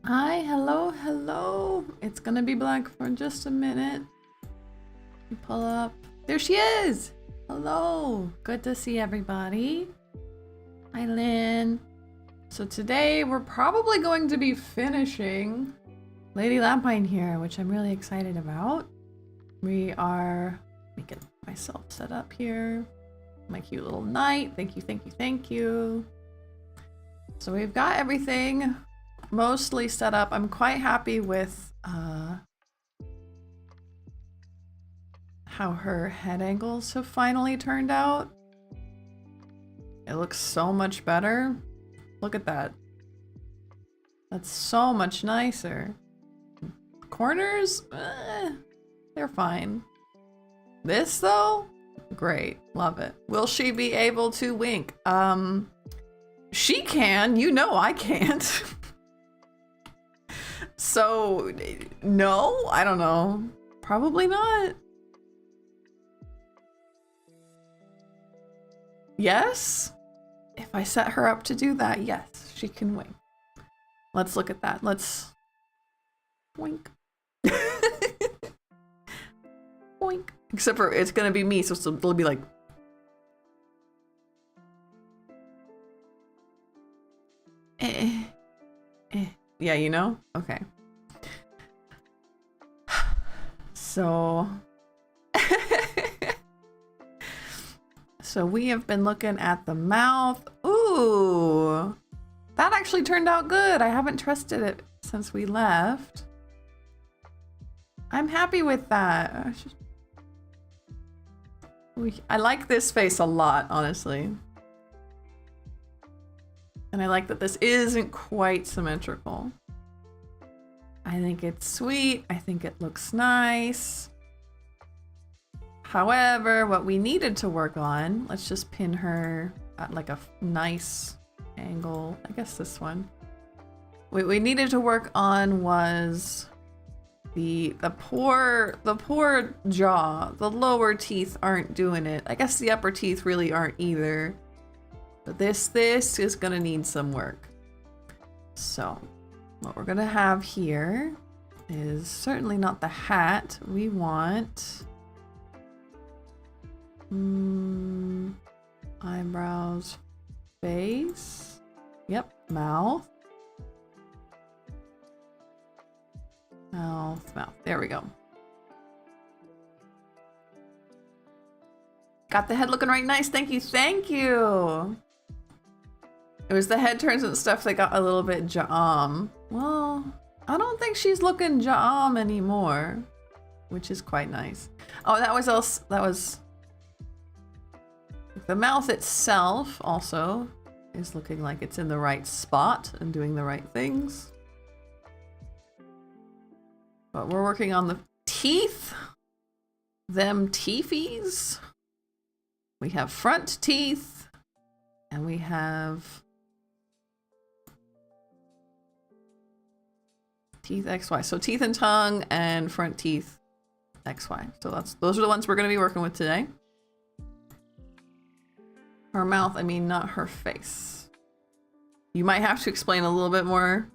Hi, hello, hello. It's gonna be black for just a minute. You pull up. There she is! Hello, good to see everybody. Hi, Lynn. So today we're probably going to be finishing Lady Lapine here, which I'm really excited about. We are, let me get myself set up here. My cute little knight. Thank you, thank you, thank you. So we've got everything mostly set up. I'm quite happy with how her head angles have finally turned out. It looks so much better. Look at that. That's so much nicer. Corners, they're fine. This though, great, love it. Will she be able to wink? She can, you know I can't. So, no, I don't know. Probably not. Yes? If I set her up to do that, yes, she can wink. Let's look at that. Let's wink. Boink. Except for it's gonna be me, so it'll be like. Yeah, you know? Okay. So so we have been looking at the mouth. Ooh, that actually turned out good. I haven't trusted it since we left. I'm happy with that. I like this face a lot, honestly. And I like that this isn't quite symmetrical. I think it's sweet. I think it looks nice. However, what we needed to work on, let's just pin her at like a nice angle. I guess this one. What we needed to work on was the poor jaw. The lower teeth aren't doing it. I guess the upper teeth really aren't either. But this is gonna need some work. So what we're gonna have here is certainly not the hat. We want eyebrows, face, yep, mouth, mouth. There we go. Got the head looking right nice. Thank you, thank you. It was the head turns and stuff that got a little bit ja'am. Well, I don't think she's looking ja'am anymore, which is quite nice. Oh, that was the mouth itself also is looking like it's in the right spot and doing the right things. But we're working on the teeth. Them teefies. We have front teeth and we have teeth XY. So teeth and tongue and front teeth XY. So those are the ones we're going to be working with today. Her mouth, I mean, not her face. You might have to explain a little bit more.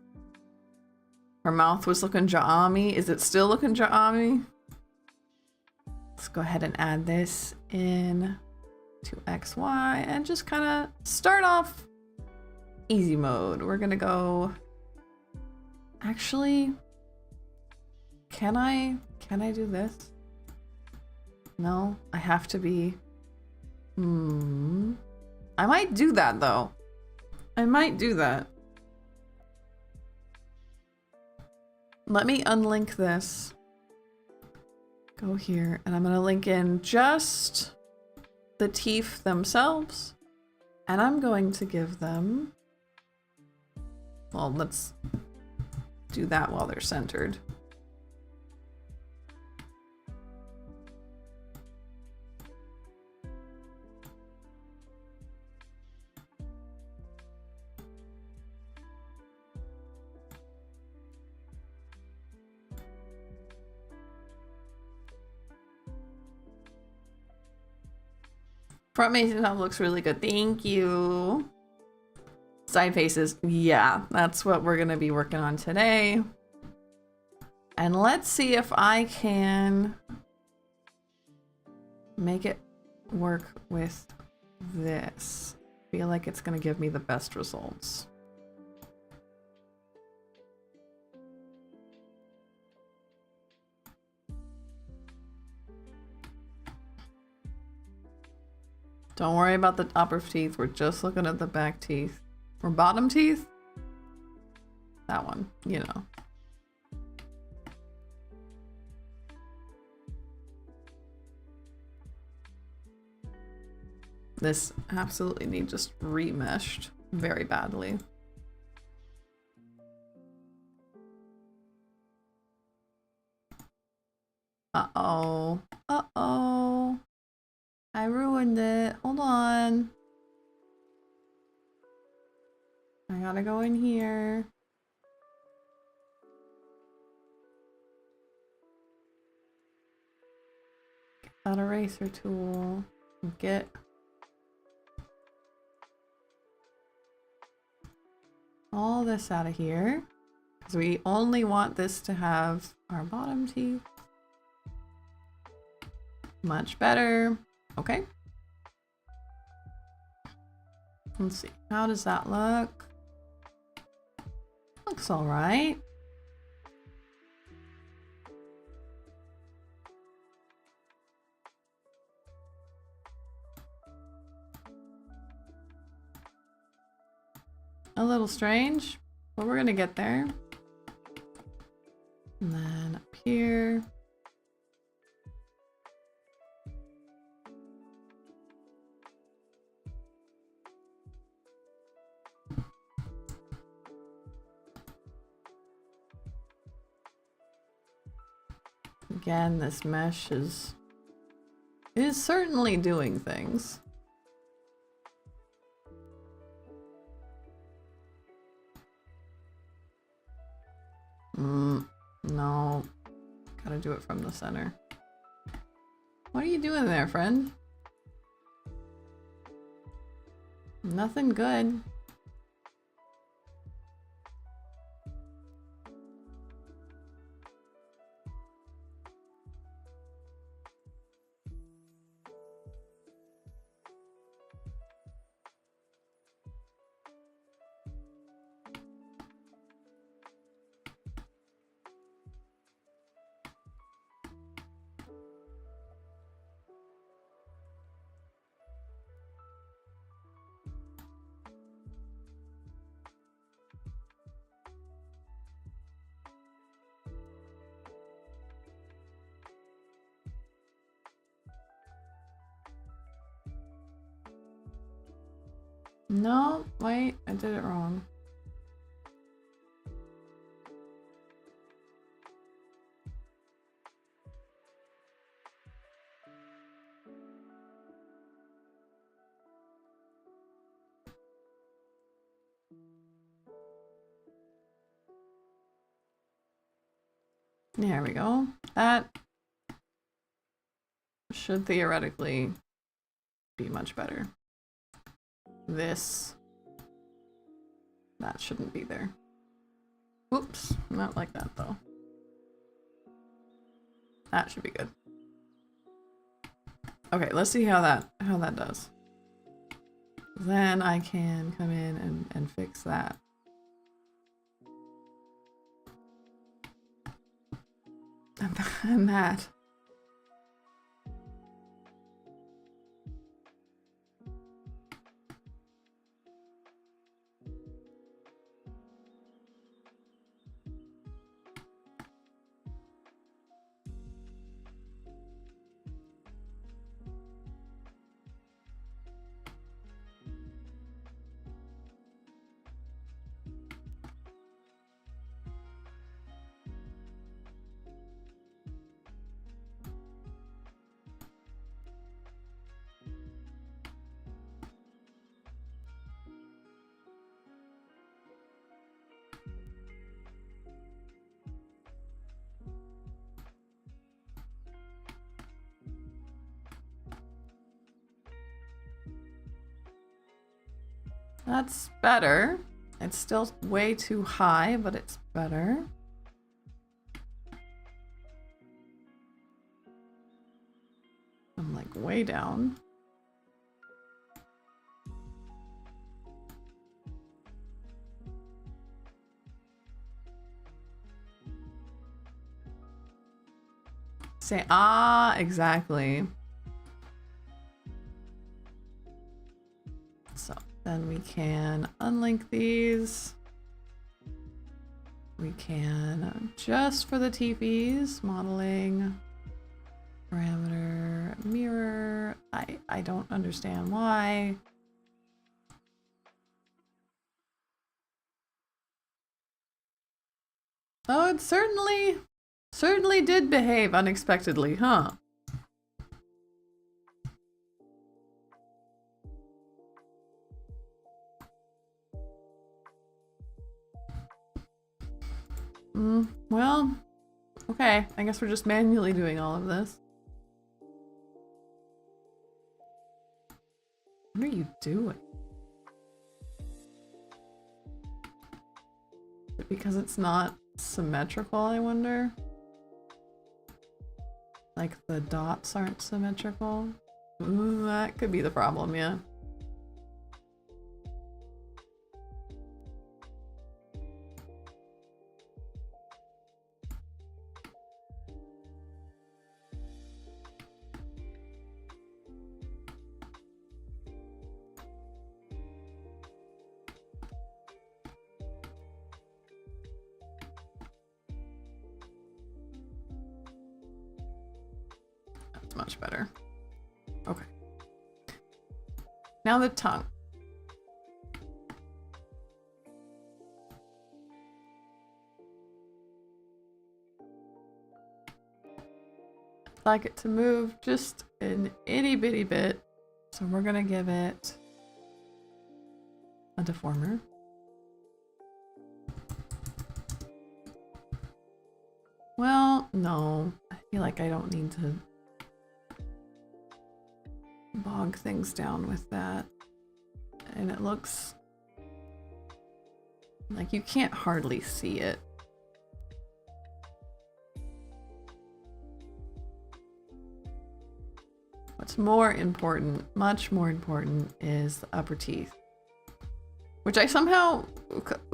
Her mouth was looking ja'ami. Is it still looking ja'ami? Let's go ahead and add this in to XY and just kind of start off easy mode. We're gonna go, actually, can I do this? No, I have to be, I might do that though. I might do that. Let me unlink this. Go here, and I'm gonna link in just the teeth themselves, and I'm going to give them, well, let's do that while they're centered. Front makeup looks really good. Thank you. Side faces. Yeah, that's what we're going to be working on today. And let's see if I can make it work with this. I feel like it's going to give me the best results. Don't worry about the upper teeth. We're just looking at the back teeth. Or bottom teeth? That one, you know. This absolutely needs just remeshed very badly. Uh-oh. Uh-oh. I ruined it. Hold on. I gotta go in here. Get that eraser tool. Get all this out of here. Because we only want this to have our bottom teeth. Much better. Okay. Let's see. How does that look? Looks all right. A little strange, but we're gonna get there. And then up here. Again, this mesh is certainly doing things. No. Gotta do it from the center. What are you doing there, friend? Nothing good. No, wait, I did it wrong. There we go. That should theoretically be much better. That shouldn't be there. Whoops, not like that though. That should be good. Okay, let's see how that does. Then I can come in and fix that. And that. That's better. It's still way too high, but it's better. I'm like way down. Say, exactly. So then we can unlink these. We can, just for the TVs, modeling, parameter, mirror. I don't understand why. Oh, it certainly did behave unexpectedly, huh? Well, okay. I guess we're just manually doing all of this. What are you doing? Is it because it's not symmetrical, I wonder? Like the dots aren't symmetrical? Ooh, that could be the problem, yeah. It's much better. Okay. Now the tongue. I'd like it to move just an itty bitty bit. So we're gonna give it a deformer. Well, no. I feel like I don't need to bog things down with that. And it looks like you can't hardly see it. What's more important, much more important, is the upper teeth. Which I somehow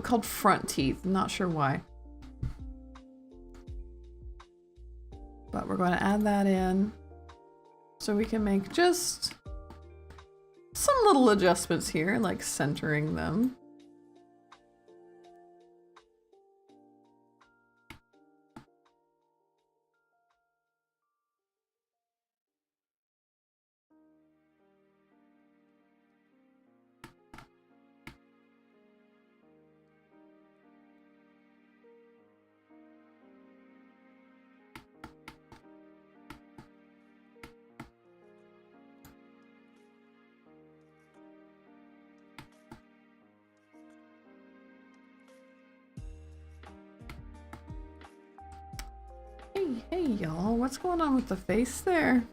called front teeth. I'm not sure why. But we're going to add that in so we can make just some little adjustments here, like centering them. Hey y'all, what's going on with the face there?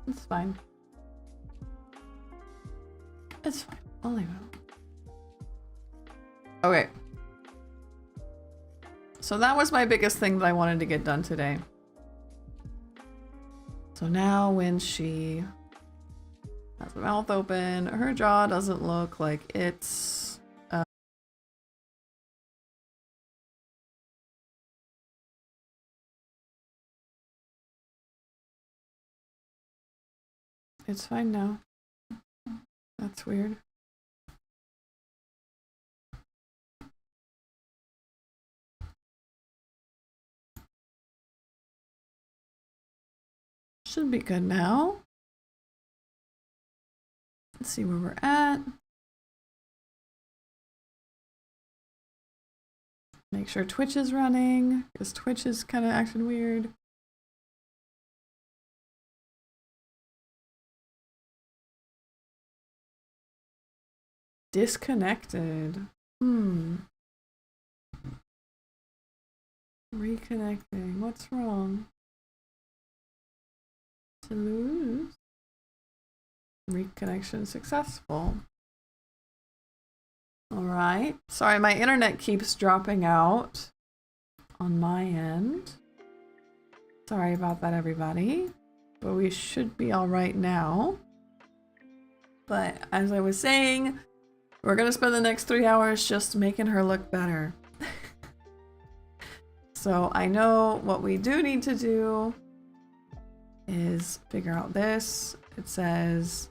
It's fine. It's fine. I'll leave it. Okay. So that was my biggest thing that I wanted to get done today. So now when she has the mouth open, her jaw doesn't look like it's... It's fine now. That's weird. Should be good now. Let's see where we're at. Make sure Twitch is running, because Twitch is kind of acting weird. Disconnected. Reconnecting. What's wrong? To lose. Reconnection successful. Alright. Sorry, my internet keeps dropping out on my end. Sorry about that, everybody. But we should be alright now. But as I was saying, we're gonna spend the next 3 hours just making her look better. So I know what we do need to do is figure out this. It says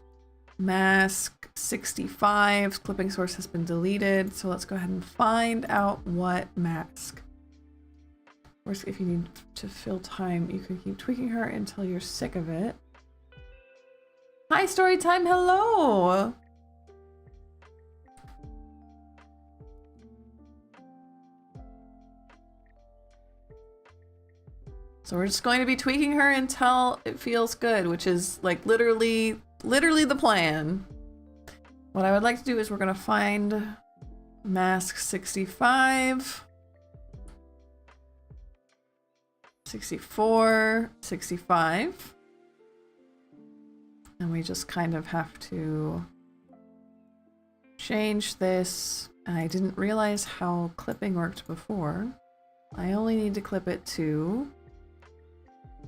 mask 65, clipping source has been deleted. So let's go ahead and find out what mask. Of course, if you need to fill time, you can keep tweaking her until you're sick of it. Hi, Storytime, hello! So we're just going to be tweaking her until it feels good, which is like literally the plan. What I would like to do is we're going to find mask 65, 64, 65. And we just kind of have to change this. I didn't realize how clipping worked before. I only need to clip it to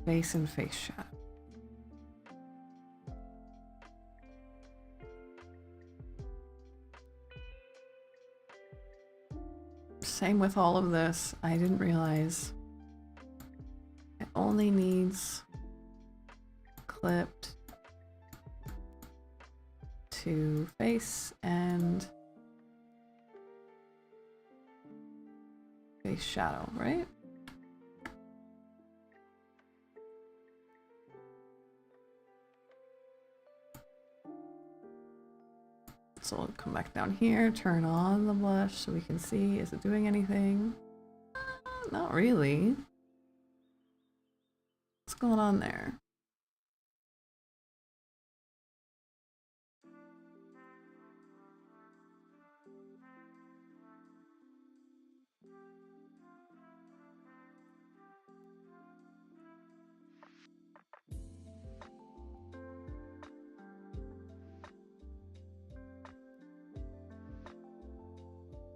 face and face shadow. Same with all of this. I didn't realize definitely needs clipped to face and face shadow, right? So we'll come back down here, turn on the blush so we can see, is it doing anything? Not really. What's going on there?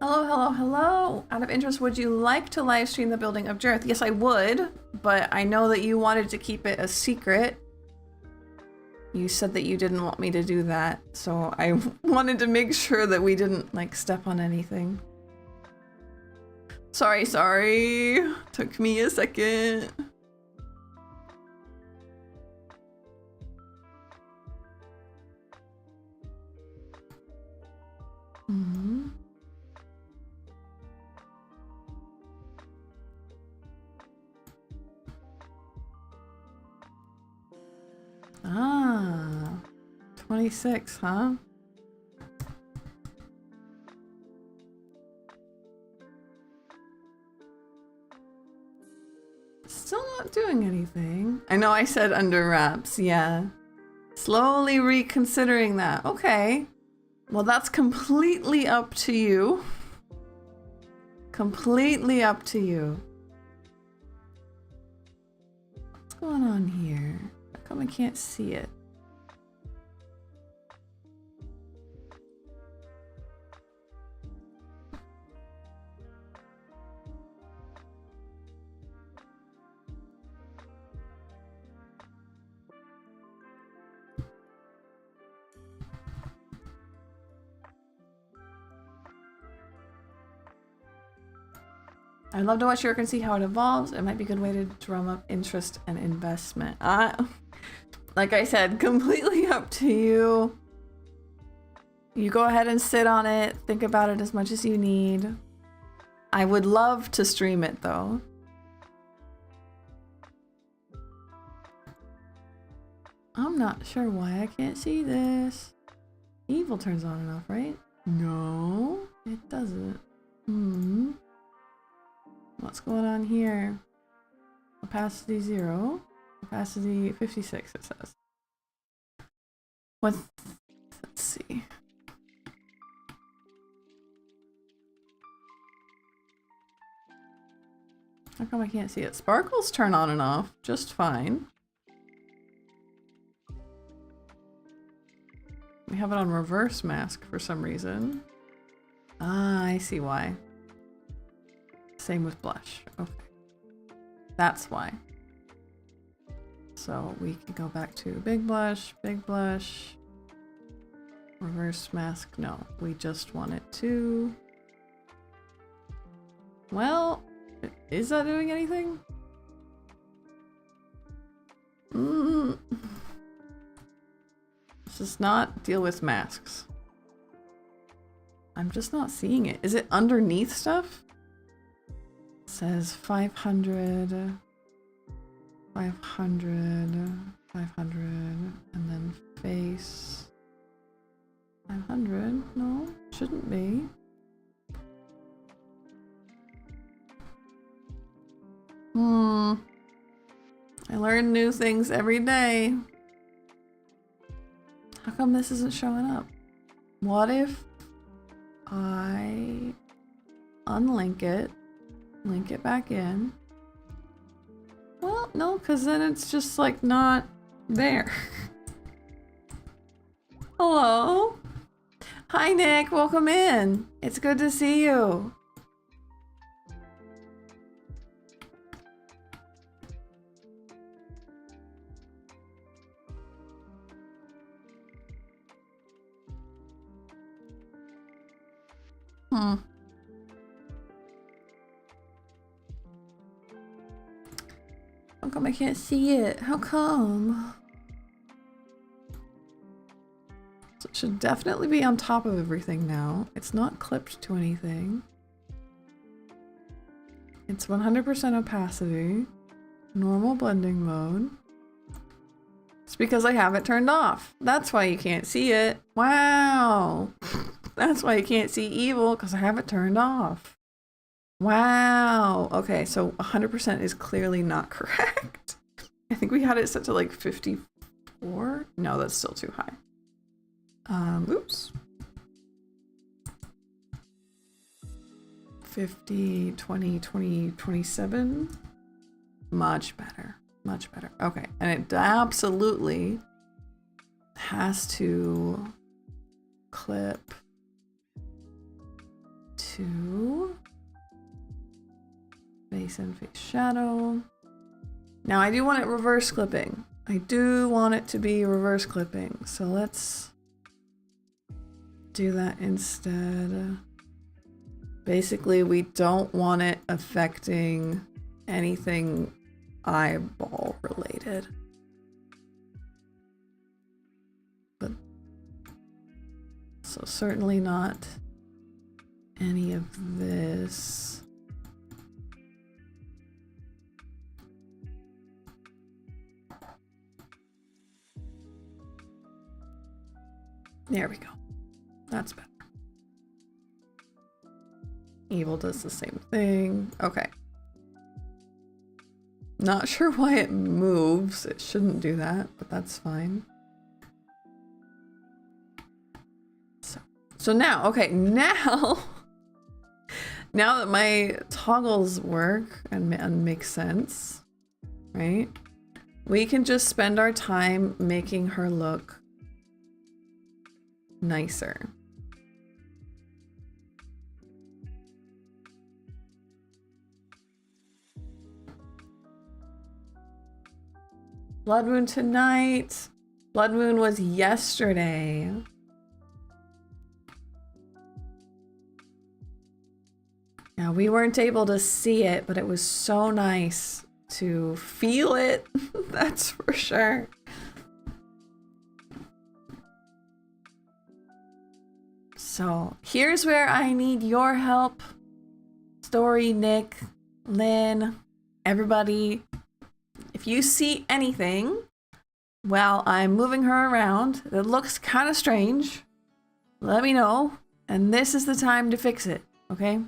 Hello, hello, hello. Out of interest, would you like to live stream the building of Jareth? Yes, I would, but I know that you wanted to keep it a secret. You said that you didn't want me to do that, so I wanted to make sure that we didn't, like, step on anything. Sorry, sorry. Took me a second. Mm-hmm. Ah, 26, huh? Still not doing anything. I know I said under wraps, yeah. Slowly reconsidering that. Okay. Well, that's completely up to you. Completely up to you. What's going on here? How come I can't see it? I'd love to watch your work and see how it evolves. It might be a good way to drum up interest and investment. Like I said, completely up to you. You go ahead and sit on it. Think about it as much as you need. I would love to stream it though. I'm not sure why I can't see this. Evil turns on and off, right? No, it doesn't. Hmm. What's going on here? Opacity 0. Opacity 56, it says. Let's see. How come I can't see it? Sparkles turn on and off just fine. We have it on reverse mask for some reason. Ah, I see why. Same with blush. Okay. That's why. So we can go back to big blush, reverse mask. No, we just want it to... Well, is that doing anything? Let's just not deal with masks. I'm just not seeing it. Is it underneath stuff? It says 500, 500, 500, and then face 500. No, shouldn't be. I learn new things every day. How come this isn't showing up? What if I unlink it, link it back in? Well, no, because then it's just like not there. Hello? Hi, Nick. Welcome in. It's good to see you. How come I can't see it? How come? So it should definitely be on top of everything now. It's not clipped to anything. It's 100% opacity. Normal blending mode. It's because I have it turned off. That's why you can't see it. Wow. That's why you can't see evil, because I have it turned off. Wow. Okay, so 100% is clearly not correct. I think we had it set to like 54. No, that's still too high. Oops. 50, 20, 20, 27. Much better. Much better. Okay, and it absolutely has to clip to face and face shadow. Now I do want it reverse clipping. I do want it to be reverse clipping. So let's do that instead. Basically, we don't want it affecting anything eyeball related. But so certainly not any of this. There we go. That's better. Evil does the same thing. Okay. Not sure why it moves. It shouldn't do that, but that's fine. So now, okay, now that my toggles work and make sense, right? We can just spend our time making her look nicer. Blood moon tonight. Blood moon was yesterday. Now we weren't able to see it, but it was so nice to feel it. That's for sure. So here's where I need your help. Story, Nick, Lynn, everybody. If you see anything while I'm moving her around that looks kind of strange, let me know. And this is the time to fix it, okay?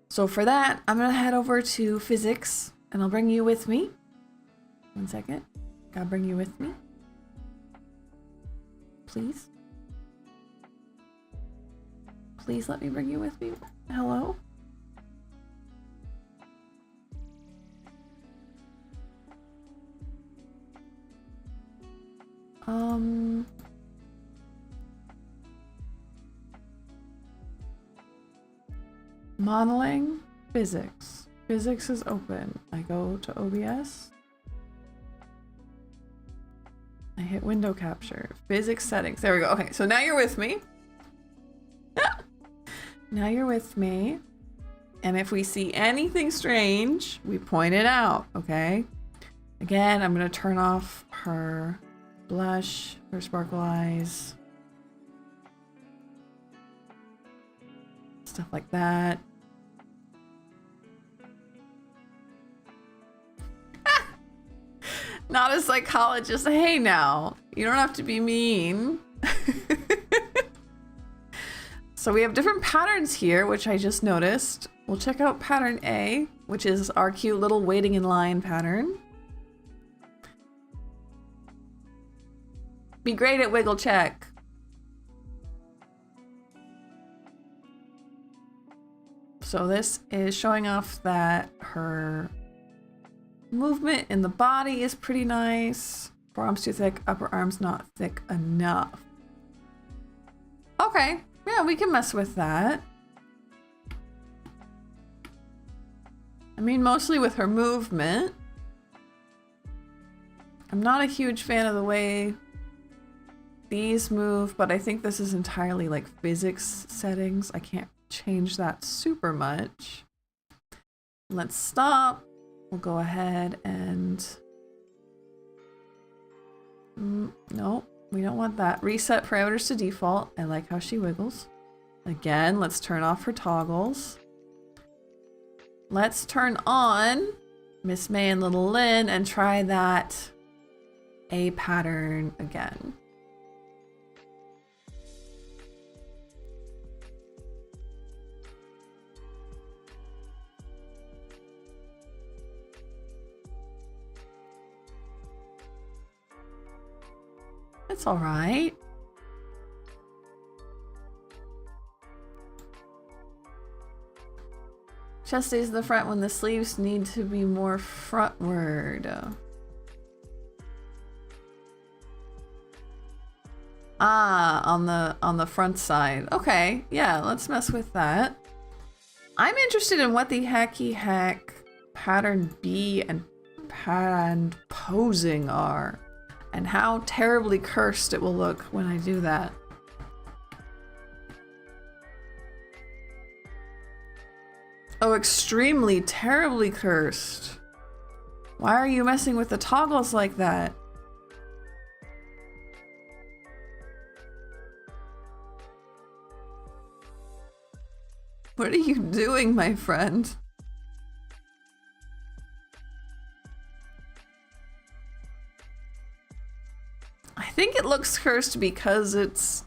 So for that, I'm gonna head over to physics and I'll bring you with me. 1 second. Gotta bring you with me. Please. Please let me bring you with me. Hello? Modeling, physics. Physics is open. I go to OBS. I hit window capture. Physics settings. There we go. Okay, so now you're with me. Now you're with me. And if we see anything strange, we point it out, okay? Again, I'm gonna turn off her blush, her sparkle eyes. Stuff like that. Not a psychologist. Hey now, you don't have to be mean. So we have different patterns here, which I just noticed. We'll check out pattern A, which is our cute little waiting in line pattern. Be great at wiggle check. So this is showing off that her movement in the body is pretty nice. Forearms too thick, upper arms not thick enough. Okay, yeah, we can mess with that. I mean, mostly with her movement. I'm not a huge fan of the way these move, but I think this is entirely like physics settings. I can't change that super much. Let's stop. We'll go ahead and No, we don't want that. Reset parameters to default. I like how she wiggles. Again, let's turn off her toggles. Let's turn on Miss May and Little Lynn and try that A pattern again. It's all right. Chest stays in the front when the sleeves need to be more frontward. Ah, on the front side. Okay, yeah, let's mess with that. I'm interested in what the hacky hack pattern B and posing are, and how terribly cursed it will look when I do that. Oh, extremely, terribly cursed. Why are you messing with the toggles like that? What are you doing, my friend? I think it looks cursed because it's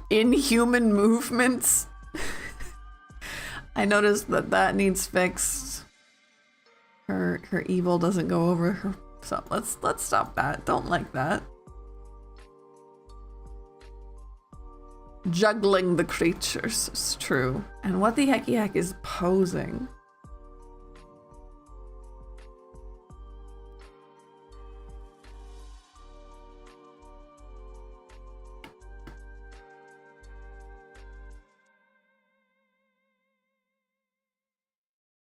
inhuman movements. I noticed that needs fixed. Her evil doesn't go over her. So let's stop that. Don't like that. Juggling the creatures is true. And what the hecky heck is posing?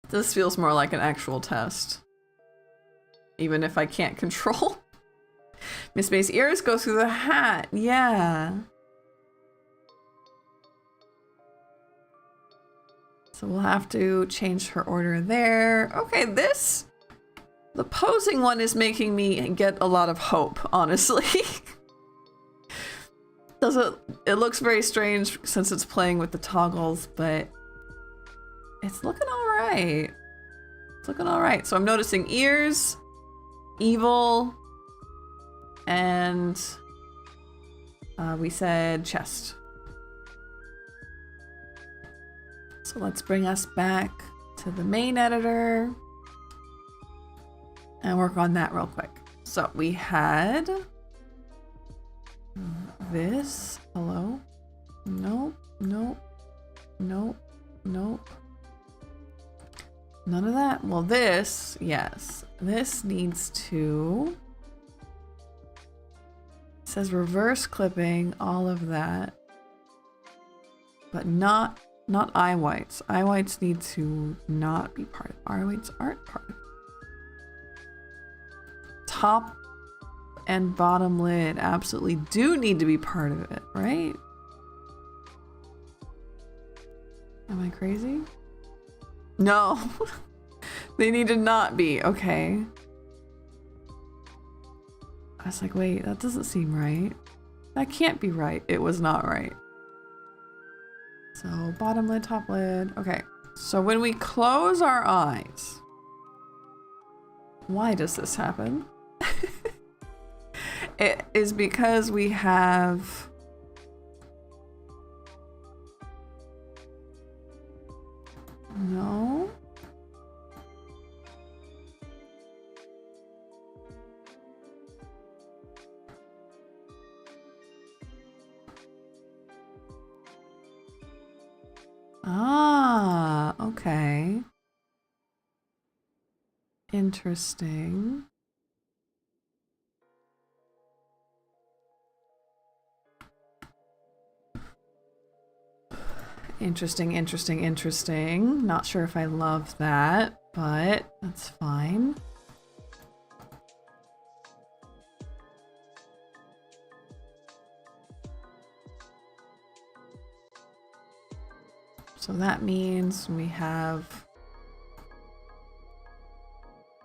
This feels more like an actual test. Even if I can't control. Miss May's ears go through the hat. Yeah. So we'll have to change her order there. Okay, the posing one is making me get a lot of hope, honestly. It looks very strange since it's playing with the toggles, but it's looking all right. It's looking all right. So I'm noticing ears, evil, and we said chest. So let's bring us back to the main editor and work on that real quick. So we had this. Hello? Nope, nope, nope, nope. None of that. Well, this, yes. This needs to... It says reverse clipping, all of that. But not eye whites. Eye whites need to not be part of it. Eye whites aren't part of it. Top and bottom lid absolutely do need to be part of it, right? Am I crazy? No. They need to not be. Okay. I was like, wait, that doesn't seem right. That can't be right. It was not right. So bottom lid, top lid. Okay. So when we close our eyes, why does this happen? It is because we have no. Ah, okay. Interesting. Interesting. Not sure if I love that, but that's fine. So that means we have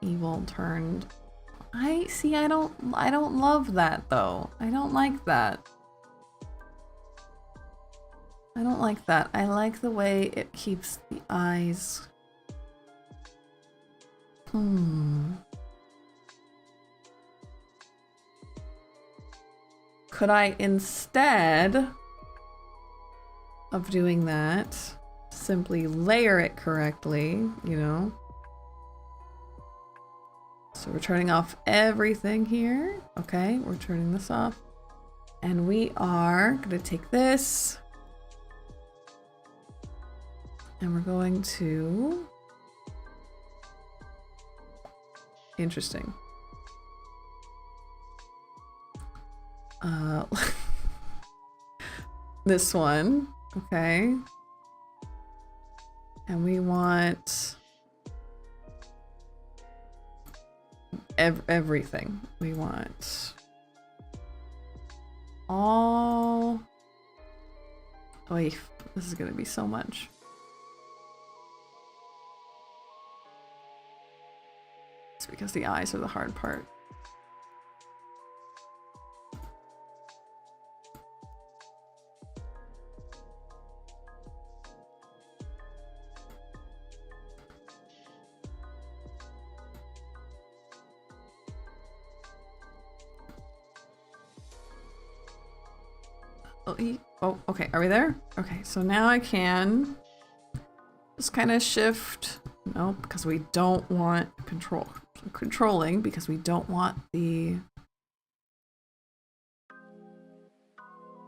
evil turned. I don't love that though. I don't like that. I don't like that. I like the way it keeps the eyes. Could I, instead of doing that, simply layer it correctly, you know? So we're turning off everything here. Okay, we're turning this off. And we are gonna take this and we're going to... Interesting. This one, okay. And we want everything. We want all... Oy, this is gonna be so much. It's because the eyes are the hard part. Oh, okay, are we there? Okay, so now I can just kind of shift. No, because we don't want controlling, because we don't want the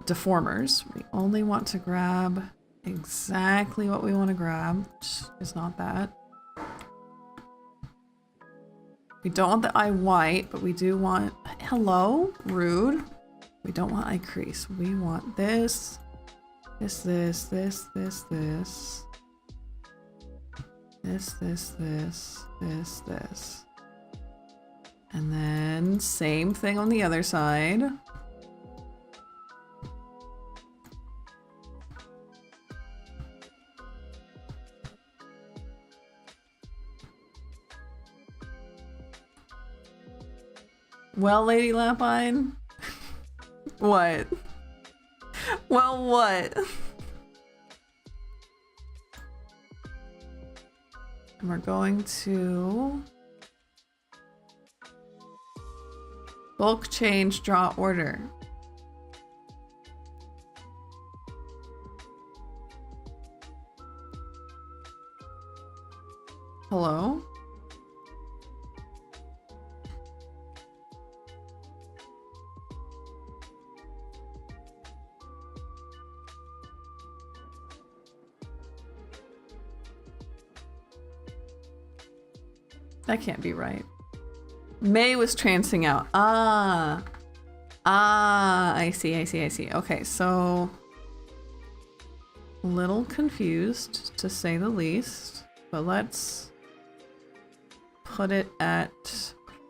deformers. We only want to grab exactly what we want to grab, which is not that. We don't want the eye white, but we do want... Hello? Rude. We don't want eye crease. We want this, this, this, this, this, this. This, this, this, this, this. And then same thing on the other side. Well, Lady Lapine. What? Well, what? And we're going to bulk change draw order. Hello? That can't be right. May was trancing out. I see. Okay, so a little confused to say the least, but let's put it at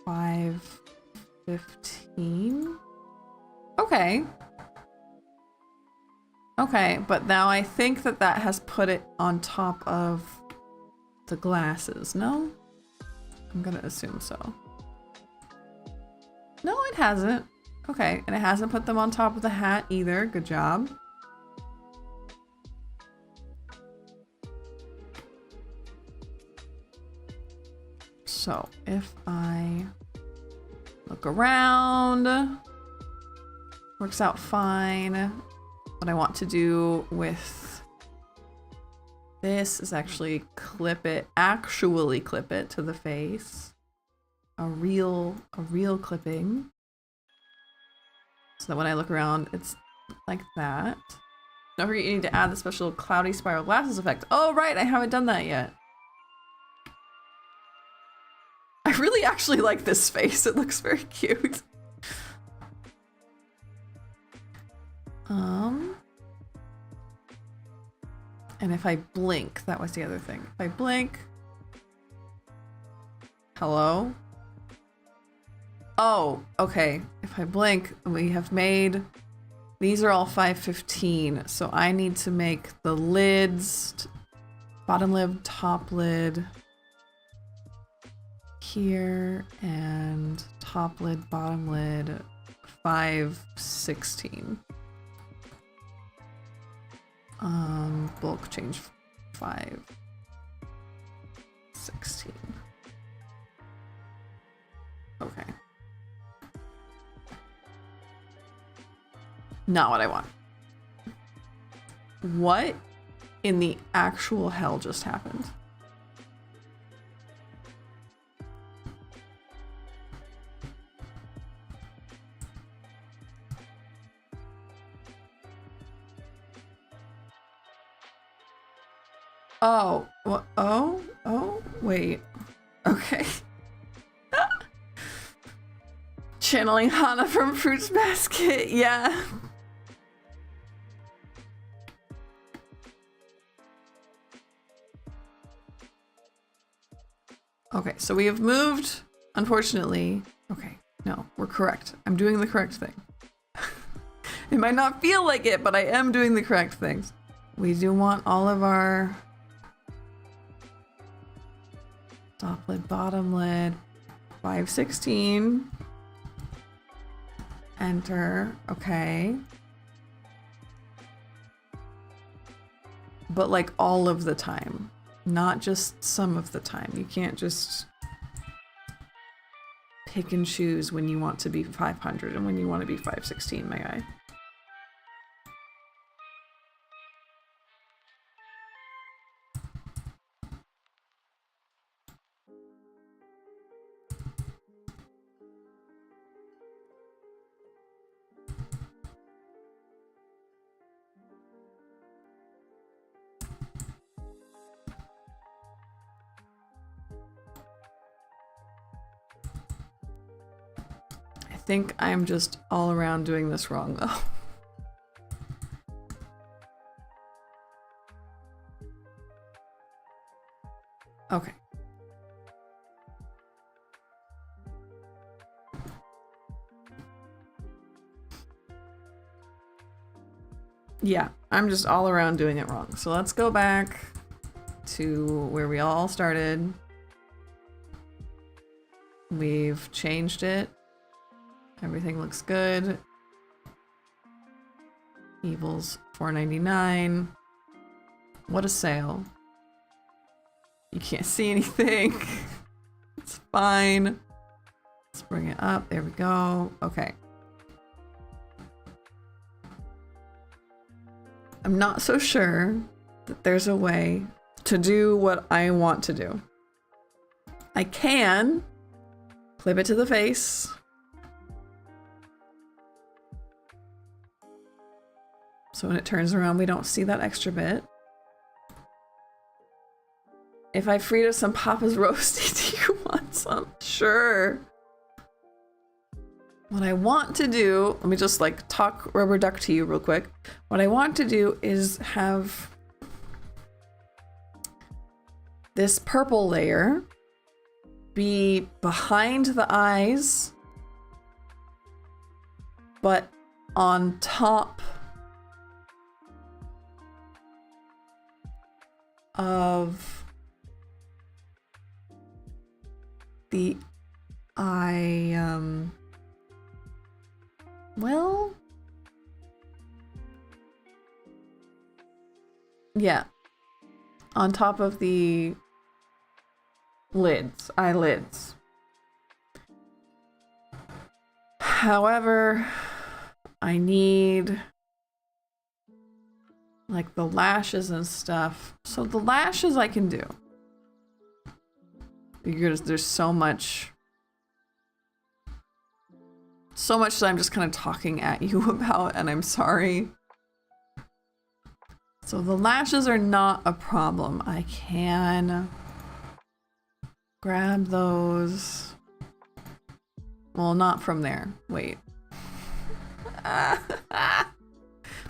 515. Okay. Okay, but now I think that has put it on top of the glasses, no? I'm gonna assume so. No, it hasn't. Okay, and it hasn't put them on top of the hat either. Good job. So if I look around, works out fine. What I want to do with this is actually clip it to the face. A real clipping. So that when I look around, it's like that. Don't forget you need to add the special cloudy spiral glasses effect. Oh, right, I haven't done that yet. I really actually like this face. It looks very cute. And if I blink, that was the other thing. If I blink... Hello? Oh, okay. If I blink, we have made... These are all 515, so I need to make the lids... Bottom lid, top lid... Here, and top lid, bottom lid, 516. Bulk change 516. Okay. Not what I want. What in the actual hell just happened? Oh, what? Oh, wait. Okay. Channeling Hana from Fruits Basket, yeah. Okay, so we have moved, unfortunately. Okay, no, we're correct. I'm doing the correct thing. It might not feel like it, but I am doing the correct things. We do want all of our top lid, bottom lid, 516. Enter, okay. But like all of the time, not just some of the time. You can't just pick and choose when you want to be 500 and when you want to be 516, my guy. I think I'm just all around doing this wrong though. Okay. Yeah, I'm just all around doing it wrong. So let's go back to where we all started. We've changed it. Everything looks good. Evil's $4.99. What a sale. You can't see anything. It's fine. Let's bring it up. There we go. Okay. I'm not so sure that there's a way to do what I want to do. I can clip it to the face. So when it turns around, we don't see that extra bit. If I freed up some Papa's Roasty, do you want some? Sure. What I want to do, let me just like talk rubber duck to you real quick. What I want to do is have this purple layer be behind the eyes, but on top of the eye, well, yeah, on top of the lids, eyelids. However, I need like the lashes and stuff. So the lashes I can do. Because there's so much that I'm just kind of talking at you about, and I'm sorry. So the lashes are not a problem. I can grab those. Well, not from there. Wait.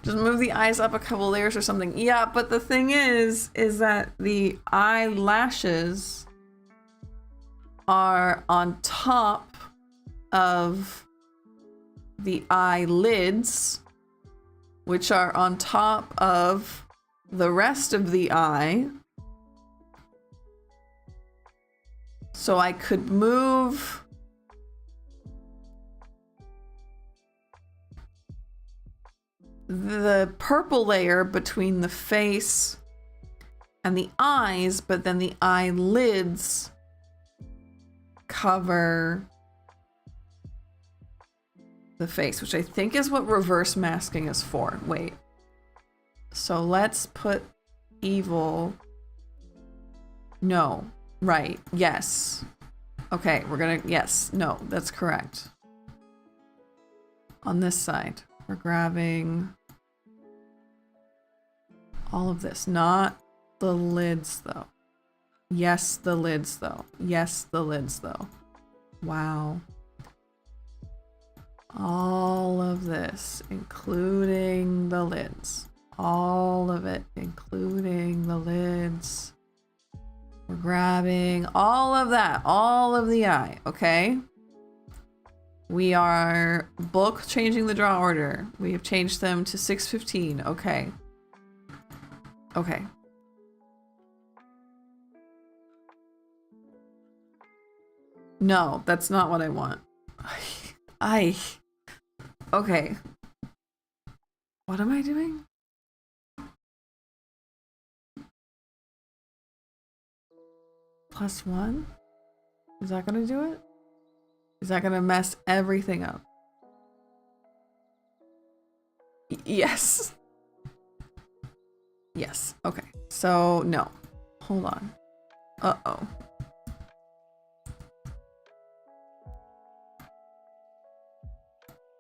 Just move the eyes up a couple layers or something. Yeah, but the thing is that the eyelashes are on top of the eyelids, which are on top of the rest of the eye. So I could move the purple layer between the face and the eyes, but then the eyelids cover the face, which I think is what reverse masking is for. Wait. So let's put evil. No. Right. Yes. Okay, we're gonna, yes. No, that's correct. On this side, we're grabbing all of this, not the lids though. Yes, the lids though. Yes, the lids though. Wow. All of this, including the lids. All of it, including the lids. We're grabbing all of that, all of the eye, okay? We are bulk changing the draw order. We have changed them to 615, okay. Okay. No, that's not what I want. Okay. What am I doing? +1? Is that gonna do it? Is that gonna mess everything up? Yes. Yes. Okay. So, no. Hold on. Uh-oh.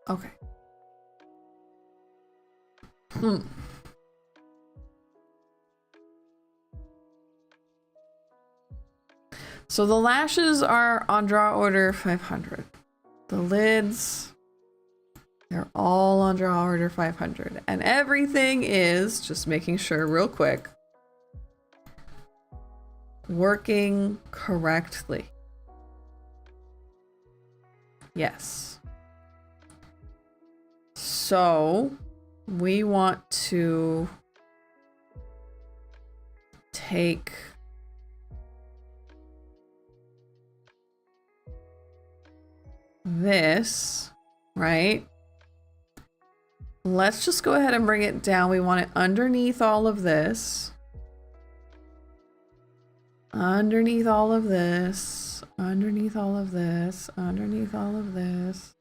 Okay. So the lashes are on draw order 500. The lids, they're all on draw order 500. And everything is, just making sure real quick, working correctly. Yes. So we want to take this, right? Let's just go ahead and bring it down. We want it underneath all of this. Underneath all of this. Underneath all of this. Underneath all of this.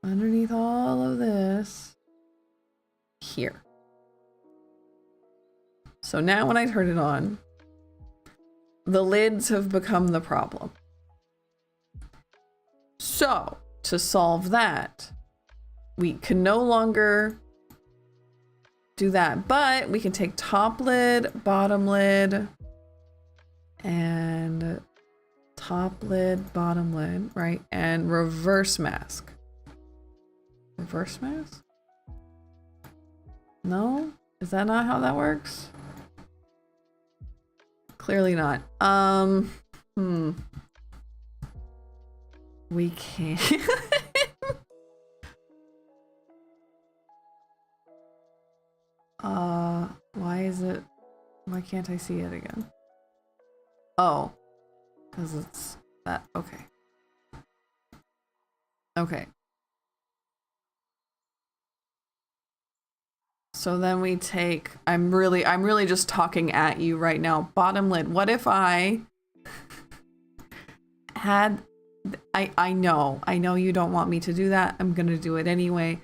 Underneath all of this. Here. So now when I turn it on, the lids have become the problem. So, to solve that, we can no longer do that, but we can take top lid, bottom lid, and top lid, bottom lid, right? And reverse mask. Reverse mask? No? Is that not how that works? Clearly not. We can't. Why is it? Why can't I see it again? Oh, because it's that. Okay. Okay. So then we take, I'm really just talking at you right now. Bottom lid. What if I had, I know you don't want me to do that. I'm going to do it anyway.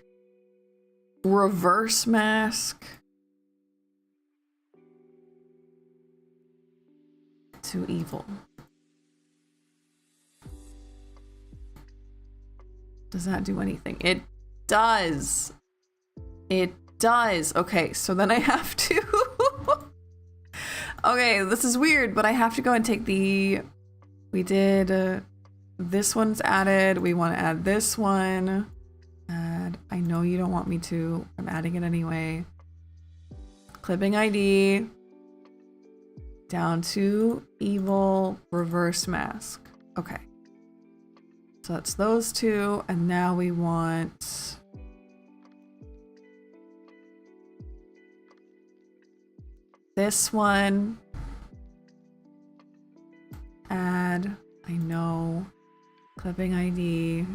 Reverse mask to evil. Does that do anything? It does. It does. Okay, so then I have to okay, this is weird, but I have to go and take the, we did this one's added, we want to add this one, add, I know you don't want me to, I'm adding it anyway. Clipping ID down to evil reverse mask. Okay, so that's those two, and now we want this one, add, I know, clipping ID,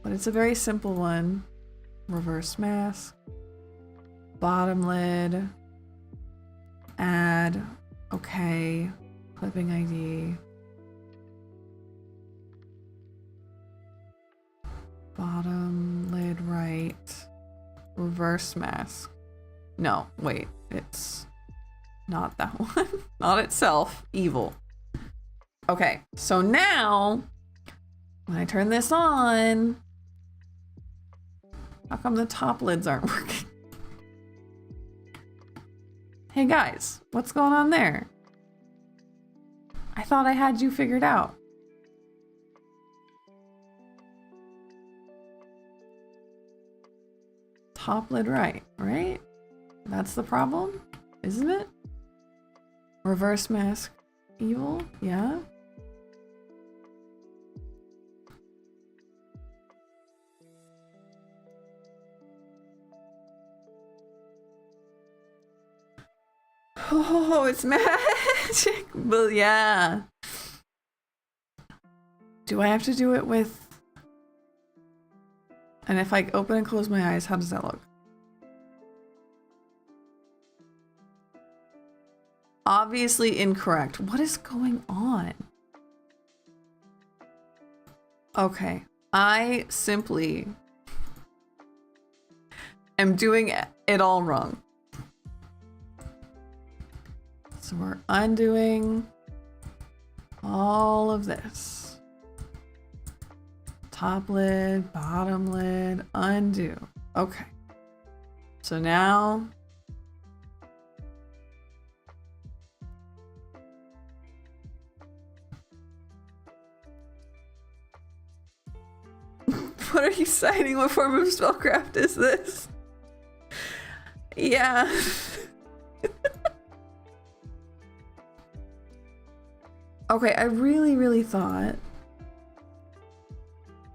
but it's a very simple one. reverse mask, bottom lid, add, okay, clipping ID, bottom lid right, reverse mask. No, wait, it's not that one. Not itself, evil. Okay, so now when I turn this on, how come the top lids aren't working? Hey guys, what's going on there? I thought I had you figured out. Top lid right? That's the problem, isn't it? Reverse mask evil, yeah. Oh, it's magic. But yeah. Do I have to do it with... And if I open and close my eyes, how does that look? Obviously incorrect. What is going on? Okay. I simply am doing it all wrong. So we're undoing all of this. Top lid, bottom lid, undo. Okay. So now what are you citing? What form of spellcraft is this? Yeah. Okay, I really thought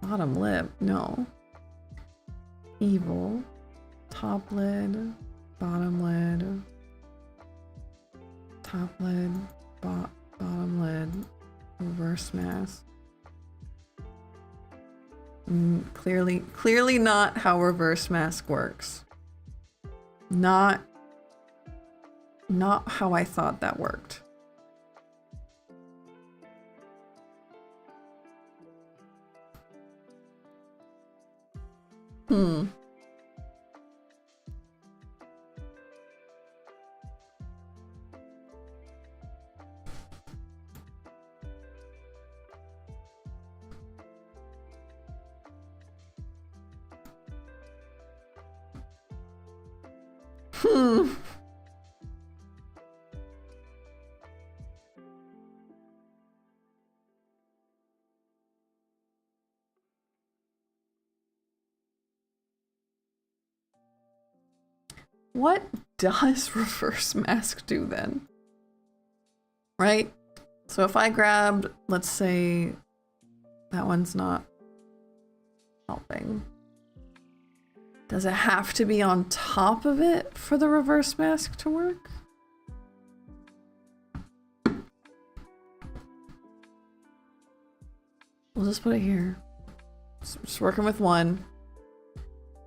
bottom lip, no. Evil, top lid, bottom lid, top lid, bottom lid, reverse mask. Clearly not how reverse mask works. Not how I thought that worked. What does reverse mask do then? Right? So if I grabbed, let's say that one's not helping. Does it have to be on top of it for the reverse mask to work? We'll just put it here. Just working with one.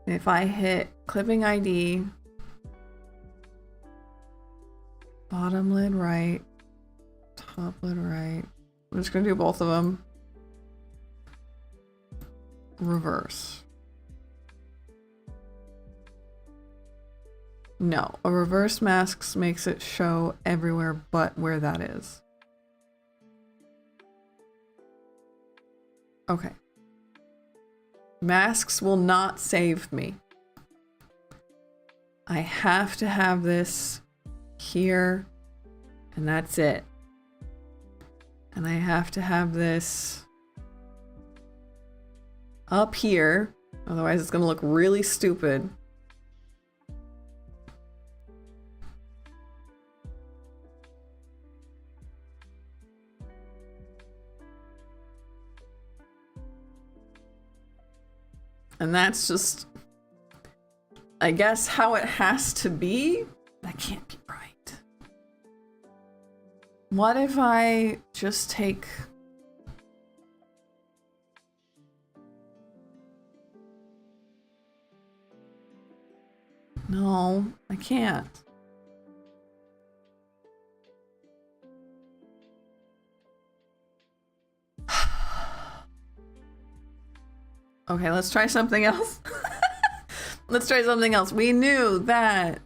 And if I hit clipping ID, bottom lid right, top lid right. I'm just gonna do both of them. Reverse. No, a reverse mask makes it show everywhere but where that is. Okay. Masks will not save me. I have to have this here, and that's it. And I have to have this up here, otherwise it's gonna look really stupid. And that's just, I guess, how it has to be. That can't be right. What if I just take... No, I can't. Okay, let's try something else. Let's try something else. We knew that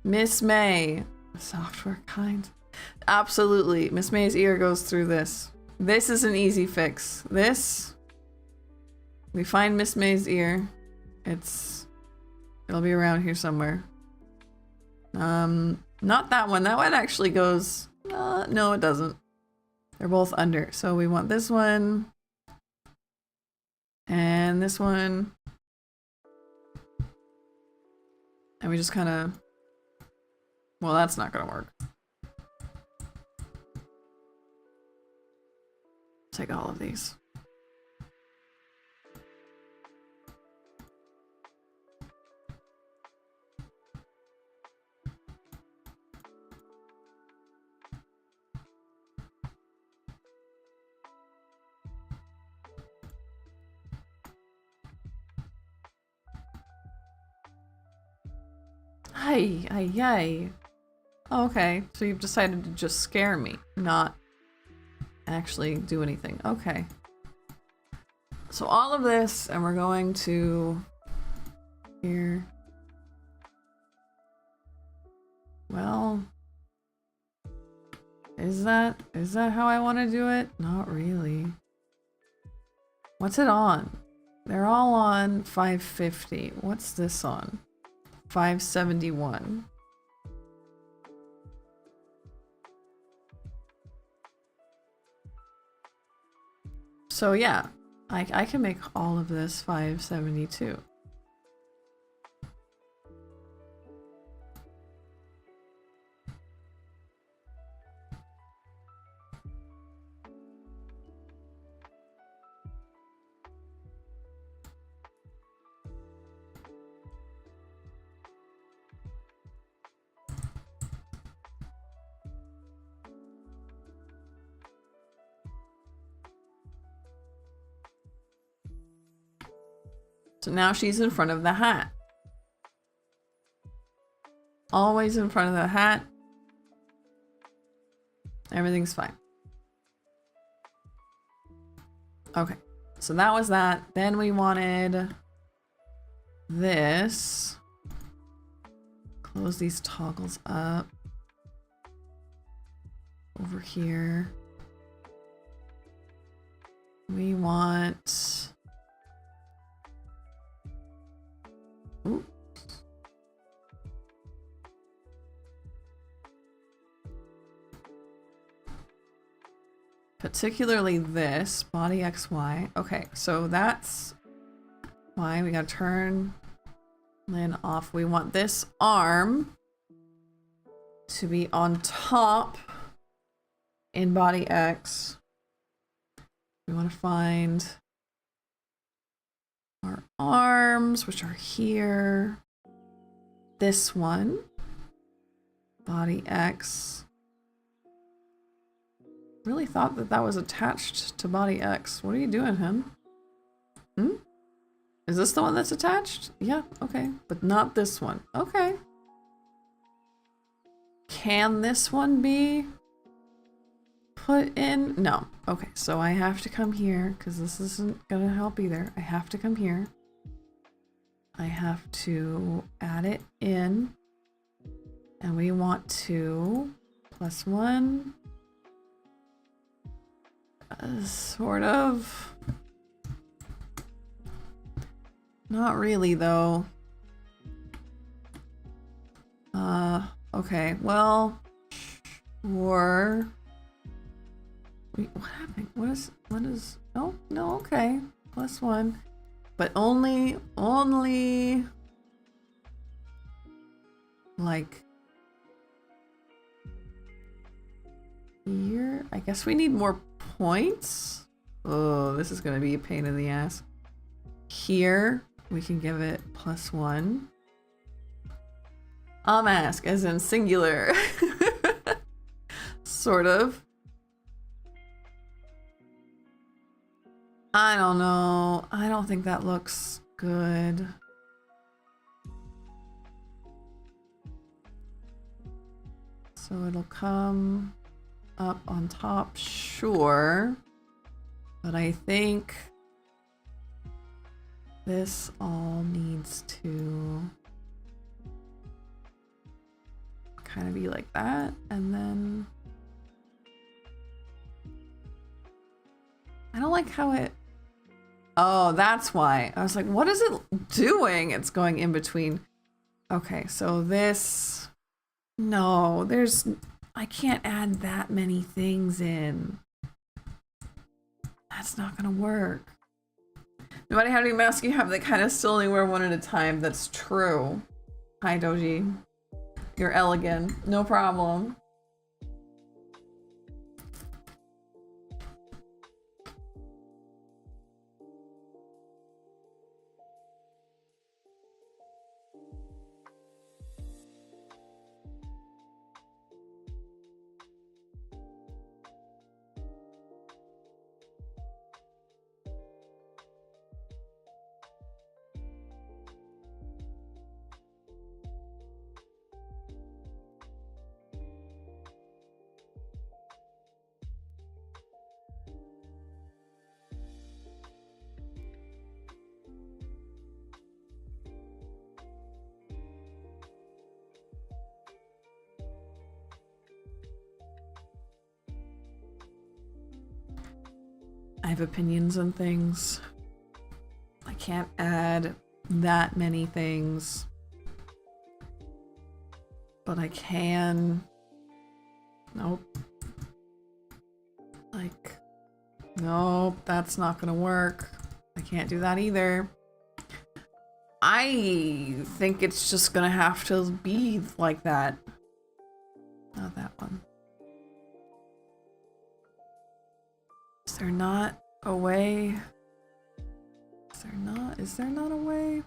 Miss May, software kind. Absolutely, Miss May's ear goes through this. This is an easy fix. This, we find Miss May's ear. It'll be around here somewhere. Not that one. That one actually goes, no it doesn't. They're both under. So we want this one. And this one. And we just kind of, well, that's not gonna work. Take all of these. Ay. Oh, okay, so you've decided to just scare me, not actually do anything. Okay. So all of this, and we're going to here. Well, is that how I want to do it? Not really. What's it on? They're all on 550. What's this on? 571. So yeah, I can make all of this 572. So now she's in front of the hat. Always in front of the hat. Everything's fine. Okay, so that was that. Then we wanted this. Close these toggles up. Over here. We want... Ooh. Particularly this, body XY. Okay, so that's why we gotta turn Lynn off. We want this arm to be on top in body X. We want to find our arms, which are here. This one, body X. Really thought that that was attached to body X. What are you doing, him? Is this the one that's attached? Yeah, okay, but not this one. Okay. Can this one be put in? No. Okay, so I have to come here because this isn't gonna help either. I have to come here. I have to add it in. And we want to +1. Sort of. Not really though. Okay, well, or wait, what happened? What is, oh, no, okay, +1, but only like here. I guess we need more points. Oh, this is gonna be a pain in the ass. Here we can give it +1. Mask, as in singular. Sort of. I don't know. I don't think that looks good. So it'll come up on top, sure. But I think this all needs to kind of be like that, and then I don't like how it, oh, that's why. I was like, what is it doing? It's going in between. Okay, so this, no, I can't add that many things in. That's not gonna work. No matter how many masks you have, they kind of still only wear one at a time. That's true. Hi, Doji. You're elegant. No problem. I have opinions on things. I can't add that many things. But I can. Nope. Like, nope, that's not gonna work. I can't do that either. I think it's just gonna have to be like that. Not that one. Is there not a way? Is there not a way?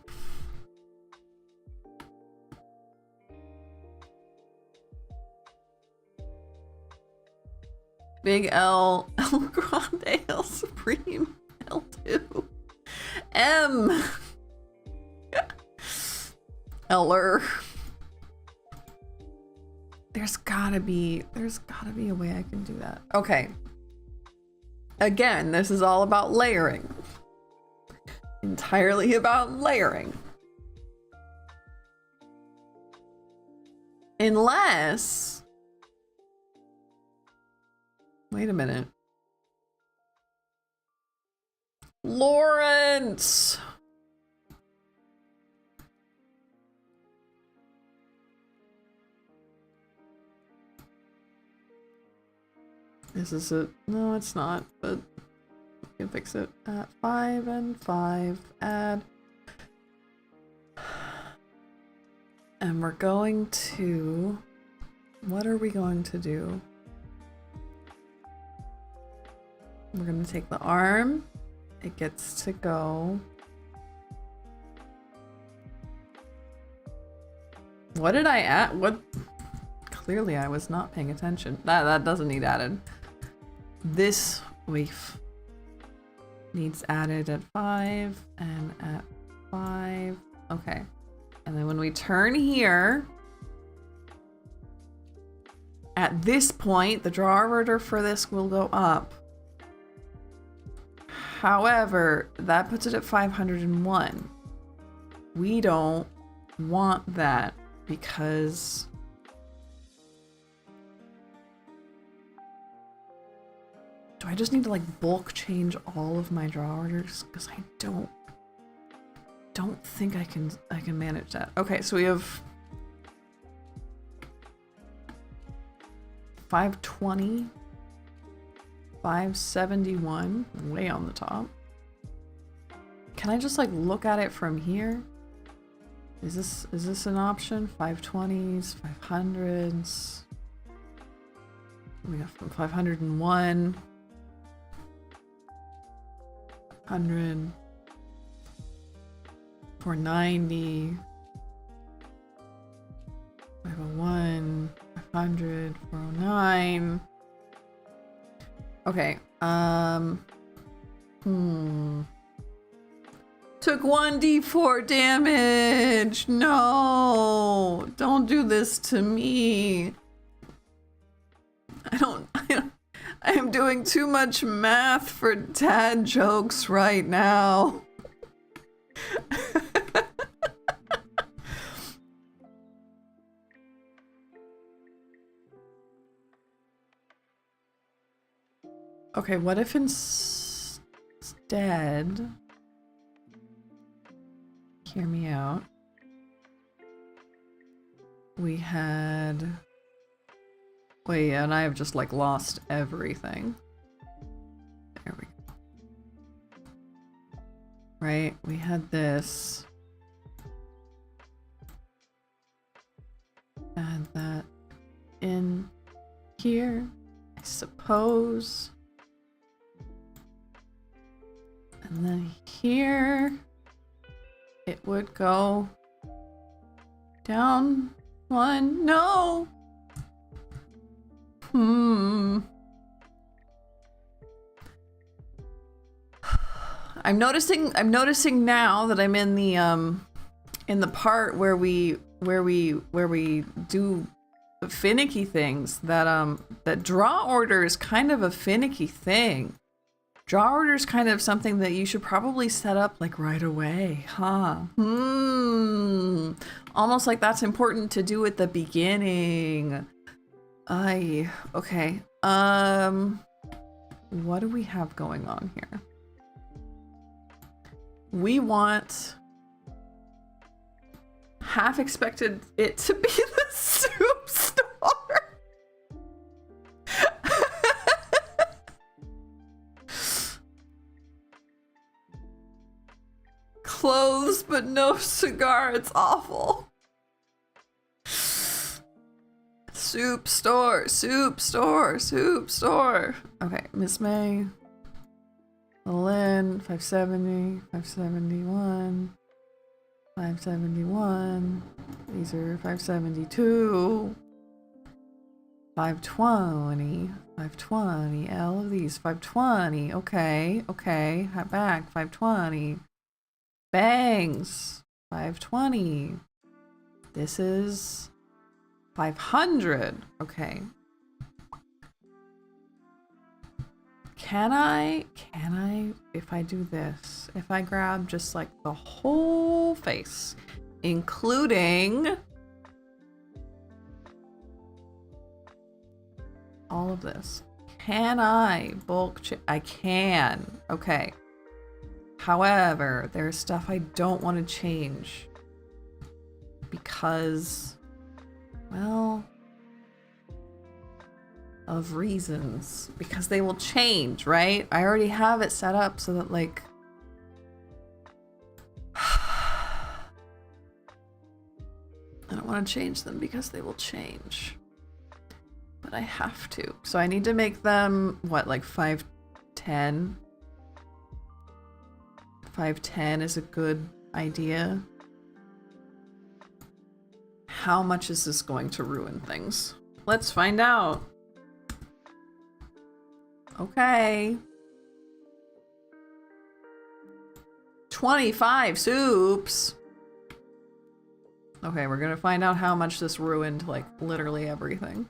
Big L, El Grande, El Supreme, L2, M, Eller. There's gotta be a way I can do that. Okay. Again, this is all about layering. Entirely about layering. Unless... Wait a minute. Lawrence! This is it. No, it's not, but we can fix it. At 5 and 5, add. And we're going to... What are we going to do? We're going to take the arm. It gets to go. What did I add? What? Clearly I was not paying attention. That doesn't need added. This leaf needs added at 5 and at 5. Okay. And then when we turn here, at this point, the draw order for this will go up. However, that puts it at 501. We don't want that because do I just need to like bulk change all of my draw orders? Because I don't think I can manage that. Okay, so we have 520, 571, way on the top. Can I just like look at it from here? Is this an option? 520s, 500s. We have 501, 100, 490, 501, 500, 409. Okay, Took 1d4 damage! No! Don't do this to me! I am doing too much math for dad jokes right now. Okay, what if instead, hear me out, we had, wait, and I have just like lost everything. There we go. Right, we had this. Add that in here, I suppose. And then here, it would go down one. No. I'm noticing now that I'm in the part where we do finicky things, that draw order is kind of a finicky thing. Draw order is kind of something that you should probably set up like right away, huh? Almost like that's important to do at the beginning. Okay. What do we have going on here? We want half expected it to be the soup store. Clothes but no cigar, it's awful. Soup store, soup store, soup store. Okay, Miss May. Lynn, 570, 571, 571. These are 572. 520, 520. All of these, 520. Okay, okay. Hat back, 520. Bangs, 520. This is 500. Okay. Can I, if I do this, if I grab just like the whole face, including all of this, can I bulk I can. Okay. However, there's stuff I don't want to change because, well, of reasons, because they will change, right? I already have it set up so that like I don't want to change them because they will change, but I have to. So I need to make them what, like 510? 510 is a good idea. How much is this going to ruin things? Let's find out. Okay. 25 soups. Okay, we're gonna find out how much this ruined, like, literally everything.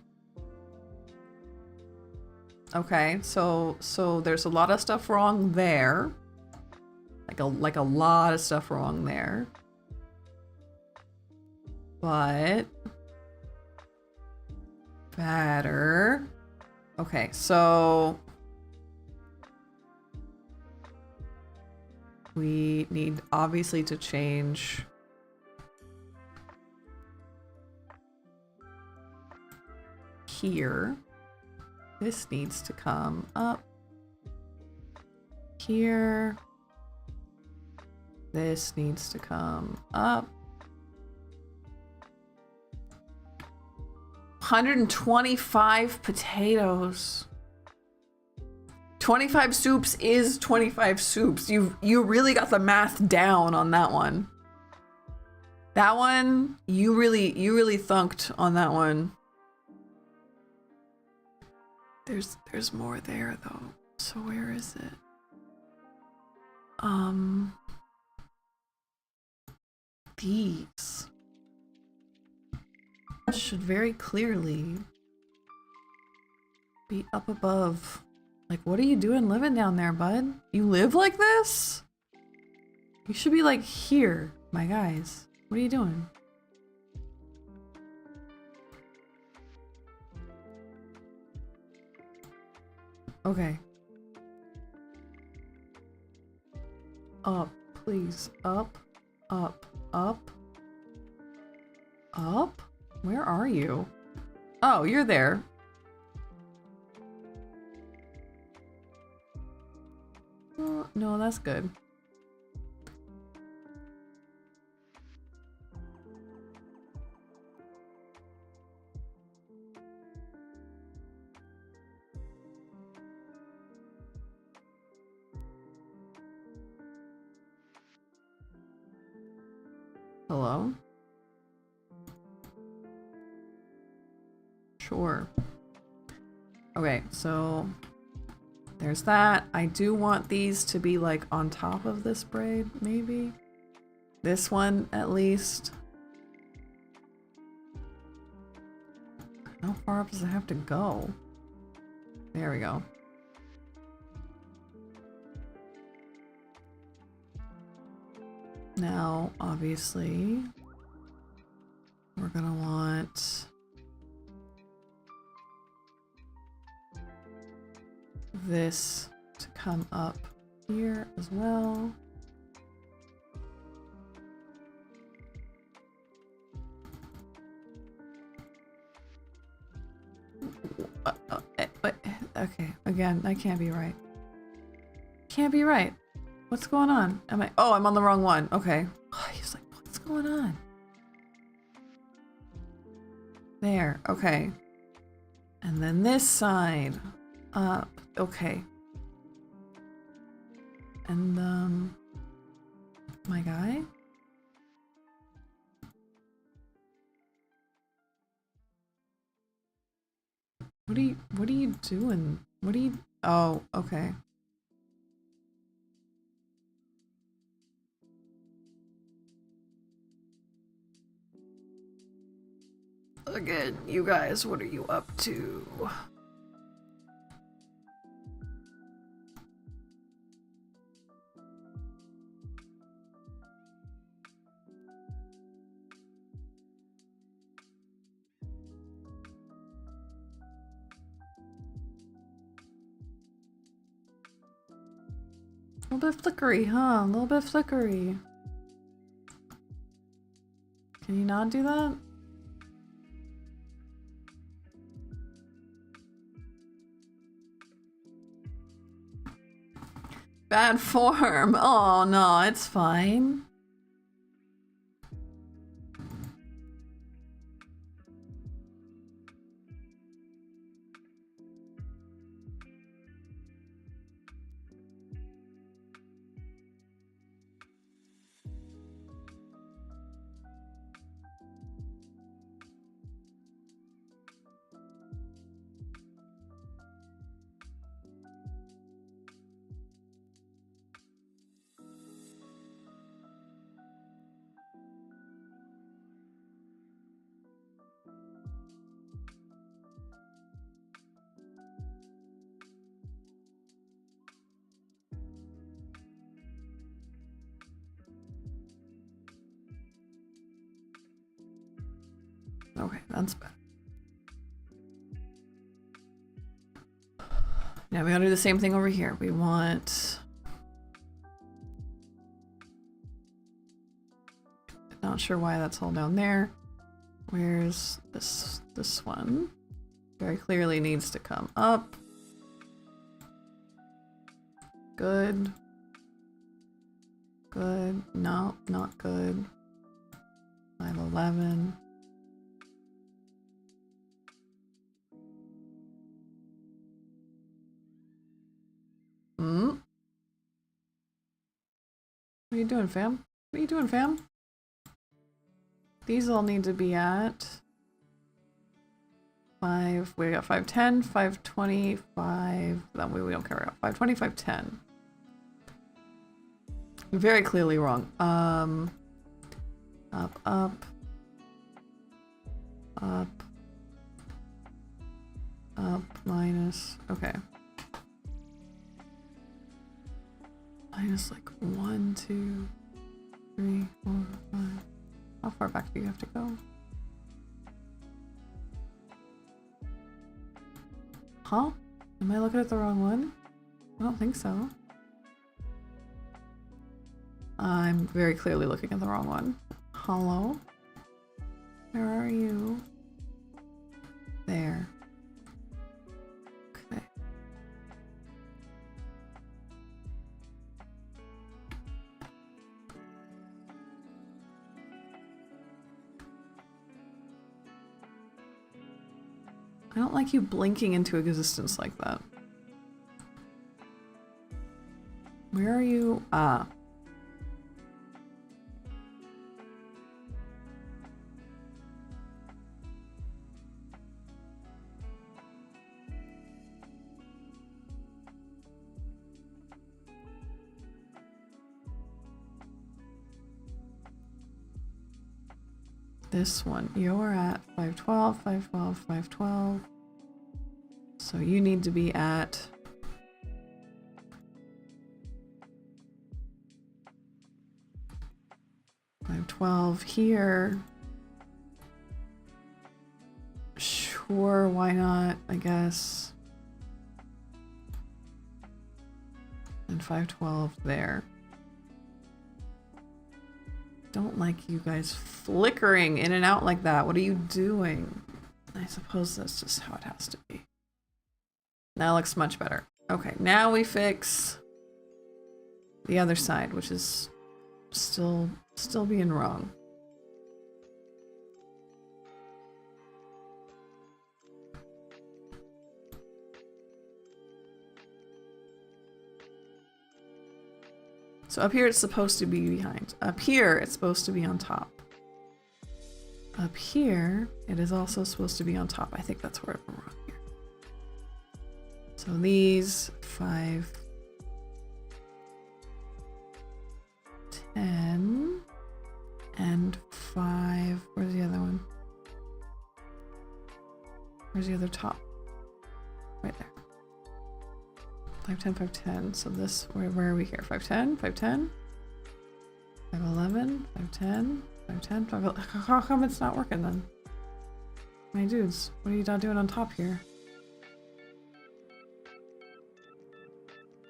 Okay, so there's a lot of stuff wrong there. Like a lot of stuff wrong there. But better. Okay, so we need obviously to change here. This needs to come up here. This needs to come up. 125 potatoes. 25 soups is 25 soups. You really got the math down on that one. That one, you really thunked on that one. There's more there though. So where is it? These should very clearly Be up above. Like, what are you doing living down there, bud? You live like this? You should be like here, my guys. What are you doing? Okay. Up, please. Up, up, up. Up? Where are you? Oh, you're there. Oh, no, that's good. Hello? Sure. Okay, so there's that. I do want these to be like on top of this braid, maybe. This one, at least. How far up does it have to go? There we go. Now, obviously, we're gonna want this to come up here as well. Okay, again, that can't be right. Can't be right. What's going on? Am I? Oh, I'm on the wrong one. Okay. Oh, he's like, what's going on? There. Okay. And then this side. Up. Okay. And my guy. What are you doing? What are you? Oh, okay. Again, you guys, what are you up to? A little bit flickery, huh? A little bit flickery. Can you not do that? Bad form. Oh no, it's fine. Okay, that's better. Now we gotta do the same thing over here. We want... Not sure why that's all down there. Where's this one? Very clearly needs to come up. Good. Good. No, not good. 511. What are you doing, fam? What are you doing, fam? These all need to be at 5. We got 510, 520, 5. That way we don't care about 520, 510. Very clearly wrong. Up, up, up, up, minus. minus, okay. Minus like 1, 2, 3, 4, 5. How far back do you have to go? Huh? Am I looking at the wrong one? I don't think so. I'm very clearly looking at the wrong one. Hello? Where are you? There. Okay. I don't like you blinking into existence like that. Where are you? Ah. This one. You're at 512, 512, 512. So you need to be at 512 here. Sure, why not, I guess. And 512 there. Don't like you guys flickering in and out like that. What are you doing? I suppose that's just how it has to be. That looks much better. Okay, now we fix the other side, which is still being wrong. So up here it's supposed to be behind. Up here it's supposed to be on top. Up here it is also supposed to be on top. I think that's where I'm wrong here. So these 5, 10, and 5. Where's the other one? Where's the other top? Right there. 510, 510. So this, where are we here? 510, 510, 511, 510, 510, 511. How come it's not working then? My dudes, what are you not doing on top here?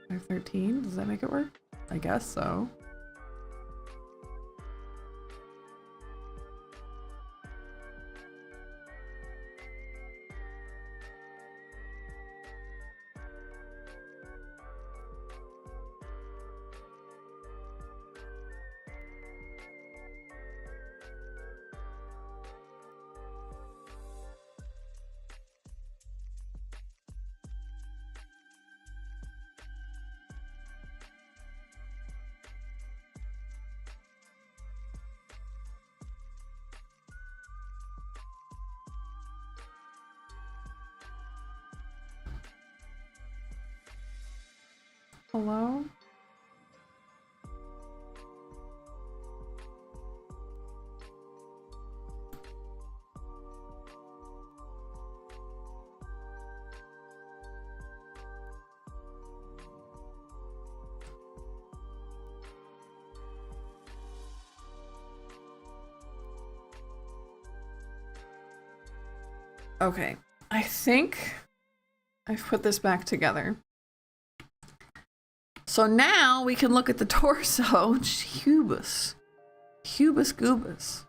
513, does that make it work? I guess so. Hello? Okay, I think I've put this back together. So now we can look at the torso, Hubus Goobus,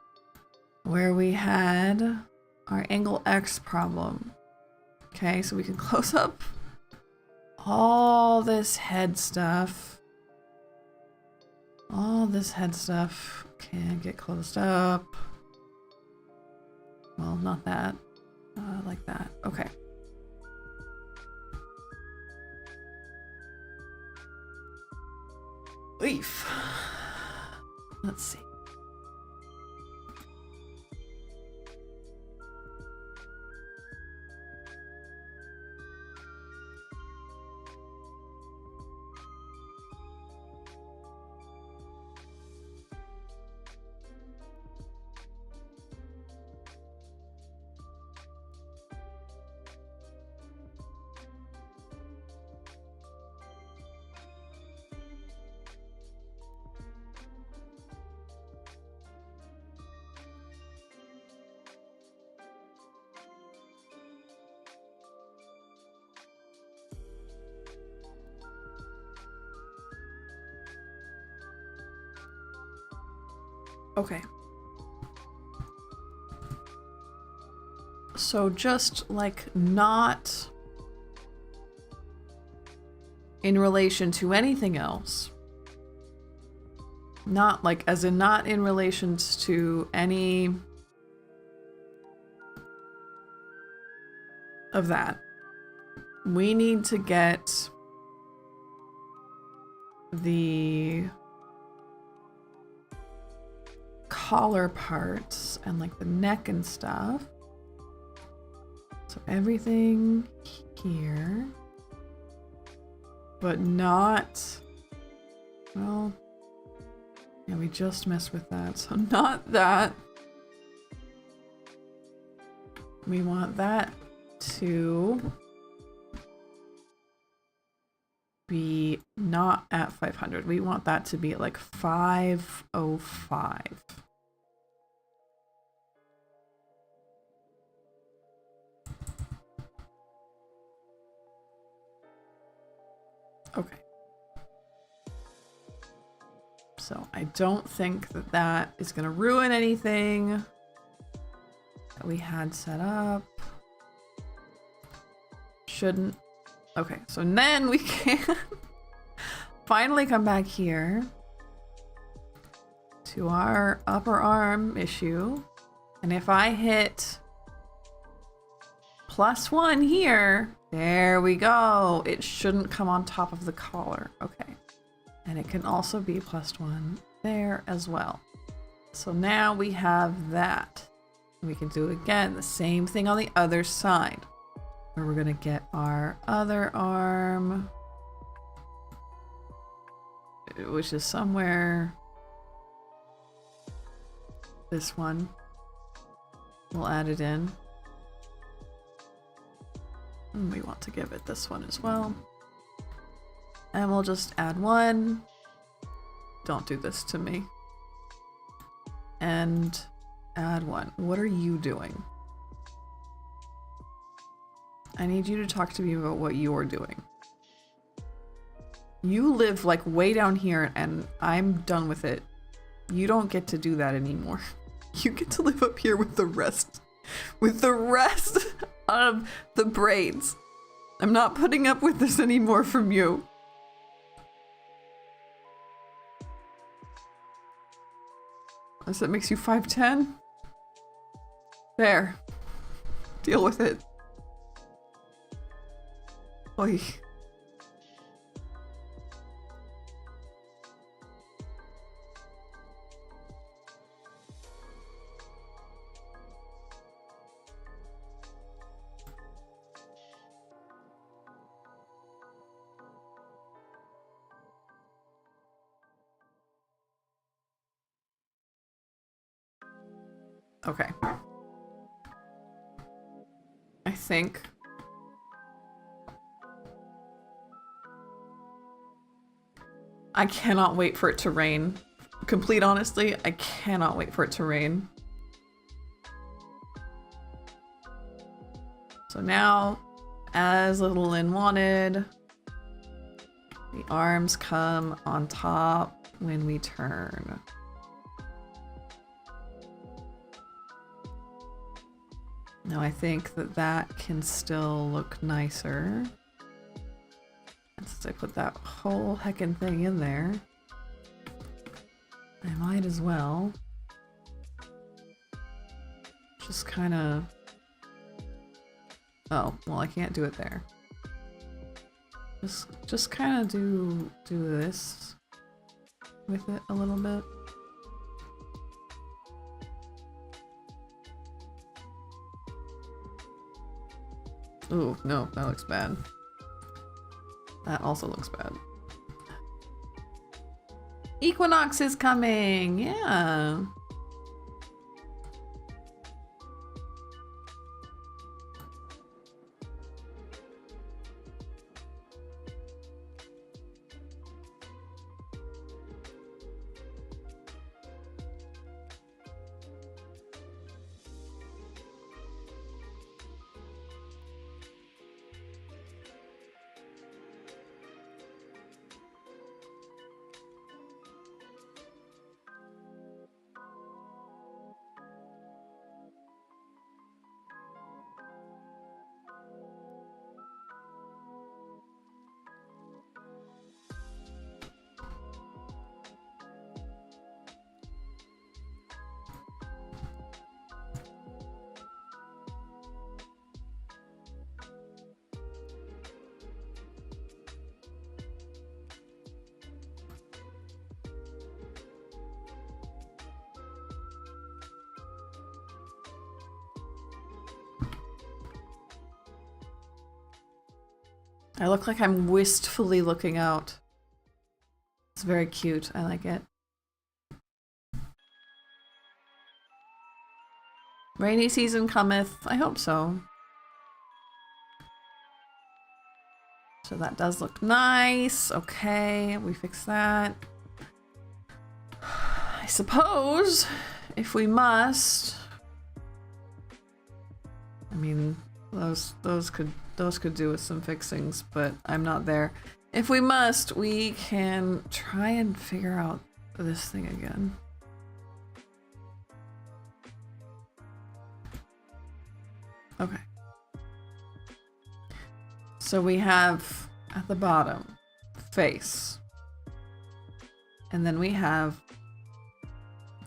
where we had our angle X problem. Okay, so we can close up all this head stuff. All this head stuff can get closed up. Well, not that. Like that. Okay. Leaf. Let's see. Okay. So just like not in relation to anything else. Not like, as in not in relation to any of that. We need to get the collar parts and like the neck and stuff. So everything here, but not, well, yeah, we just messed with that. So not that. We want that to be not at 500. We want that to be at like 505. Okay. So I don't think that that is going to ruin anything that we had set up. Shouldn't. Okay, so then we can finally come back here to our upper arm issue. And if I hit +1 here, there we go. It shouldn't come on top of the collar. Okay. And it can also be +1 there as well. So now we have that. We can do again the same thing on the other side, where we're gonna get our other arm, which is somewhere. This one. We'll add it in. And we want to give it this one as well. And we'll just add one. Don't do this to me. And add one. What are you doing? I need you to talk to me about what you're doing. You live like way down here and I'm done with it. You don't get to do that anymore. You get to live up here with the rest. With the rest of the braids. I'm not putting up with this anymore from you. Unless that makes you 5'10". There. Deal with it. Oy. Okay. I think I cannot wait for it to rain. Complete honesty, I cannot wait for it to rain. So now, as little Lynn wanted, the arms come on top when we turn. Now I think that that can still look nicer. And since I put that whole heckin' thing in there, I might as well just kind of... Oh, well, I can't do it there. Just kind of do this with it a little bit. Ooh, no, that looks bad. That also looks bad. Equinox is coming! Yeah! I look like I'm wistfully looking out. It's very cute. I like it. Rainy season cometh. I hope so. So that does look nice. Okay, we fix that. I suppose if we must. I mean, those could do with some fixings, but I'm not there. If we must, we can try and figure out this thing again. Okay. So we have at the bottom, face. And then we have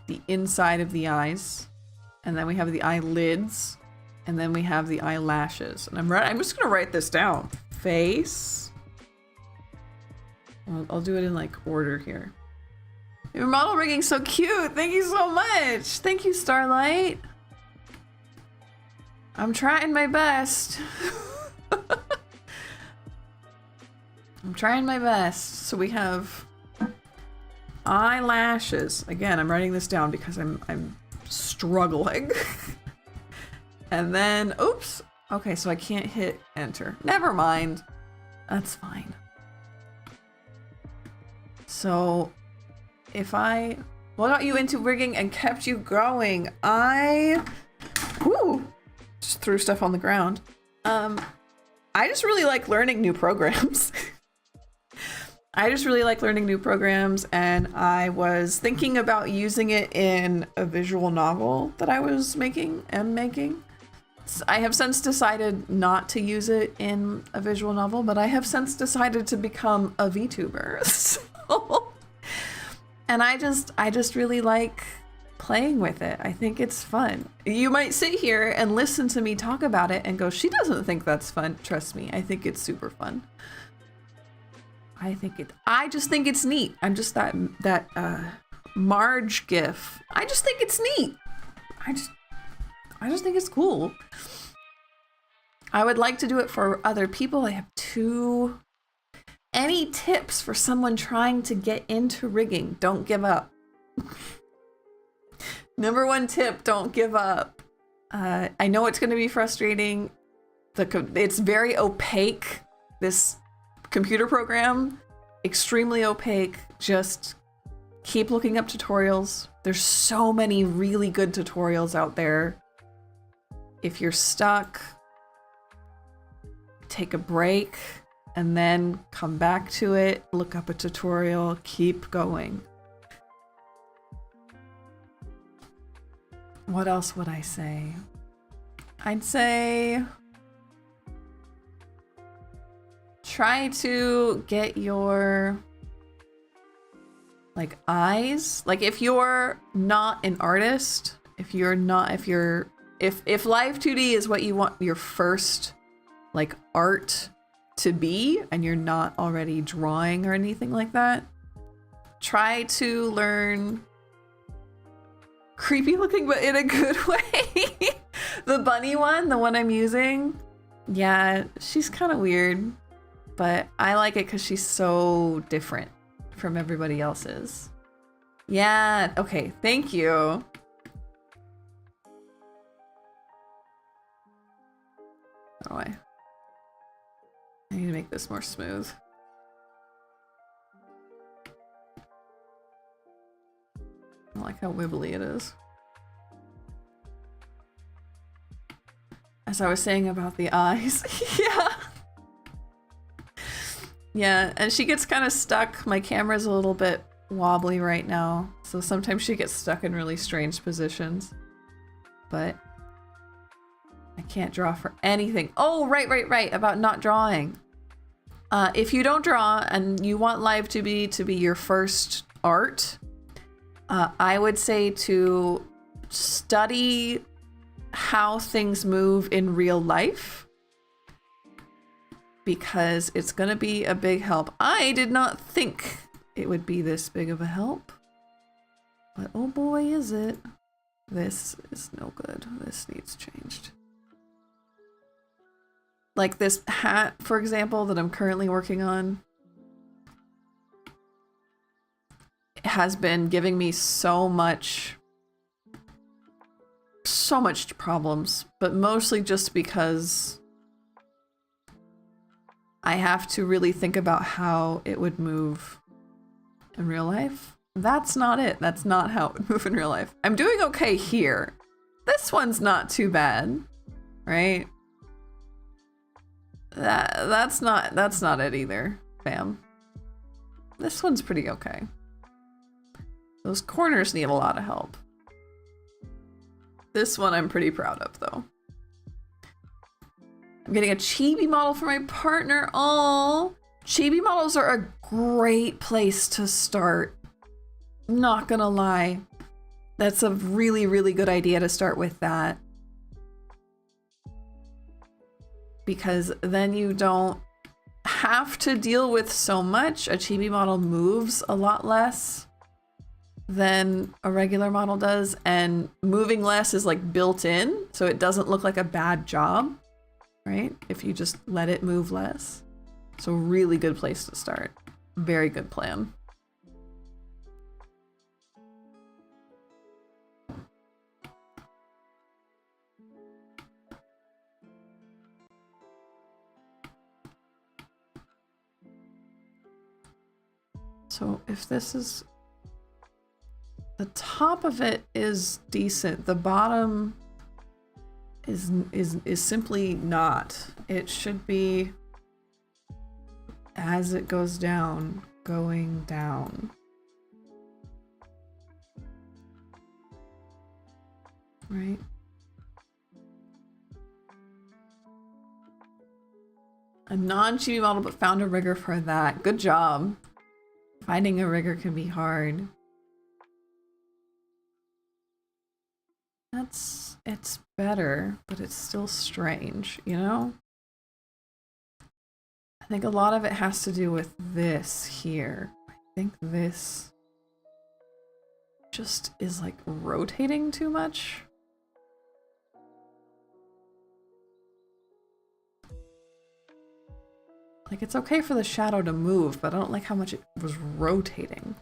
the inside of the eyes. And then we have the eyelids. And then we have the eyelashes. And I'm just gonna write this down. Face. I'll do it in like order here. Your model rigging's so cute. Thank you so much. Thank you, Starlight. I'm trying my best. I'm trying my best. So we have eyelashes. Again, I'm writing this down because I'm struggling. And then, oops. Okay, so I can't hit enter. Never mind. That's fine. So if I what got you into rigging and kept you going? Just threw stuff on the ground. I just really like learning new programs. And I was thinking about using it in a visual novel that I was making. I have since decided not to use it in a visual novel, but I have since decided to become a VTuber. And I just really like playing with it. I think it's fun. You might sit here and listen to me talk about it and go, she doesn't think that's fun. Trust me, I think it's super fun. I just think it's neat. I'm just that Marge gif. I just think it's neat. I just think it's cool. I would like to do it for other people. I have two. Any tips for someone trying to get into rigging? Don't give up. Number one tip, don't give up. I know it's going to be frustrating. It's very opaque. This computer program, extremely opaque. Just keep looking up tutorials. There's so many really good tutorials out there. If you're stuck, take a break and then come back to it, look up a tutorial, keep going. What else would I say? I'd say try to get your like eyes. Like if you're not an artist, if Live2D is what you want your first like art to be, and you're not already drawing or anything like that, try to learn creepy looking, but in a good way. The bunny one, the one I'm using, yeah, she's kind of weird, but I like it because she's so different from everybody else's. Yeah, okay, thank you. How do I need to make this more smooth. I like how wibbly it is. As I was saying about the eyes. Yeah. Yeah, and she gets kind of stuck. My camera's a little bit wobbly right now, so sometimes she gets stuck in really strange positions. But I can't draw for anything. Oh, right, about not drawing. If you don't draw and you want Live2D to be your first art, I would say to study how things move in real life, because it's gonna be a big help. I did not think it would be this big of a help, but oh boy is it. This is no good. This needs changed. Like this hat, for example, that I'm currently working on has been giving me so much problems, but mostly just because I have to really think about how it would move in real life. That's not it. That's not how it would move in real life. I'm doing okay here. This one's not too bad, right? That's not it either, fam. This one's pretty okay. Those corners need a lot of help. This one I'm pretty proud of, though. I'm getting a chibi model for my partner. Oh, chibi models are a great place to start. Not gonna lie. That's a really, really good idea to start with that. Because then you don't have to deal with so much. A chibi model moves a lot less than a regular model does, and moving less is like built in, so it doesn't look like a bad job, right? If you just let it move less. So really good place to start. Very good plan. So if this is, the top of it is decent, the bottom is simply not. It should be, as it goes down, going down. Right? A non-chibi model, but found a rigger for that. Good job. Finding a rigger can be hard. It's better, but it's still strange, you know? I think a lot of it has to do with this here. I think this just is like rotating too much. Like, it's okay for the shadow to move, but I don't like how much it was rotating.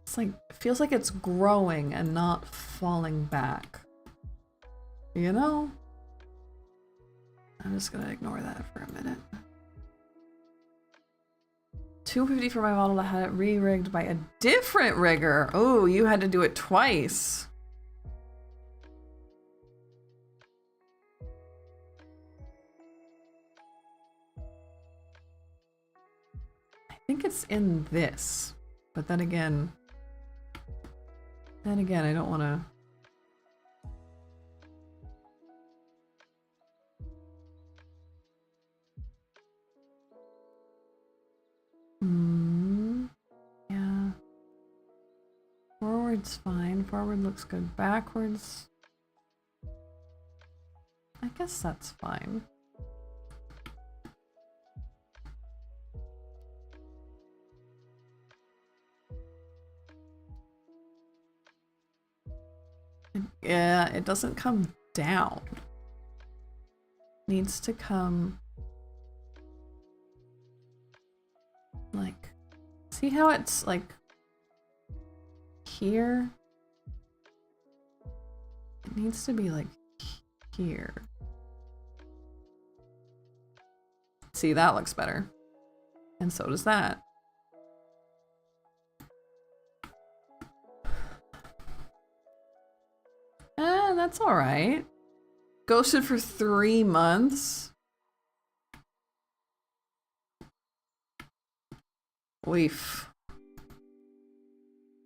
It's like, it feels like it's growing and not falling back. You know? I'm just gonna ignore that for a minute. $250 for my model that had it re-rigged by a different rigger. Oh, you had to do it twice. I think it's in this, but then again, I don't want to. Yeah. Forward's fine. Forward looks good. Backwards, I guess that's fine. Yeah, it doesn't come down. It needs to come like, see how it's like here? It needs to be like here. See, that looks better. And so does that. That's all right. Ghosted for 3 months. Weef.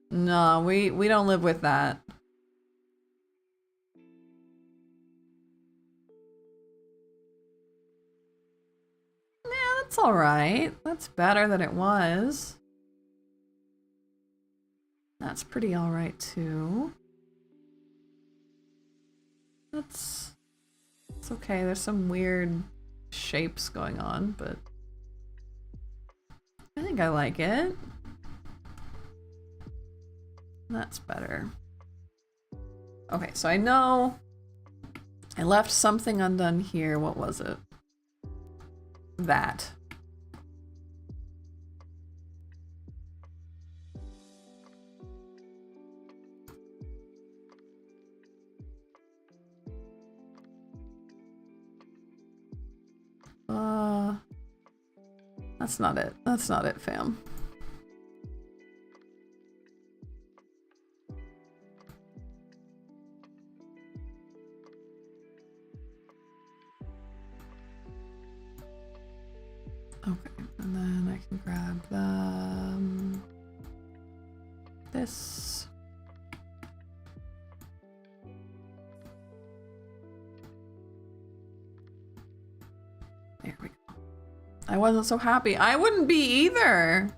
No, we don't live with that. Yeah, that's all right. That's better than it was. That's pretty all right too. It's okay. There's some weird shapes going on, but I think I like it. That's better. Okay, so I know I left something undone here. What was it? That. That's not it. That's not it, fam. Okay, and then I can grab this. There we go. I wasn't so happy. I wouldn't be either.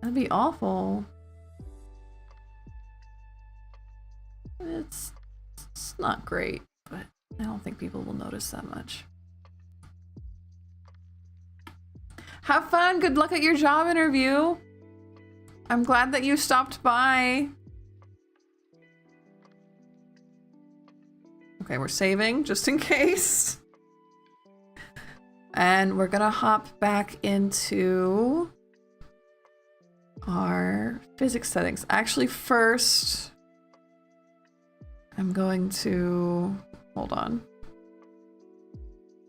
That'd be awful. It's not great, but I don't think people will notice that much. Have fun. Good luck at your job interview. I'm glad that you stopped by. Okay, we're saving just in case. And we're gonna hop back into our physics settings. Actually, first, I'm going to, hold on,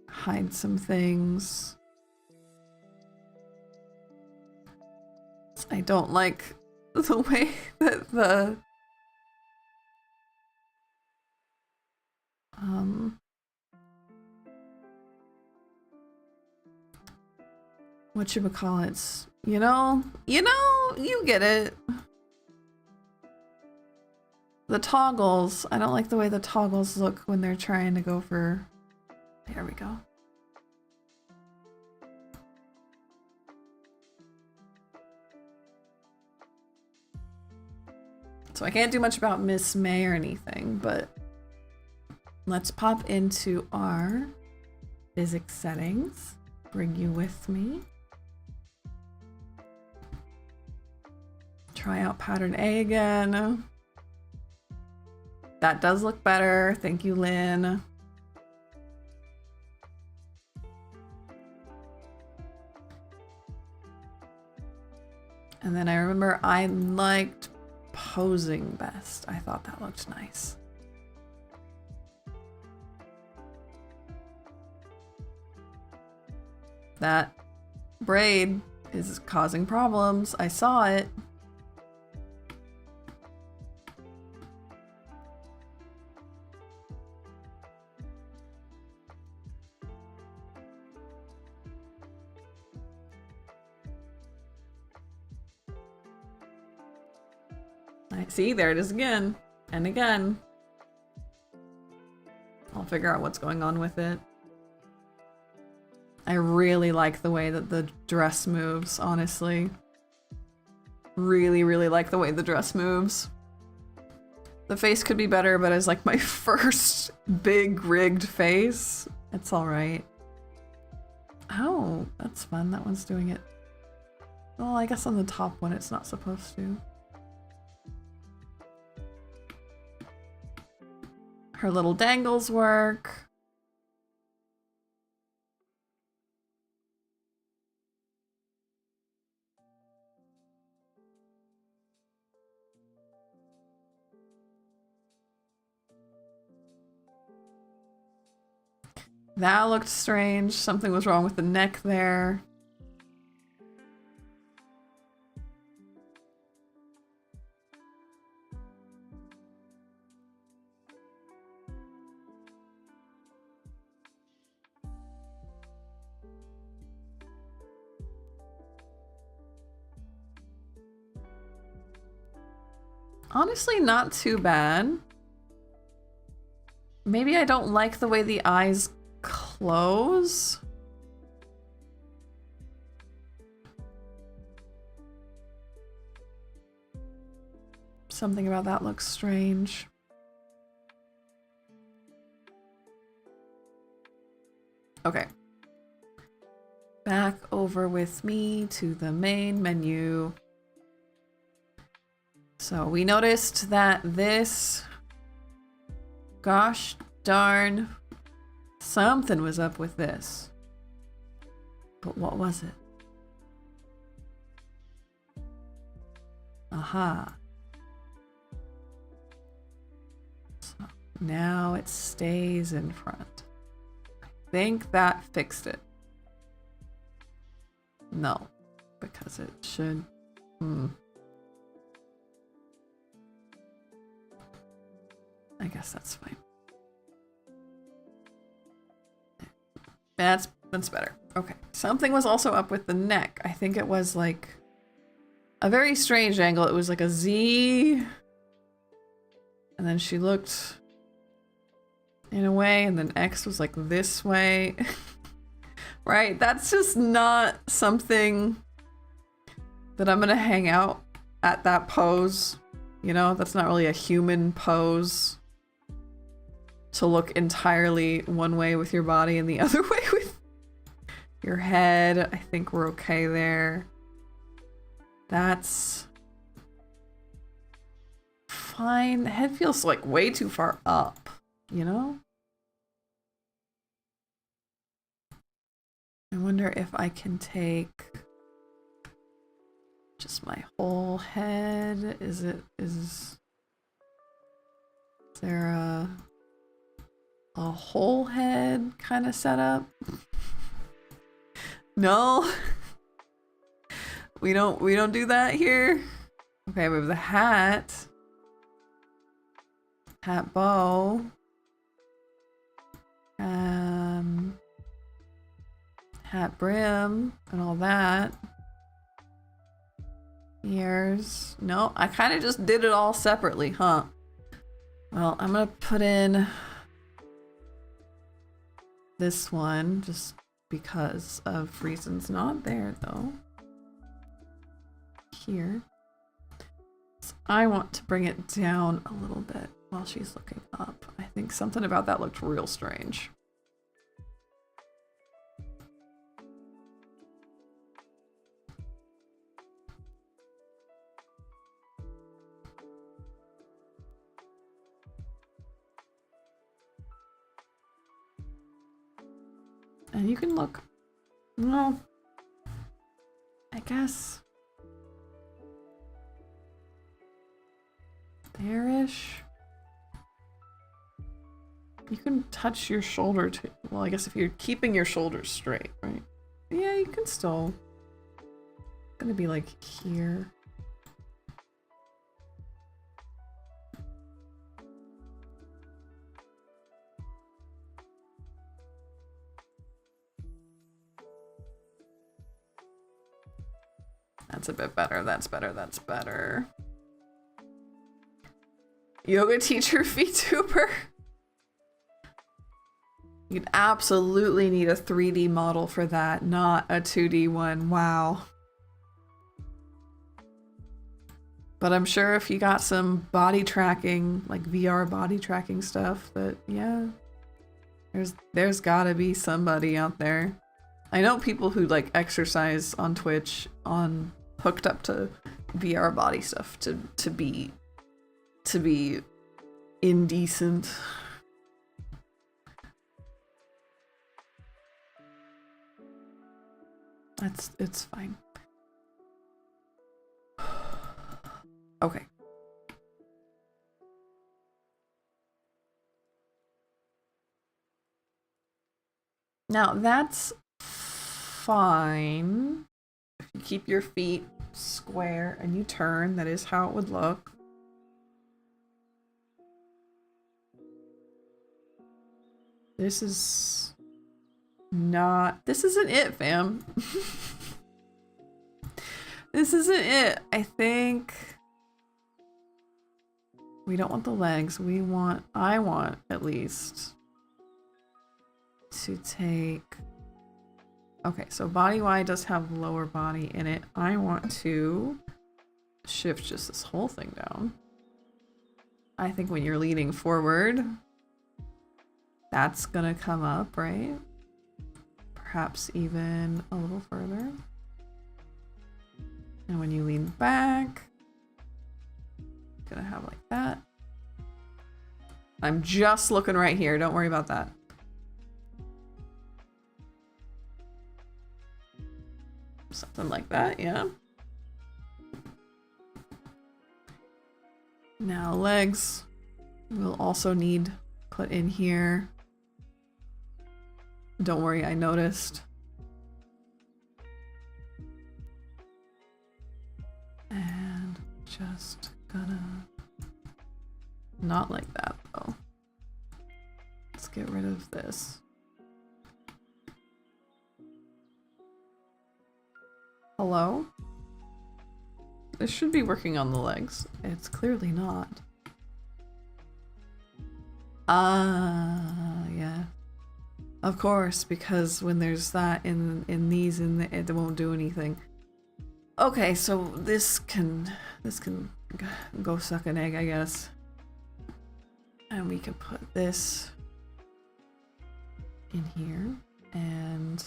hide some things. I don't like the way that the whatchamacallits, you know, you get it. The toggles, I don't like the way the toggles look when they're trying to go for, there we go. So I can't do much about Miss May or anything, but let's pop into our physics settings. Bring you with me. Try out pattern A again. That does look better. Thank you, Lynn. And then I remember I liked posing best. I thought that looked nice. That braid is causing problems. I saw it. See, there it is again and again. I'll figure out what's going on with it. I really like the way that the dress moves, honestly. Really, really like the way the dress moves. The face could be better, but as like my first big rigged face, it's all right. Oh, that's fun. That one's doing it. Well, I guess on the top one it's not supposed to. Her little dangles work. That looked strange. Something was wrong with the neck there. Honestly, not too bad. Maybe I don't like the way the eyes close. Something about that looks strange. Okay. Back over with me to the main menu. So we noticed that this, gosh darn, something was up with this. But what was it? Aha. So now it stays in front. I think that fixed it. No, because it should. I guess that's fine. That's better. Okay. Something was also up with the neck. I think it was like a very strange angle. It was like a Z. And then she looked in a way, and then X was like this way. Right? That's just not something that I'm gonna hang out at that pose. You know, that's not really a human pose. To look entirely one way with your body and the other way with your head. I think we're okay there. That's fine. The head feels like way too far up, you know? I wonder if I can take just my whole head. Is there a whole head kind of setup? No. We don't do that here. Okay, we have the hat bow, hat brim and all that. Ears. No, I kind of just did it all separately, huh? Well, I'm gonna put in this one just because of reasons not there though. Here. So I want to bring it down a little bit while she's looking up. I think something about that looked real strange. And you can look, well, I guess there-ish. You can touch your shoulder too. Well, I guess if you're keeping your shoulders straight, right? Yeah, you can still. It's gonna be like here. That's a bit better. That's better. That's better. Yoga teacher VTuber. You'd absolutely need a 3D model for that, not a 2D one. Wow. But I'm sure if you got some body tracking, like VR body tracking stuff, that yeah, there's gotta be somebody out there. I know people who like exercise on Twitch on hooked up to VR body stuff to be indecent. It's fine. Okay. Now that's fine. If you keep your feet square and you turn, that is how it would look. This is not, this isn't it, fam. This isn't it. I think we don't want the legs. I want at least to take, okay, so body Y does have lower body in it. I want to shift just this whole thing down. I think when you're leaning forward, that's gonna come up, right? Perhaps even a little further. And when you lean back, gonna have like that. I'm just looking right here, don't worry about that. Something like that, yeah. Now legs will also need put in here. Don't worry, I noticed. And just gonna... Not like that though. Let's get rid of this. Hello? This should be working on the legs. It's clearly not. Yeah. Of course, because when there's that in these, it won't do anything. Okay, so this can go suck an egg, I guess. And we can put this in here and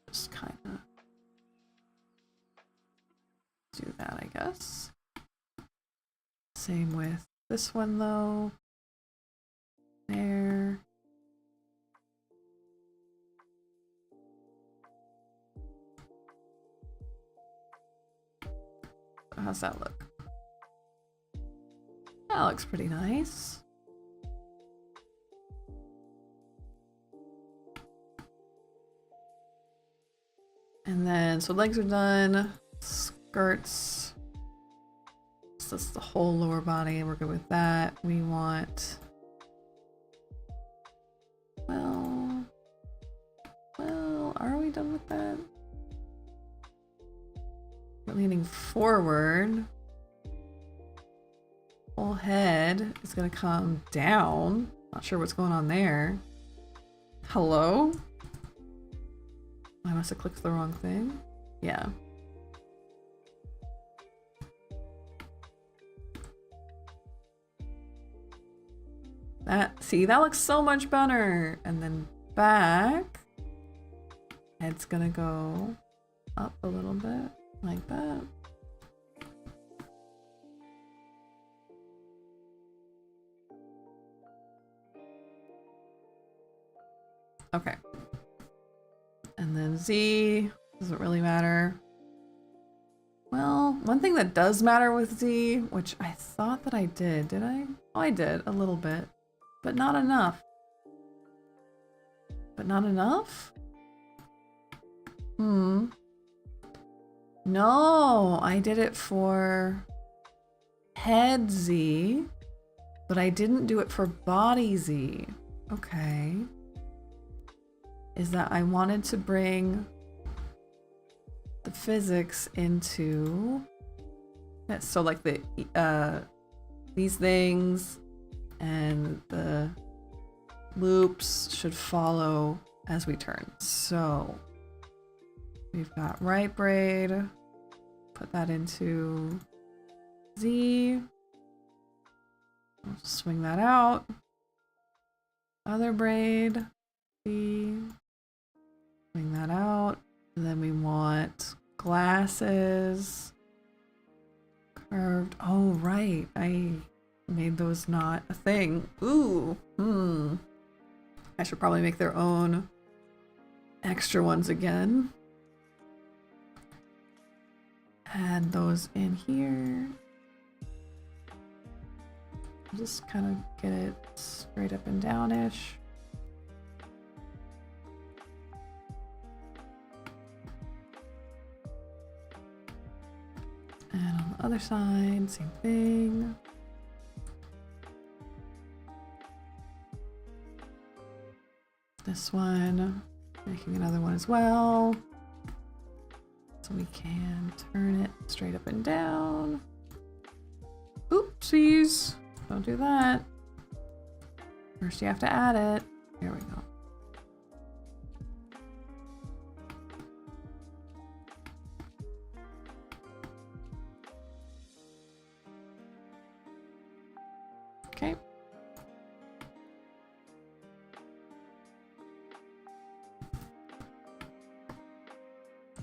just kind of do that, I guess. Same with this one though. There. How's that look? That looks pretty nice. And then, so legs are done. Skirts. So that's the whole lower body. We're good with that. We want... Well, are we done with that? We're leaning forward. Whole head is gonna come down. Not sure what's going on there. Hello? I must have clicked the wrong thing. Yeah. See, that looks so much better. And then back. Head's gonna go up a little bit, like that. Okay. And then Z, doesn't really matter. Well, one thing that does matter with Z, which I thought that I did I? Oh, I did, a little bit. But not enough. But not enough? No, I did it for head Z, but I didn't do it for body Z. Okay. Is that I wanted to bring the physics into it. So like the these things and the loops should follow as we turn. So we've got right braid, put that into Z, swing that out, other braid, Z, swing that out, and then we want glasses, curved. Oh, right, I made those not a thing. Ooh, I should probably make their own extra ones again. Add those in here. Just kind of get it straight up and down-ish. And on the other side, same thing. This one, making another one as well. So we can turn it straight up and down. Oopsies, don't do that. First you have to add it. There we go.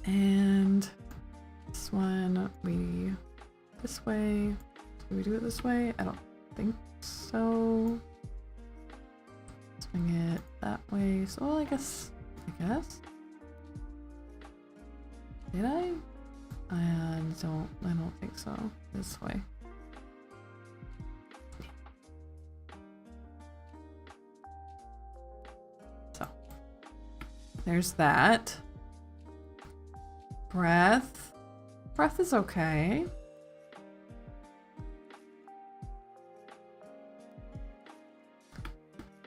And this one, this way. Do we do it this way? I don't think so. Swing it that way. So, well, I guess. Did I? I don't think so. This way. So, there's that. Breath. Breath is okay.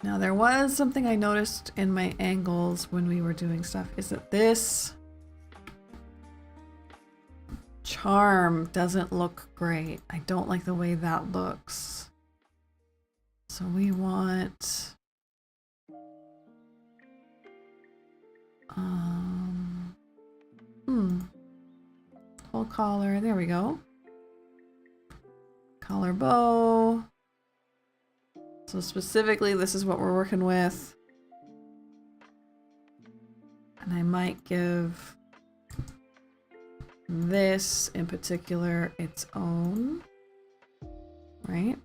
Now there was something I noticed in my angles when we were doing stuff, is that this charm doesn't look great. I don't like the way that looks. So we want whole collar, there we go. Collar bow. So specifically, this is what we're working with. And I might give this in particular its own, right?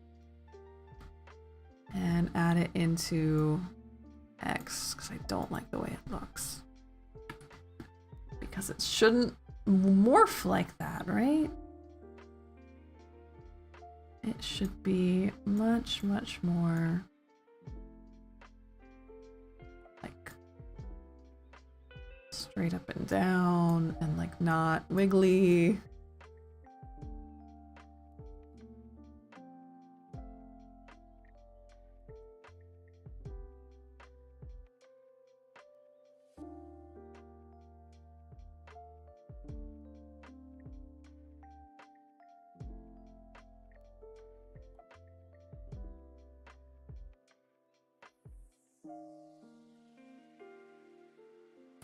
And add it into X, because I don't like the way it looks. Because it shouldn't morph like that, right? It should be much, much more like straight up and down and like not wiggly.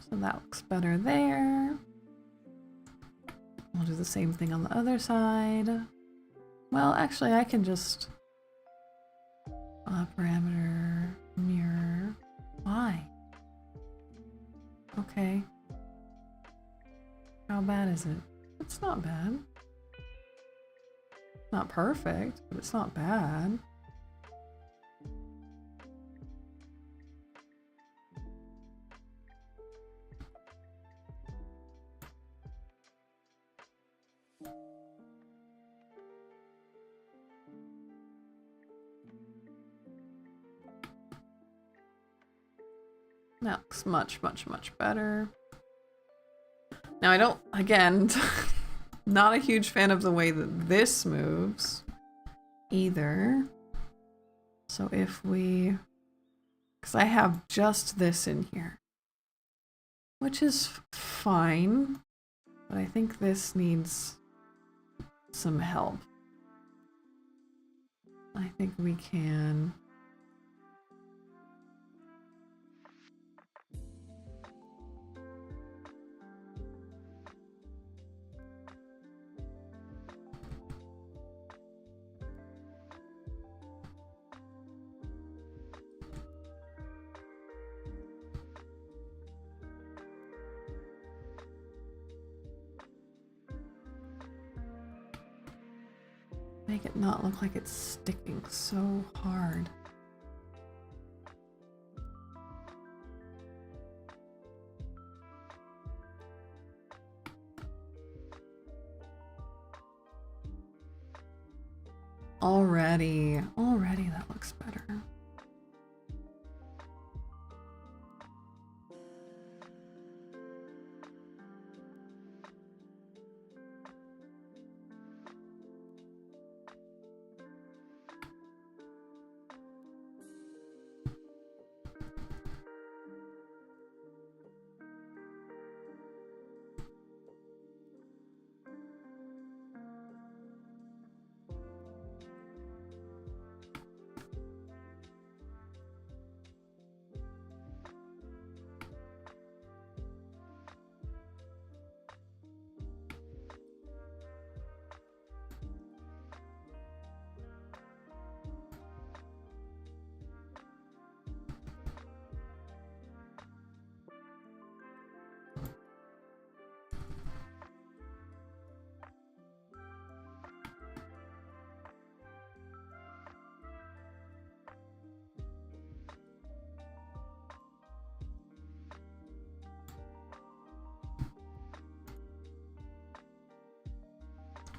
So that looks better there. We'll do the same thing on the other side. Well, actually, I can just parameter mirror. Why? Okay. How bad is it? It's not bad. Not perfect, but it's not bad. That looks much, much, much better. Now I don't, again, not a huge fan of the way that this moves either. So if we, because I have just this in here, which is fine, but I think this needs some help. I think we can make it not look like it's sticking so hard. Already that looks better.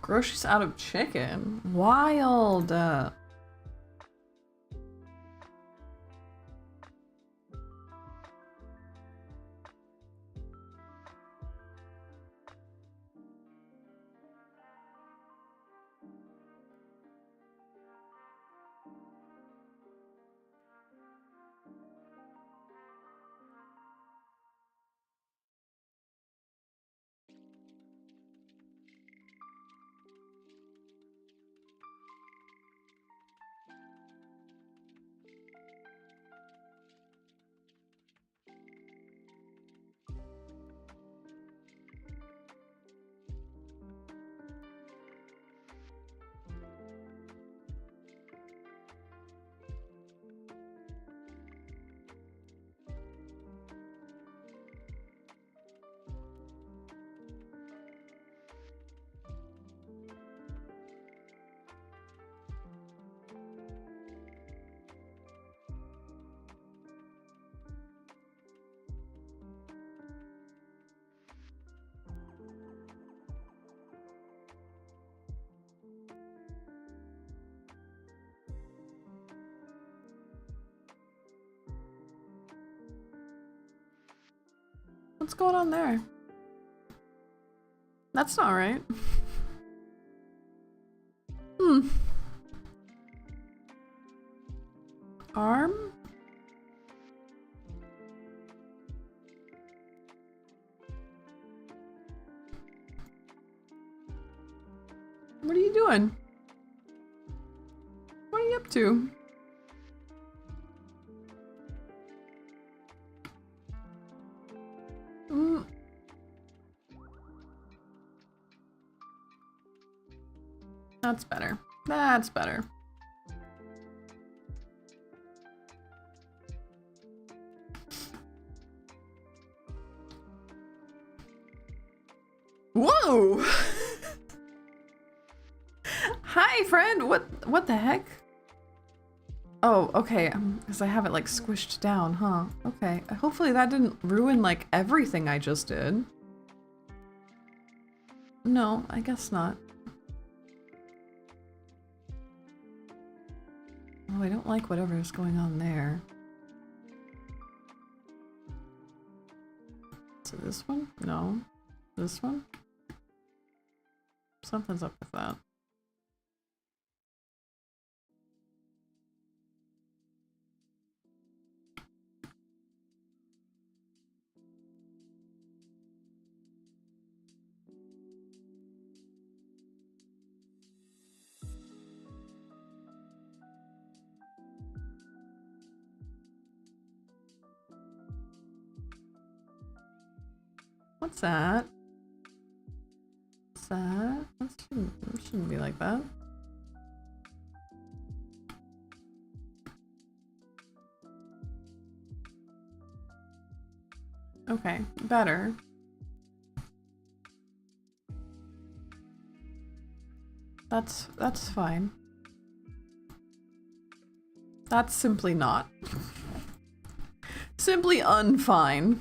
Groceries out of chicken. Wild. What's going on there? That's not right. Arm? What are you doing? What are you up to? That's better. That's better. Whoa! Hi, friend! What the heck? Oh, okay, because I have it like squished down, huh? Okay, hopefully that didn't ruin like everything I just did. No, I guess not. Oh, I don't like whatever is going on there. So this one? No. This one? Something's up with that. What's that? What's that? That shouldn't be like that. Okay, better. That's fine. That's simply not. Simply unfine.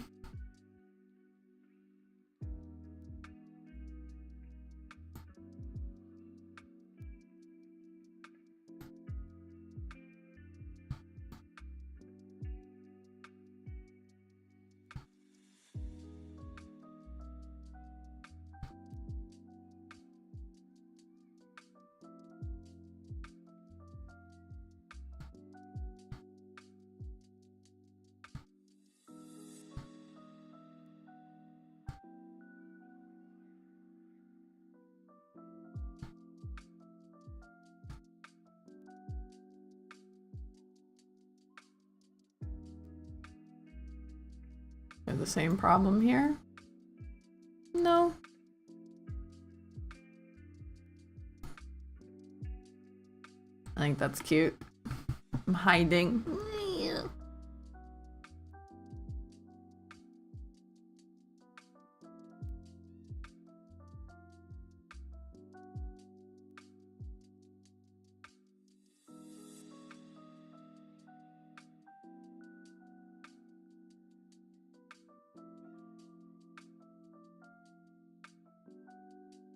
We have the same problem here? No. I think that's cute. I'm hiding.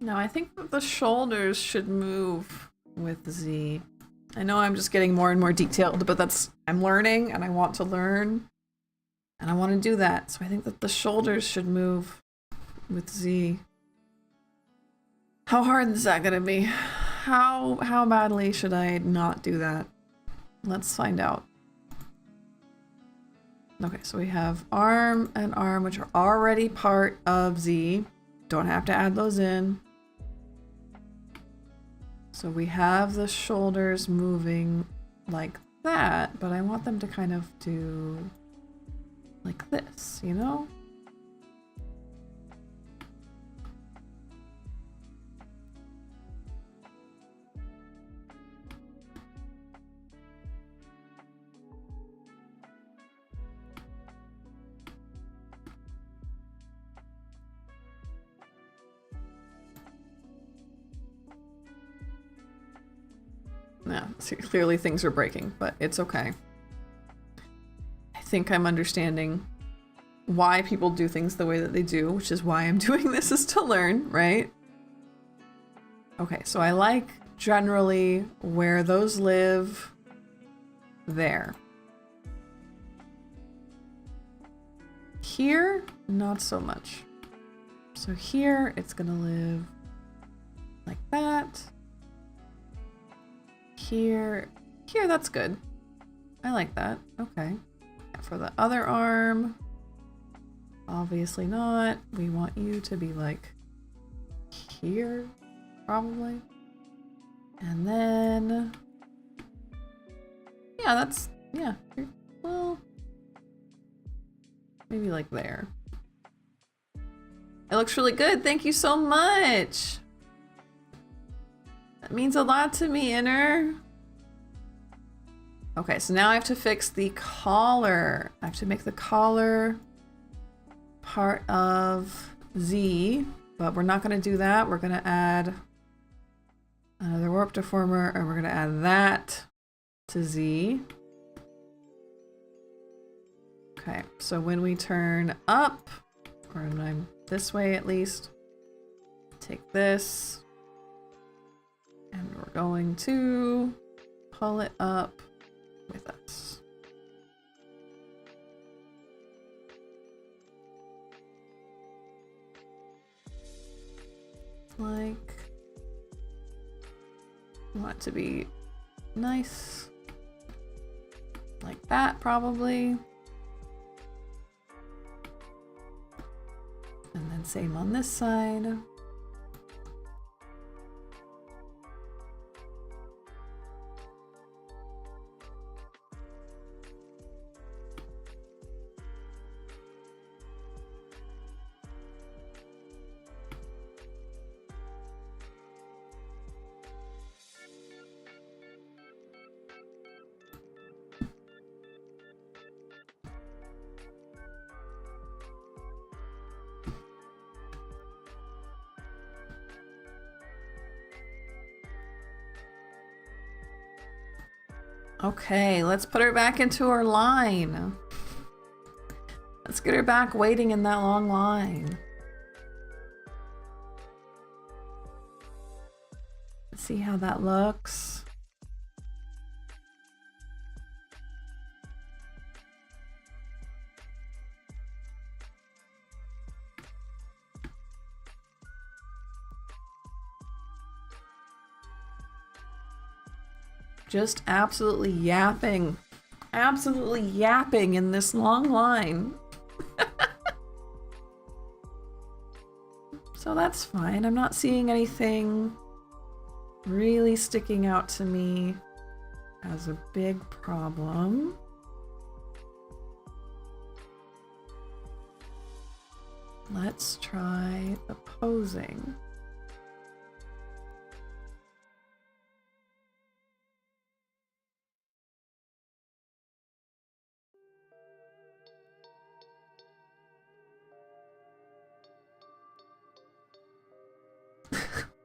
No, I think that the shoulders should move with Z. I know I'm just getting more and more detailed, but I'm learning and I want to learn and I want to do that. So I think that the shoulders should move with Z. How hard is that gonna be? How badly should I not do that? Let's find out. Okay, so we have arm and arm, which are already part of Z. Don't have to add those in. So we have the shoulders moving like that, but I want them to kind of do like this, you know? Yeah, see, clearly things are breaking, but it's okay. I think I'm understanding why people do things the way that they do, which is why I'm doing this, is to learn, right? Okay, so I like generally where those live there. Here, not so much. So here, it's gonna live like that. Here, that's good. I like that. Okay. For the other arm, obviously not. We want you to be like here, probably. And then, yeah, well, maybe like there. It looks really good. Thank you so much. That means a lot to me, Inner. Okay, so now I have to fix the collar. I have to make the collar part of Z, but we're not going to do that. We're going to add another warp deformer, and we're going to add that to Z. Okay, so when we turn up, or when I'm this way at least, take this, and we're going to pull it up with us. Like, I want it to be nice, like that probably. And then same on this side. Okay, let's put her back into her line. Let's get her back waiting in that long line. Let's see how that looks. Just absolutely yapping in this long line. So that's fine. I'm not seeing anything really sticking out to me as a big problem. Let's try the posing.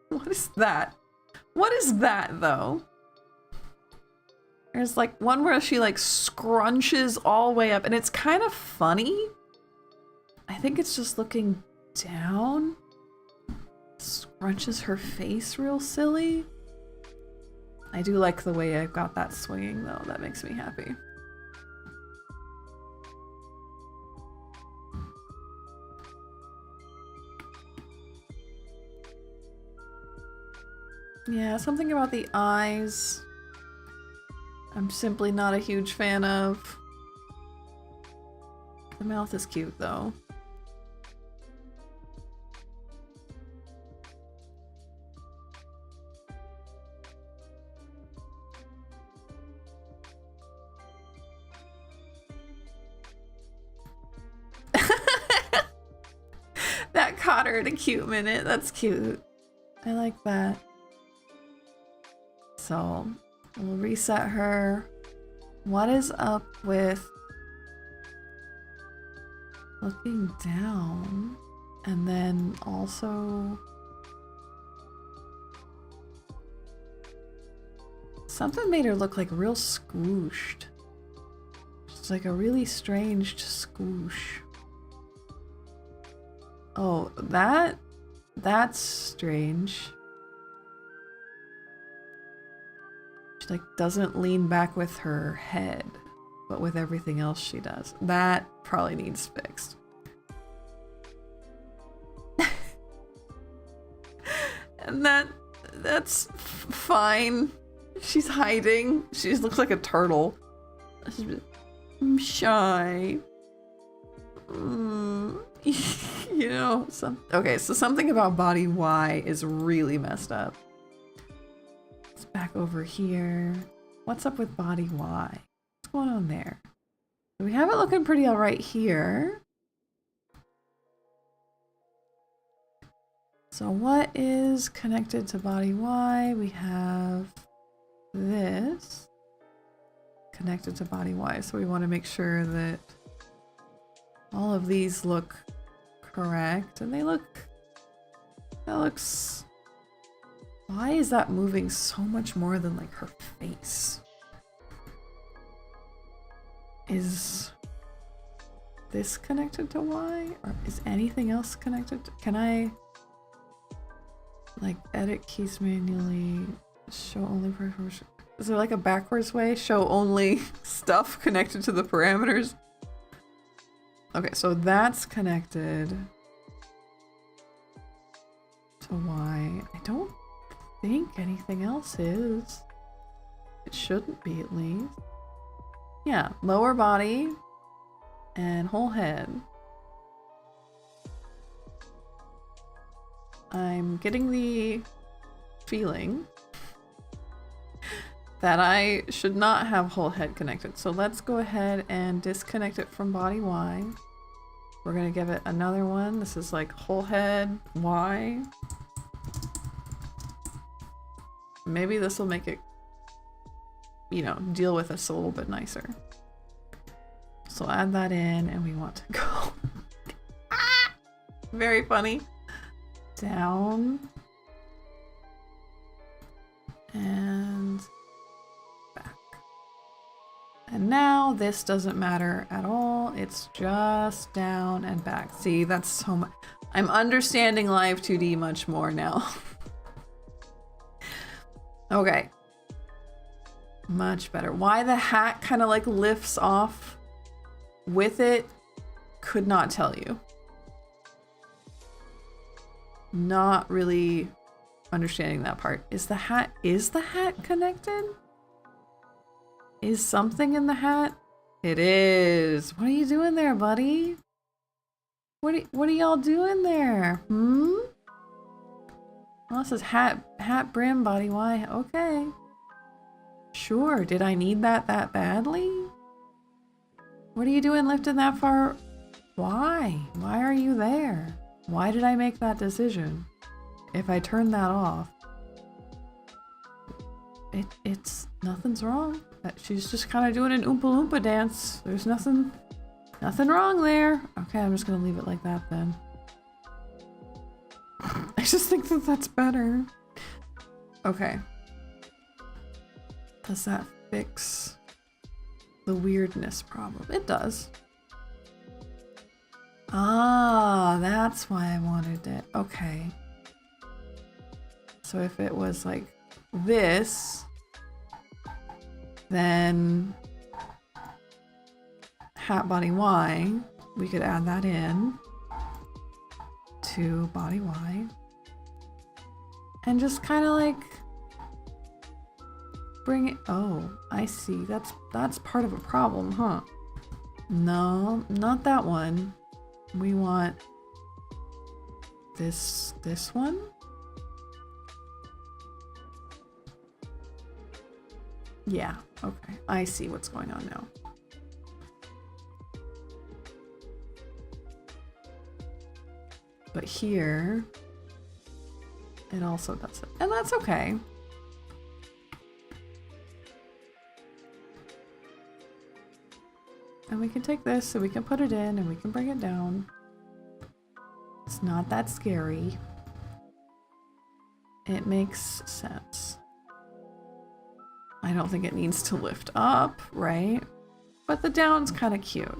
What is that? What is that, though? There's like one where she like scrunches all the way up, and it's kind of funny. I think it's just looking down. crunches her face real silly. I do like the way I've got that swinging though. That makes me happy. Yeah, something about the eyes I'm simply not a huge fan of. The mouth is cute though. That caught her at a cute minute. That's cute. I like that. So we'll reset her. What is up with looking down? And then also something made her look like real squooshed. It's like a really strange squoosh. Oh, that's strange. She like doesn't lean back with her head, but with everything else she does. That probably needs fixed. And that's fine. She's hiding. She just looks like a turtle. I'm shy. You know, okay, so something about body Y is really messed up. It's back over here. What's up with body Y? What's going on there? We have it looking pretty all right here. So what is connected to body Y? We have this connected to body Y. So we want to make sure that all of these look correct, and that looks, why is that moving so much more than like her face? Is this connected to Y, or is anything else connected to, can I like edit keys manually, show only parameters? Is there like a backwards way, show only stuff connected to the parameters? Okay, so that's connected to Y. I don't think anything else is. It shouldn't be, at least. Yeah, lower body and whole head. I'm getting the feeling that I should not have whole head connected. So let's go ahead and disconnect it from body Y. We're gonna give it another one. This is like whole head Y. Maybe this will make it, you know, deal with us a little bit nicer. So add that in, and we want to go ah! Very funny. Down and back. And now this doesn't matter at all. It's just down and back. See, that's so much. I'm understanding Live2D much more now. Okay. Much better. Why the hat kind of like lifts off with it, could not tell you. Not really understanding that part. Is the hat connected? Is something in the hat? It is. What are you doing there, buddy? What are y'all doing there? Well, this is hat brim body Y. Okay. Sure. Did I need that badly? What are you doing lifting that far? Why? Why are you there? Why did I make that decision? If I turn that off, it's nothing's wrong. She's just kind of doing an Oompa Loompa dance. There's nothing wrong there. Okay, I'm just gonna leave it like that then. I just think that that's better. Okay. Does that fix the weirdness problem? It does. Ah, that's why I wanted it. Okay. So if it was like this, then hat body Y, we could add that in to body Y. And just kind of like bring it, oh, I see, that's part of a problem, huh? No, not that one. We want this one. Yeah, okay, I see what's going on now. But here, it also does it, and that's okay. And we can take this, so we can put it in, and we can bring it down. It's not that scary. It makes sense. I don't think it needs to lift up, right? But the down's kind of cute.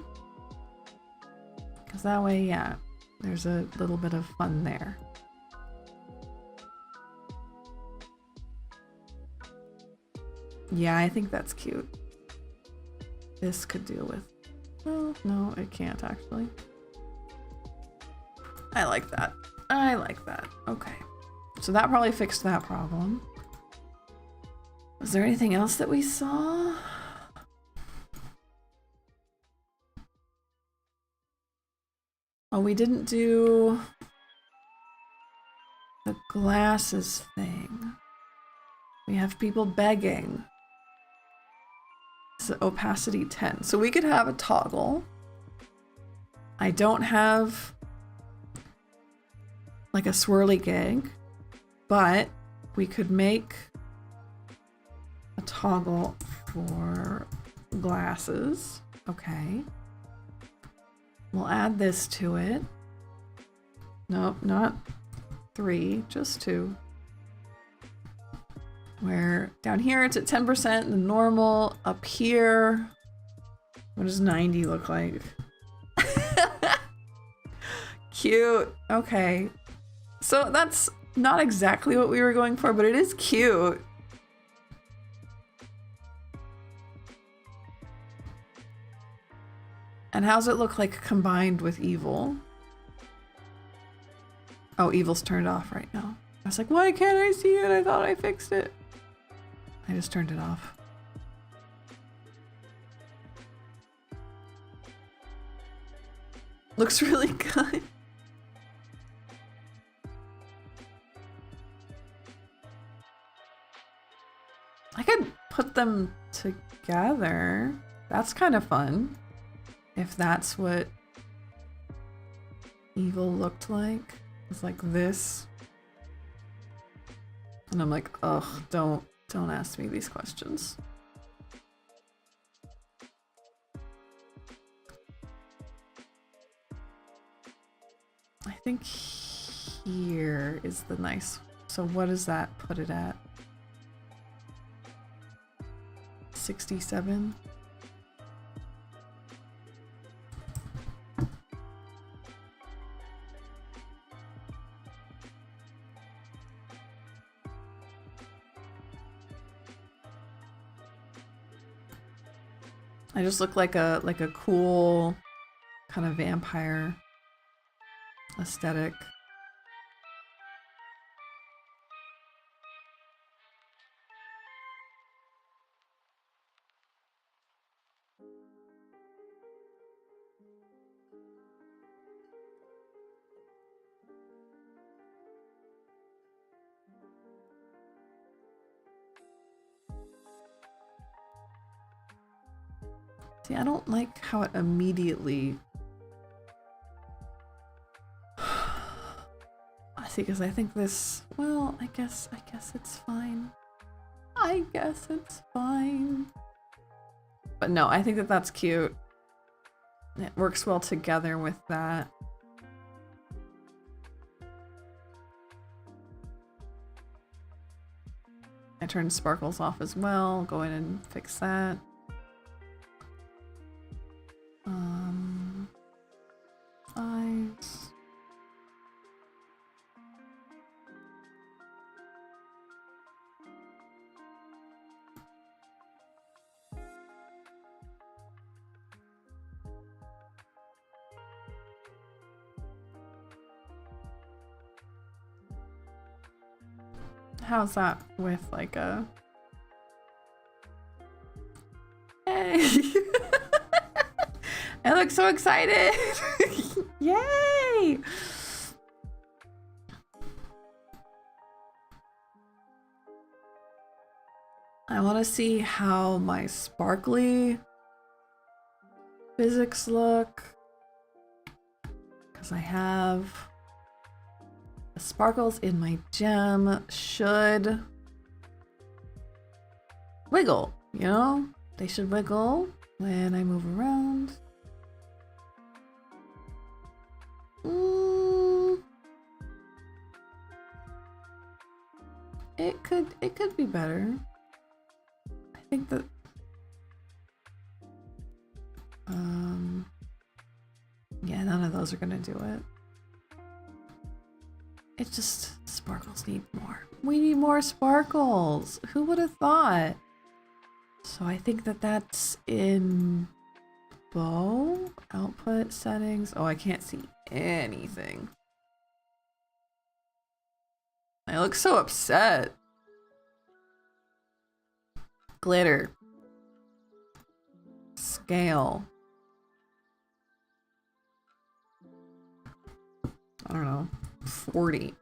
Because that way, yeah, there's a little bit of fun there. Yeah, I think that's cute. This could deal with... Well, no, it can't actually. I like that. I like that. Okay. So that probably fixed that problem. Was there anything else that we saw? Oh, we didn't do the glasses thing. We have people begging. It's opacity 10. So we could have a toggle. I don't have like a swirly gig, but we could make a toggle for glasses. Okay. We'll add this to it. Nope, not 3, just 2. Where down here it's at 10%, the normal. Up here, what does 90 look like? Cute. Okay. So that's not exactly what we were going for, but it is cute. And how's it look like combined with evil? Oh, evil's turned off right now. I was like, why can't I see it? I thought I fixed it. I just turned it off. Looks really good. I could put them together. That's kind of fun. If that's what evil looked like. It's like this. And I'm like, ugh, don't ask me these questions. I think here is the nice. So what does that put it at? 67? I just look like a cool kind of vampire aesthetic. See, I don't like how it immediately... See, because I think this... Well, I guess it's fine. I guess it's fine. But no, I think that that's cute. It works well together with that. I turned sparkles off as well. Go in and fix that. Eyes. How's that with like a... Hey! I look so excited! Yay! I want to see how my sparkly physics look. Because I have the sparkles in my gem should wiggle, you know? They should wiggle when I move around. It could be better. I think that yeah, none of those are gonna do it. It just, sparkles need more. We need more sparkles. Who would have thought? So I think that that's in bow output settings. Oh, I can't see anything. I look so upset. Glitter. Scale. I don't know. 40.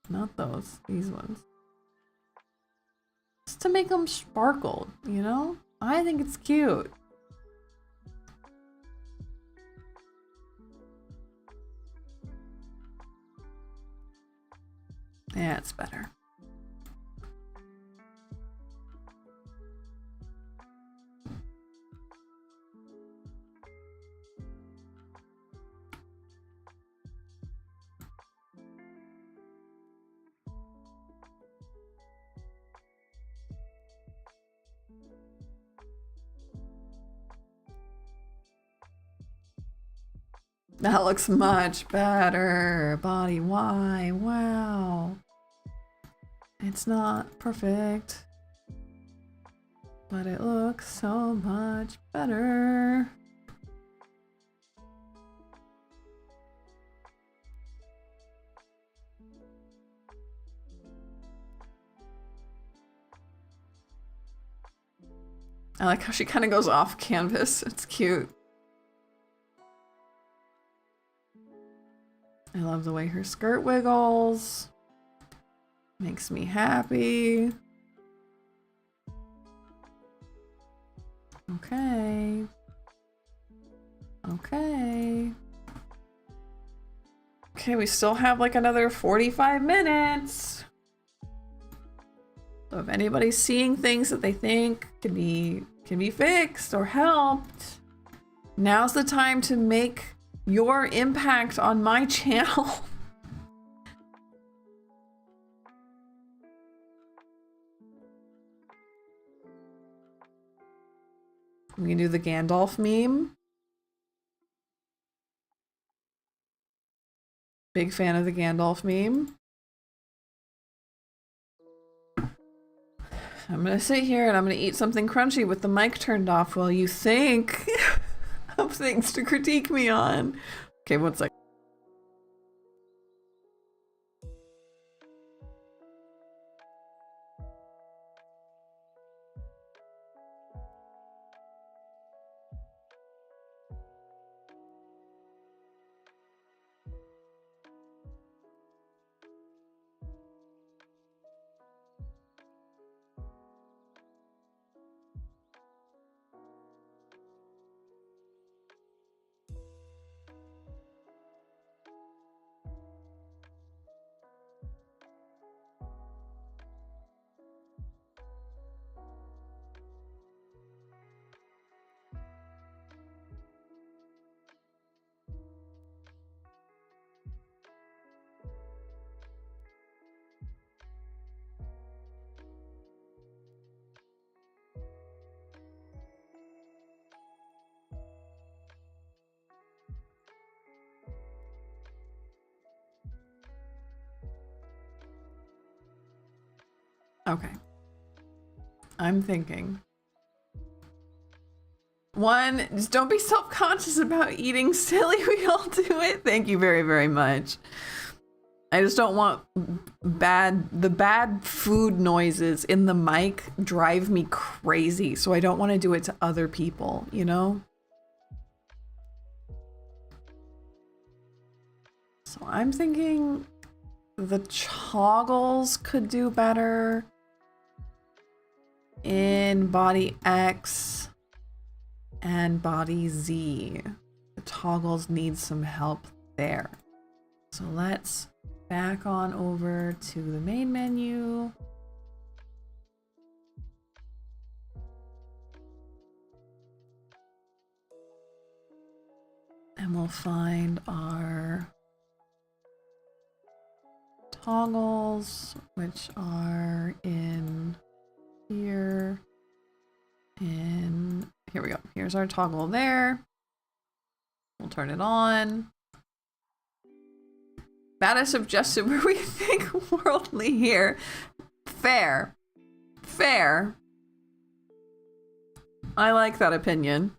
Not those. These ones. Just to make them sparkle, you know? I think it's cute. Yeah, it's better. That looks much better. Body, why? Wow. It's not perfect, but it looks so much better. I like how she kind of goes off canvas. It's cute. I love the way her skirt wiggles. Makes me happy. Okay. Okay. Okay, we still have like another 45 minutes. So if anybody's seeing things that they think can be fixed or helped, now's the time to make your impact on my channel. We can do the Gandalf meme. Big fan of the Gandalf meme. I'm gonna sit here and I'm gonna eat something crunchy with the mic turned off while you think of things to critique me on. Okay, one sec. Okay. I'm thinking One, just don't be self-conscious about eating silly. We all do it. Thank you very, very much. I just don't want the bad food noises in the mic drive me crazy. So I don't want to do it to other people, you know? So I'm thinking the toggles could do better in body X and body Z. The toggles need some help there. So let's back on over to the main menu. And we'll find our toggles, which are in here. Here we go. Here's our toggle there. We'll turn it on. That is suggested where we think worldly here. Fair. Fair. I like that opinion.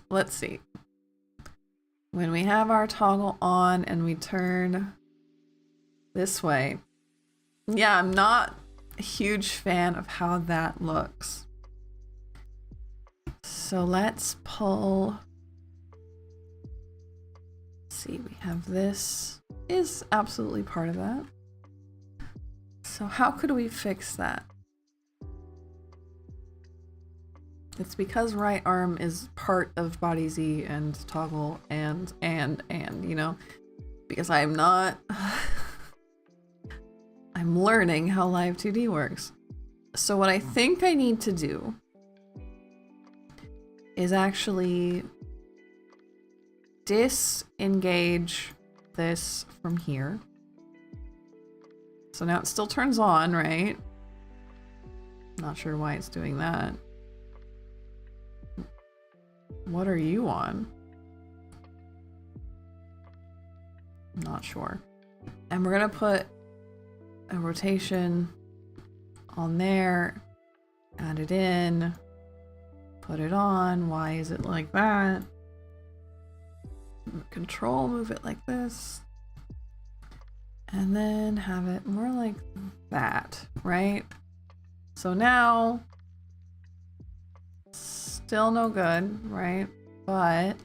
Let's see. When we have our toggle on and we turn this way. Yeah, I'm not a huge fan of how that looks. So let's pull. See, we have this is absolutely part of that. So how could we fix that? It's because right arm is part of body Z and toggle and, you know, because I'm not, I'm learning how Live2D works. So what I think I need to do is actually disengage this from here. So now it still turns on, right? Not sure why it's doing that. What are you on? Not sure. And we're gonna put a rotation on there, add it in, put it on. Why is it like that? Control, move it like this. And then have it more like that, right? So now, still no good, right? But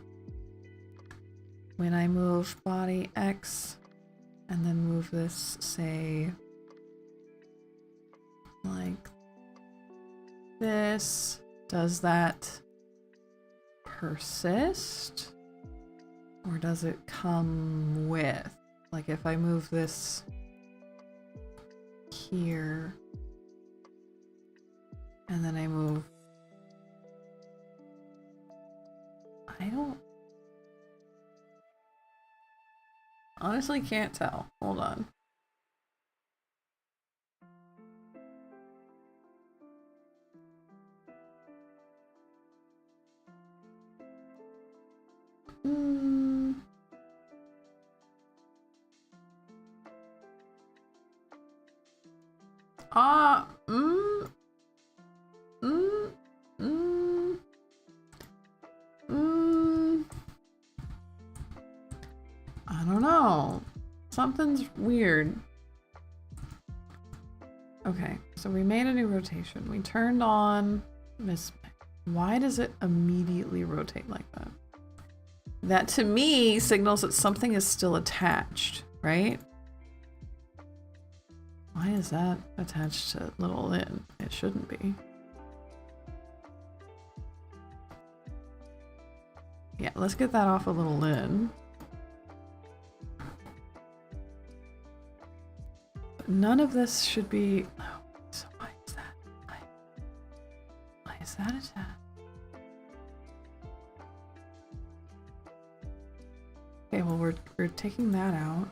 when I move body X and then move this, say, like this, does that persist? Or does it come with? Like if I move this here and then I move, I don't honestly can't tell. Hold on. I don't know. Something's weird. Okay, so we made a new rotation. We turned on this. Why does it immediately rotate like that? That to me signals that something is still attached, right? Why is that attached to little Lynn? It shouldn't be. Yeah, let's get that off of little Lynn. But none of this should be. Oh, so why is that? Why is that attached? Okay, well we're taking that out.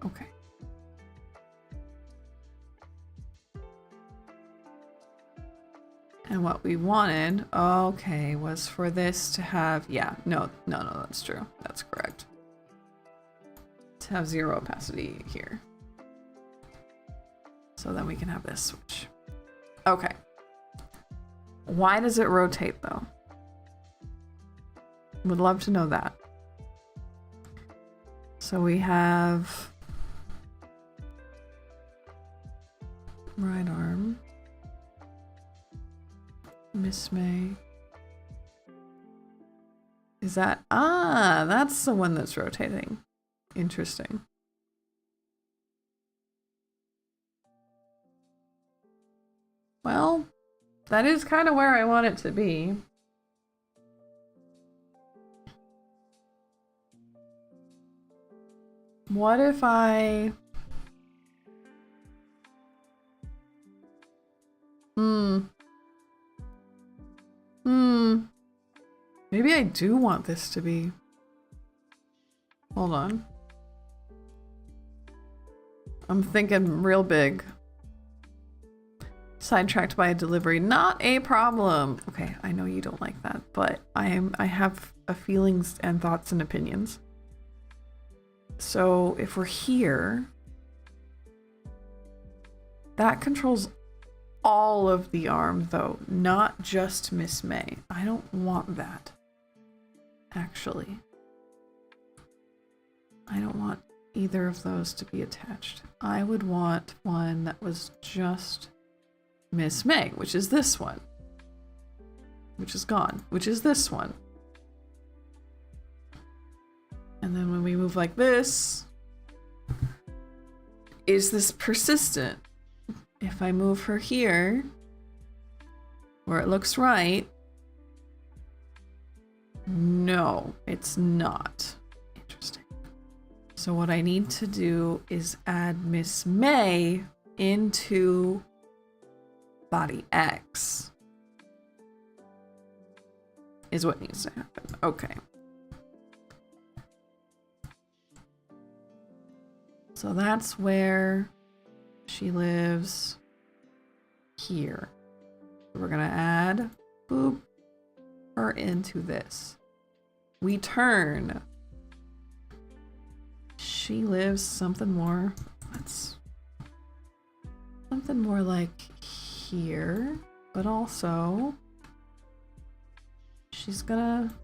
Okay. And what we wanted, okay, was for this to have, yeah, no, that's true. That's correct. have 0 opacity here. So then we can have this switch. Okay. Why does it rotate though? Would love to know that. So we have right arm, Miss May. Is that, that's the one that's rotating. Interesting. Well, that is kind of where I want it to be. What if I... Maybe I do want this to be... Hold on. I'm thinking real big. Sidetracked by a delivery. Not a problem. Okay, I know you don't like that, but I have feelings and thoughts and opinions. So if we're here, that controls all of the arm though, not just Miss May. I don't want that. Actually, I don't want either of those to be attached. I would want one that was just Miss May, which is this one, which is gone, which is this one. And then when we move like this, is this persistent? If I move her here, where it looks right, no, it's not. Interesting. So what I need to do is add Miss May into body X. Is what needs to happen. Okay. So that's where she lives here. We're gonna add, boop, her into this. We turn. She lives something more, that's something more like here, but also she's gonna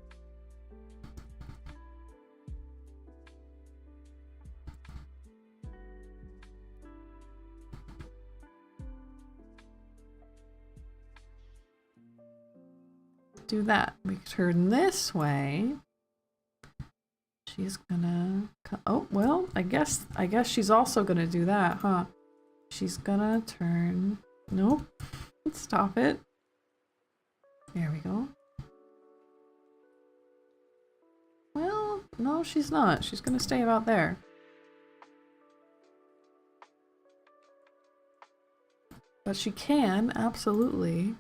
do that. We turn this way. She's gonna, oh, well, I guess she's also gonna do that, huh? She's gonna turn, nope, stop it. There we go. Well, no, she's not. She's gonna stay about there. But she can absolutely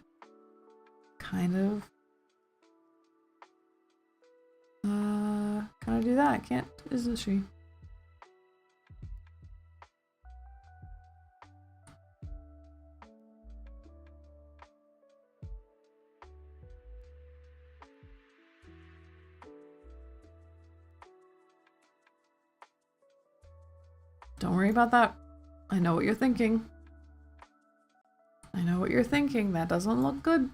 kind of can I do that? Can't, isn't she? Don't worry about that. I know what you're thinking. I know what you're thinking. That doesn't look good.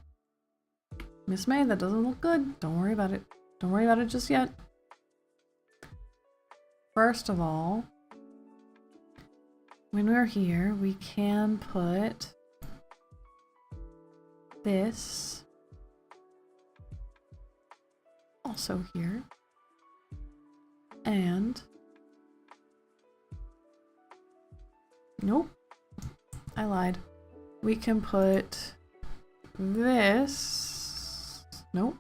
Miss May, that doesn't look good. Don't worry about it. Don't worry about it just yet. First of all, when we're here, we can put this also here. And nope, I lied. We can put this, nope.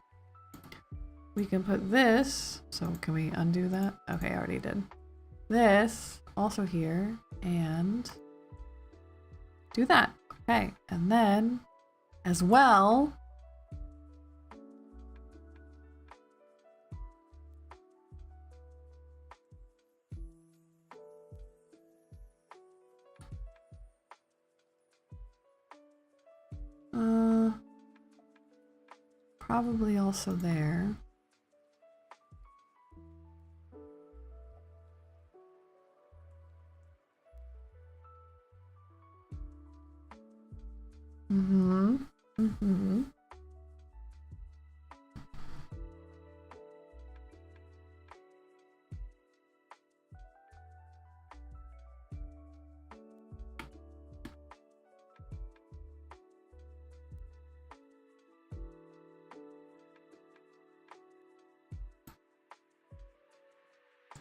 We can put this, so can we undo that? Okay, I already did. This also here, and do that. Okay, and then as well, probably also there. Mm-hmm. Mm-hmm.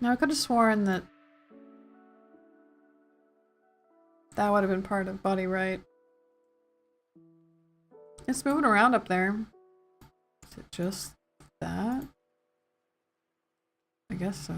Now I could have sworn that that would have been part of body right. It's moving around up there. Is it just that? I guess so.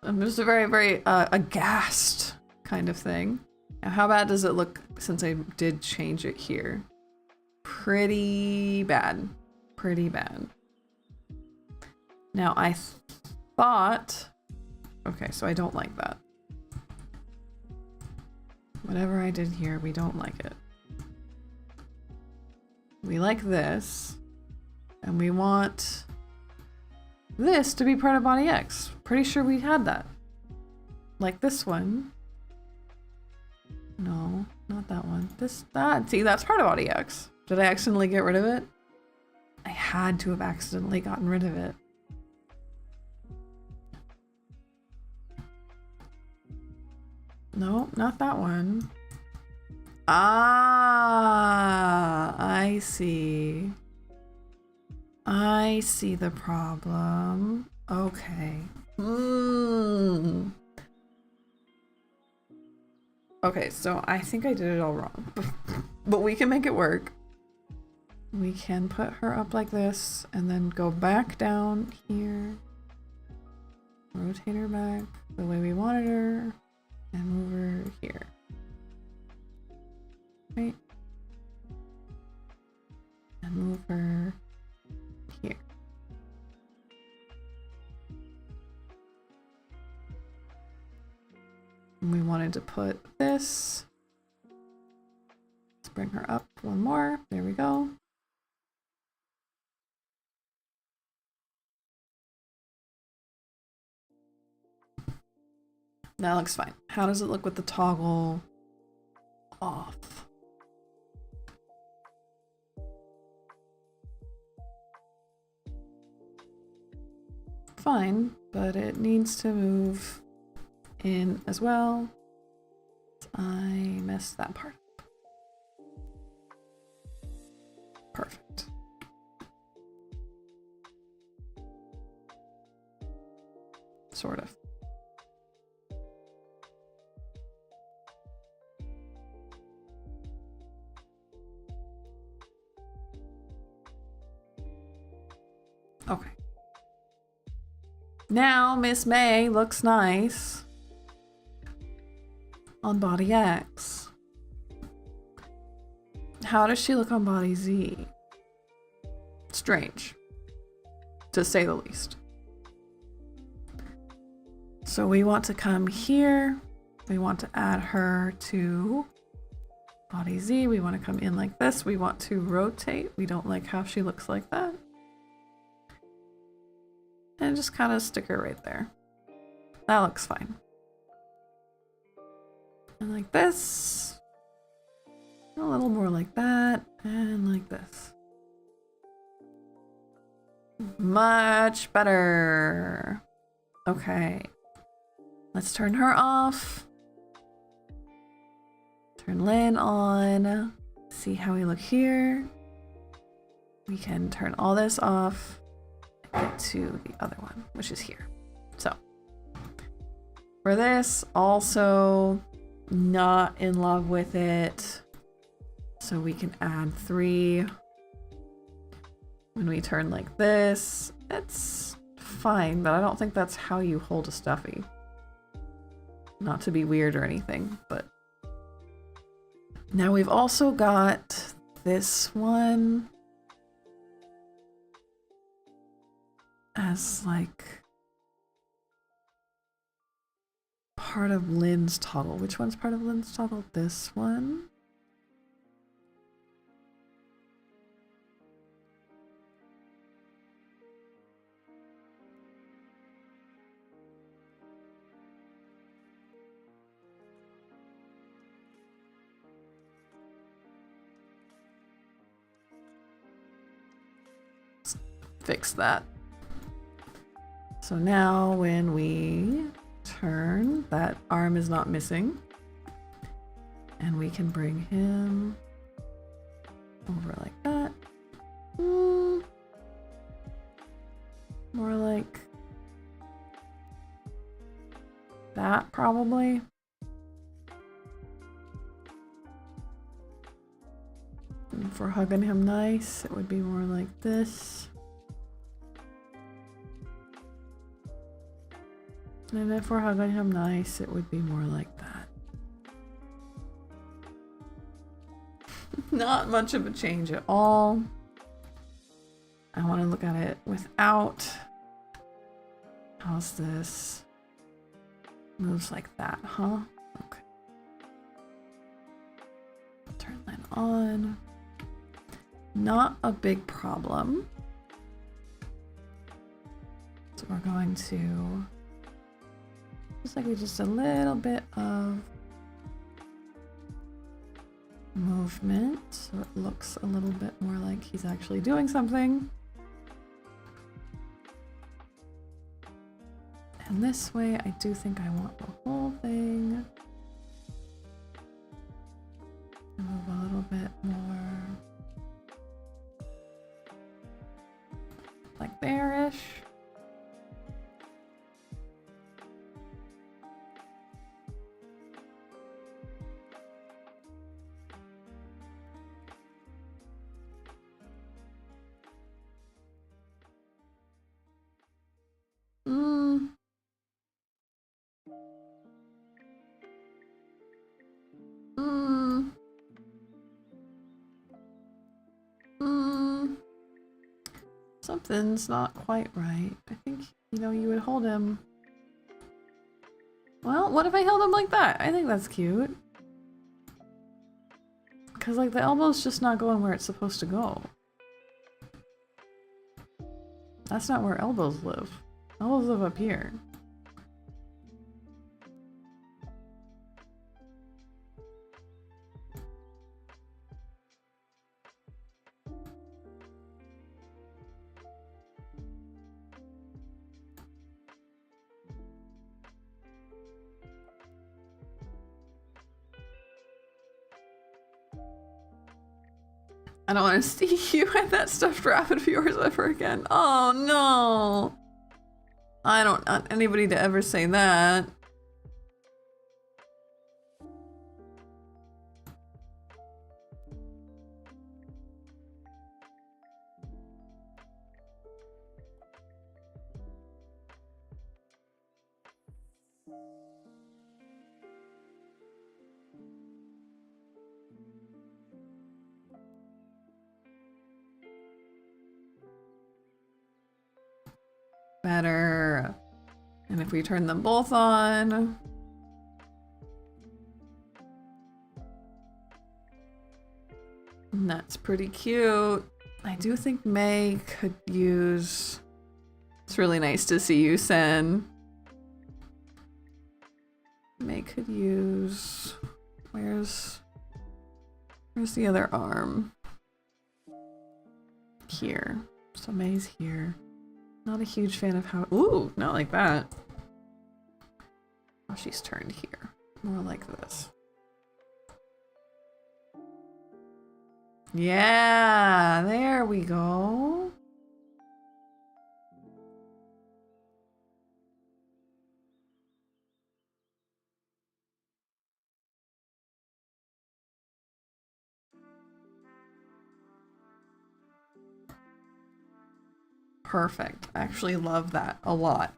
I'm just a very, very aghast kind of thing. Now, how bad does it look since I did change it here? Pretty bad. Pretty bad. Now, I thought... Okay, so I don't like that. Whatever I did here, we don't like it. We like this. And we want this to be part of Body X. Pretty sure we had that. Like this one. No, not that one. That. See, that's part of Body X. Did I accidentally get rid of it? I had to have accidentally gotten rid of it. No, not that one. Ah, I see. I see the problem. Okay. Okay, so I think I did it all wrong. But we can make it work. We can put her up like this and then go back down here. Rotate her back the way we wanted her. And move her here. Right? And move her here. And we wanted to put this. Let's bring her up one more. There we go. That looks fine. How does it look with the toggle off? Fine, but it needs to move in as well. I messed that part up. Perfect. Sort of. Okay. Now Miss May looks nice on Body X. How does she look on Body Z? Strange, to say the least. So we want to come here. We want to add her to Body Z. We want to come in like this. We want to rotate. We don't like how she looks like that. And just kind of stick her right there. That looks fine. And like this. A little more like that. And like this. Much better. Okay. Let's turn her off. Turn Lynn on. See how we look here. We can turn all this off. Get to the other one, which is here. So for this, also not in love with it. So we can add 3. When we turn like this, it's fine, but I don't think that's how you hold a Stuffie. Not to be weird or anything, but now we've also got this one as like part of Lynn's toggle. Which one's part of Lynn's toggle? This one. Fix that. So now when we turn, that arm is not missing. And we can bring him over like that. More like that, probably. And if we're hugging him nice, it would be more like this. And if we're hugging him nice, it would be more like that. Not much of a change at all. I want to look at it without. How's this? Moves like that, huh? Okay. Turn Lynn on. Not a big problem. So we're going to just a little bit of movement, so it looks a little bit more like he's actually doing something. And this way, I do think I want the whole thing. Move a little bit more like there-ish. Something's not quite right. I think, you know, you would hold him. Well, what if I held him like that? I think that's cute. Because, like, the elbow's just not going where it's supposed to go. That's not where elbows live. Elbows live up here. I don't want to see you and that stuffed rabbit of yours ever again. Oh no! I don't want anybody to ever say that. Better. And if we turn them both on. That's pretty cute. I do think May could use... It's really nice to see you, Sen. May could use... Where's the other arm? Here. So May's here. Not a huge fan of how... Ooh, not like that. Oh, she's turned here. More like this. Yeah, there we go. Perfect. I actually love that a lot.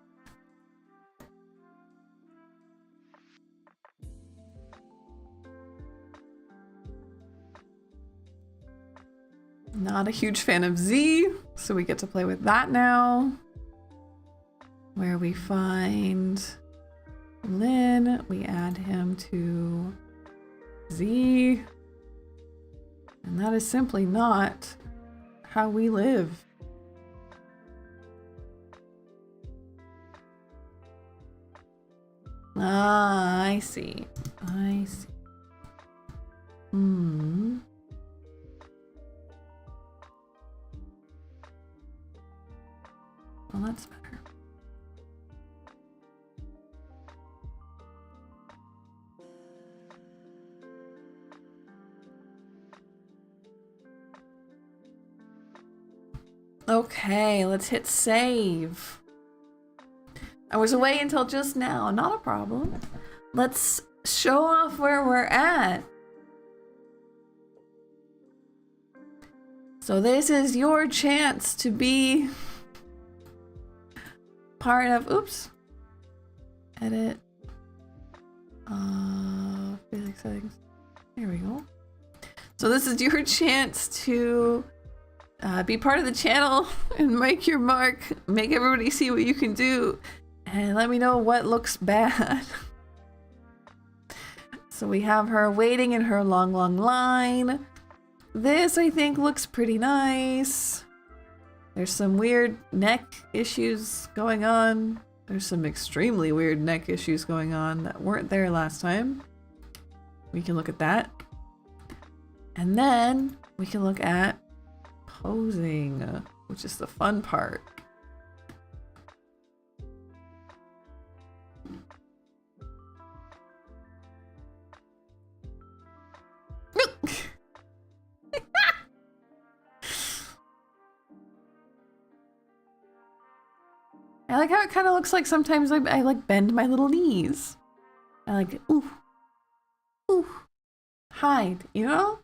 Not a huge fan of Z, so we get to play with that now. Where we find Lynn, we add him to Z. And that is simply not how we live. Ah, I see. I see. Hmm. Well, that's better. Okay, let's hit save. I was away until just now, not a problem. Let's show off where we're at. So this is your chance to be part of, oops, edit, basic settings, there we go. So this is your chance to be part of the channel and make your mark, make everybody see what you can do, and let me know what looks bad. So we have her waiting in her long line. This, I think, looks pretty nice. There's some weird neck issues going on. There's some extremely weird neck issues going on that weren't there last time. We can look at that. And then we can look at posing, which is the fun part. I like how it kind of looks like sometimes I like bend my little knees. I like, ooh, ooh, hide, you know?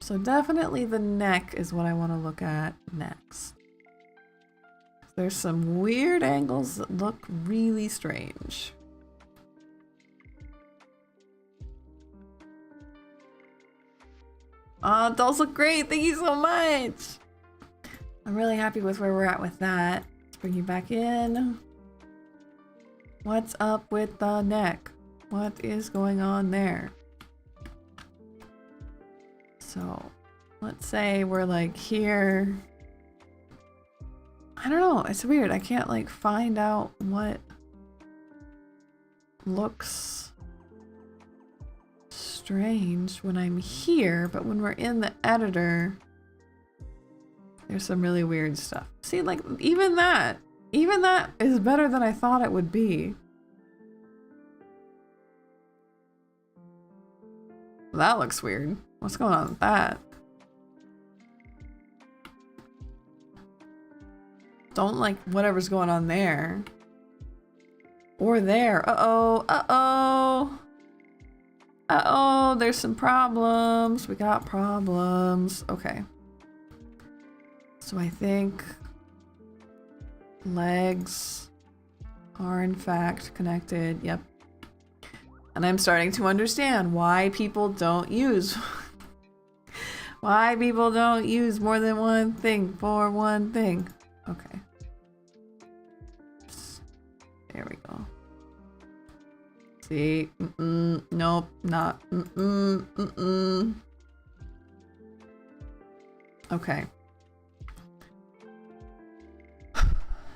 So definitely the neck is what I want to look at next. There's some weird angles that look really strange. Oh, dolls look great. Thank you so much. I'm really happy with where we're at with that. Let's bring you back in. What's up with the neck? What is going on there? So let's say we're like here. I don't know. It's weird. I can't like find out what looks strange when I'm here, but when we're in the editor, there's some really weird stuff. See, like even that is better than I thought it would be. That looks weird. What's going on with that? Don't like whatever's going on there. Or there. Uh-oh. Uh-oh. Uh-oh. There's some problems. We got problems. Okay. So I think legs are in fact connected. Yep. And I'm starting to understand why people don't use more than one thing for one thing. Okay. There we go. See? Nope, not. Okay.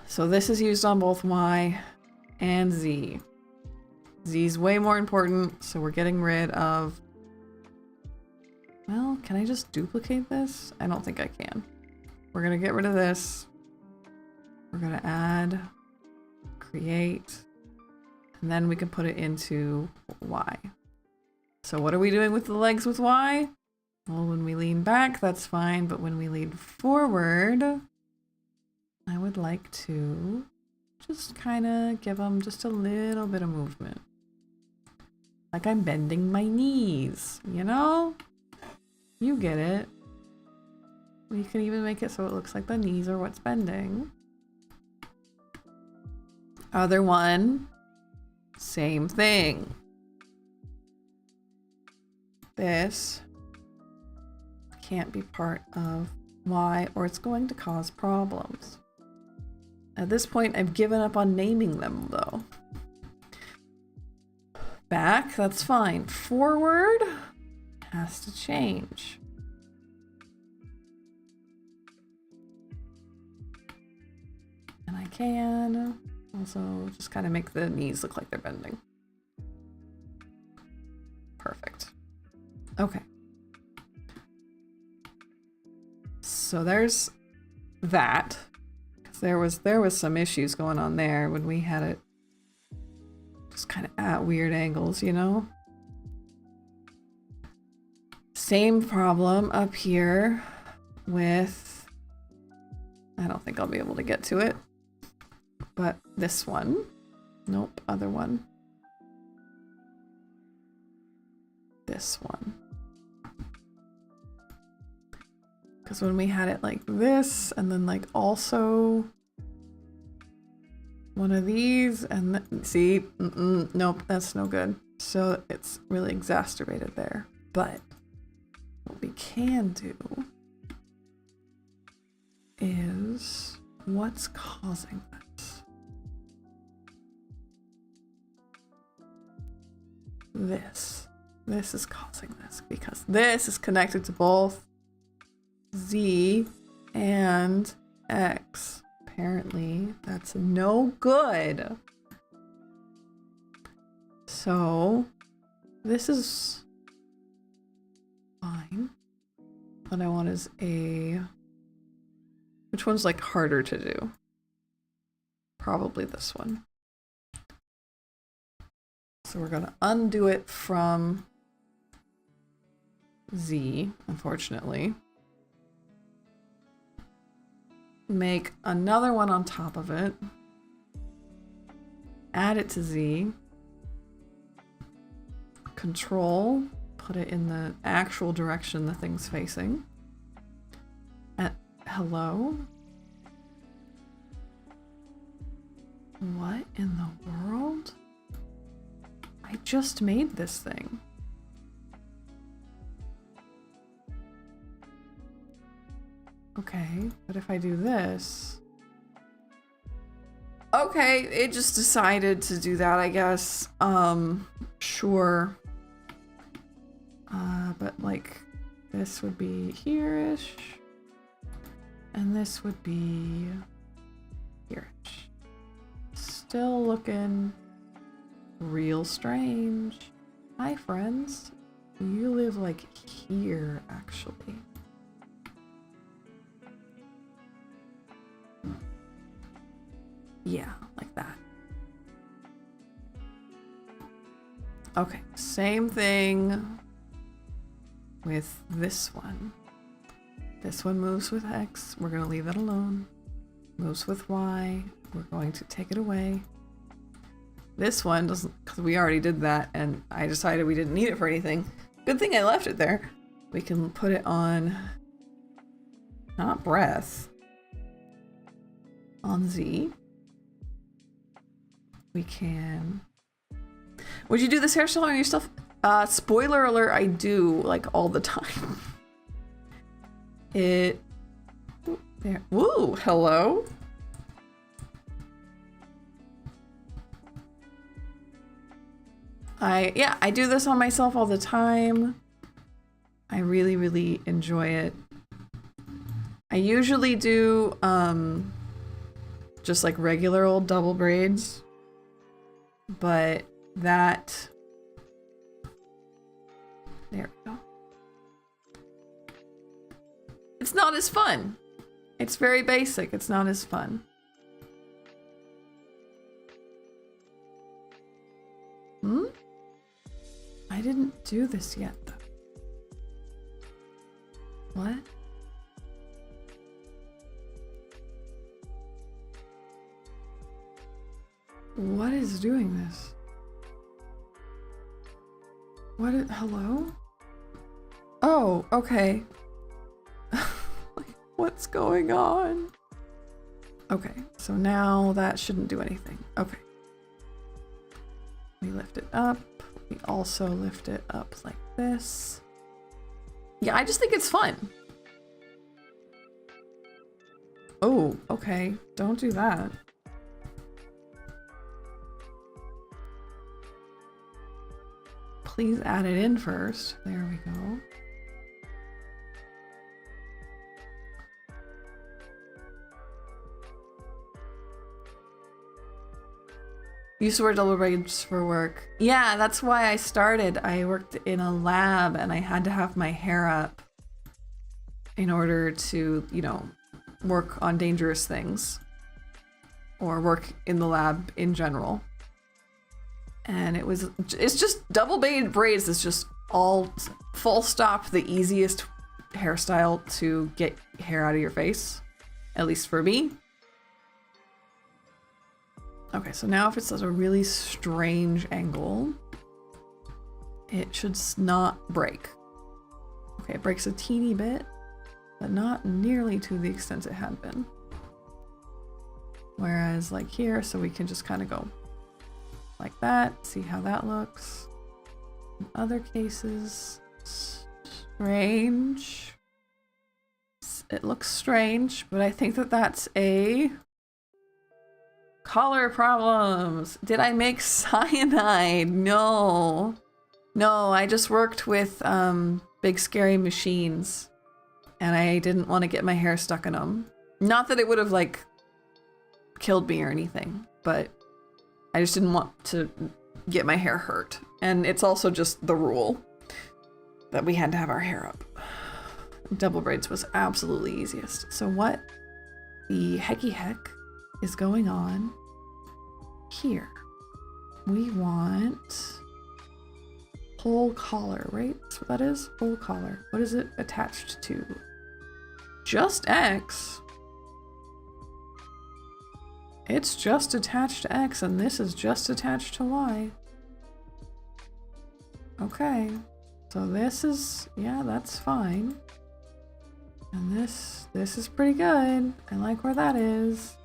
So this is used on both Y and Z. Z's way more important, so we're getting rid of... Well, can I just duplicate this? I don't think I can. We're gonna get rid of this. We're gonna add, create, and then we can put it into Y. So what are we doing with the legs with Y? Well, when we lean back, that's fine, but when we lean forward, I would like to just kind of give them just a little bit of movement. Like I'm bending my knees, you know? You get it. We can even make it so it looks like the knees are what's bending. Other one, same thing. this can't be part of Y, or it's going to cause problems. At this point, I've given up on naming them, though. Back, that's fine. Forward has to change. And I can also just kind of make the knees look like they're bending. Perfect. Okay. So there's that. There was some issues going on there when we had it just kind of at weird angles, you know? Same problem up here with, I don't think I'll be able to get to it, but this one. Nope, other one. This one. Because when we had it like this, and then like also one of these, and see, nope, that's no good. So it's really exacerbated there. But what we can do is, what's causing this? This is causing this, because this is connected to both Z and X. Apparently, that's no good. So, this is fine. What I want is a... Which one's like harder to do? Probably this one. So we're gonna undo it from Z, unfortunately. Make another one on top of it. Add it to Z. Control, put it in the actual direction the thing's facing. Hello? What in the world? I just made this thing. Okay, but if I do this... Okay, it just decided to do that, I guess. Sure. But like, this would be here-ish. And this would be here-ish. Still looking real strange. Hi, friends. You live like here, actually. Yeah, like that. Okay, same thing with this one. This one moves with X. We're gonna leave it alone. Moves with Y. We're going to take it away. This one doesn't, because we already did that and I decided we didn't need it for anything. Good thing I left it there. We can put it on, not breath, on Z. We can... Would you do this hairstyle on yourself? Spoiler alert, I do, like, all the time. It... There. Woo! Hello? I do this on myself all the time. I really, really enjoy it. I usually do, just like regular old double braids. But that... There we go. It's not as fun. It's very basic. It's not as fun. Hmm? I didn't do this yet, though. What? What is doing this? What is, hello? Oh, okay. Like, what's going on? Okay, so now that shouldn't do anything. Okay. We lift it up. We also lift it up like this. Yeah, I just think it's fun. Oh, okay. Don't do that. Please add it in first. There we go. Used to wear double braids for work. Yeah, that's why I started. I worked in a lab and I had to have my hair up in order to, you know, work on dangerous things or work in the lab in general. And it's just double braids is just all full stop the easiest hairstyle to get hair out of your face, at least for me. Okay, so now if it's at a really strange angle, it should not break. Okay, it breaks a teeny bit, but not nearly to the extent it had been. Whereas like here, so we can just kind of go like that, see how that looks. In other cases, strange. It looks strange, but I think that that's a color problems. Did I make cyanide? No. No, I just worked with big scary machines and I didn't want to get my hair stuck in them. Not that it would have like killed me or anything, but I just didn't want to get my hair hurt. And it's also just the rule that we had to have our hair up. Double braids was absolutely easiest. So what the hecky heck is going on here? We want whole collar, right? That's what that is? Whole collar. What is it attached to? Just X. It's just attached to X and this is just attached to Y. Okay. So this is, yeah, that's fine. And this is pretty good. I like where that is.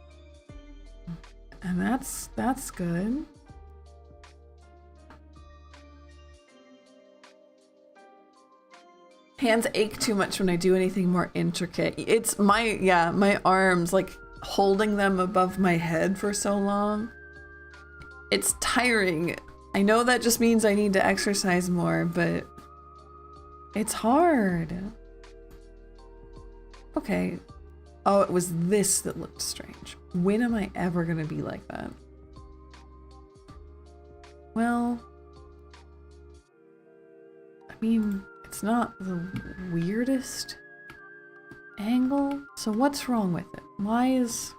And that's good. Hands ache too much when I do anything more intricate. It's my arms, like holding them above my head for so long. It's tiring. I know that just means I need to exercise more, but it's hard. Okay. Oh, it was this that looked strange. When am I ever gonna be like that? Well, I mean, it's not the weirdest angle. So what's wrong with it? Why is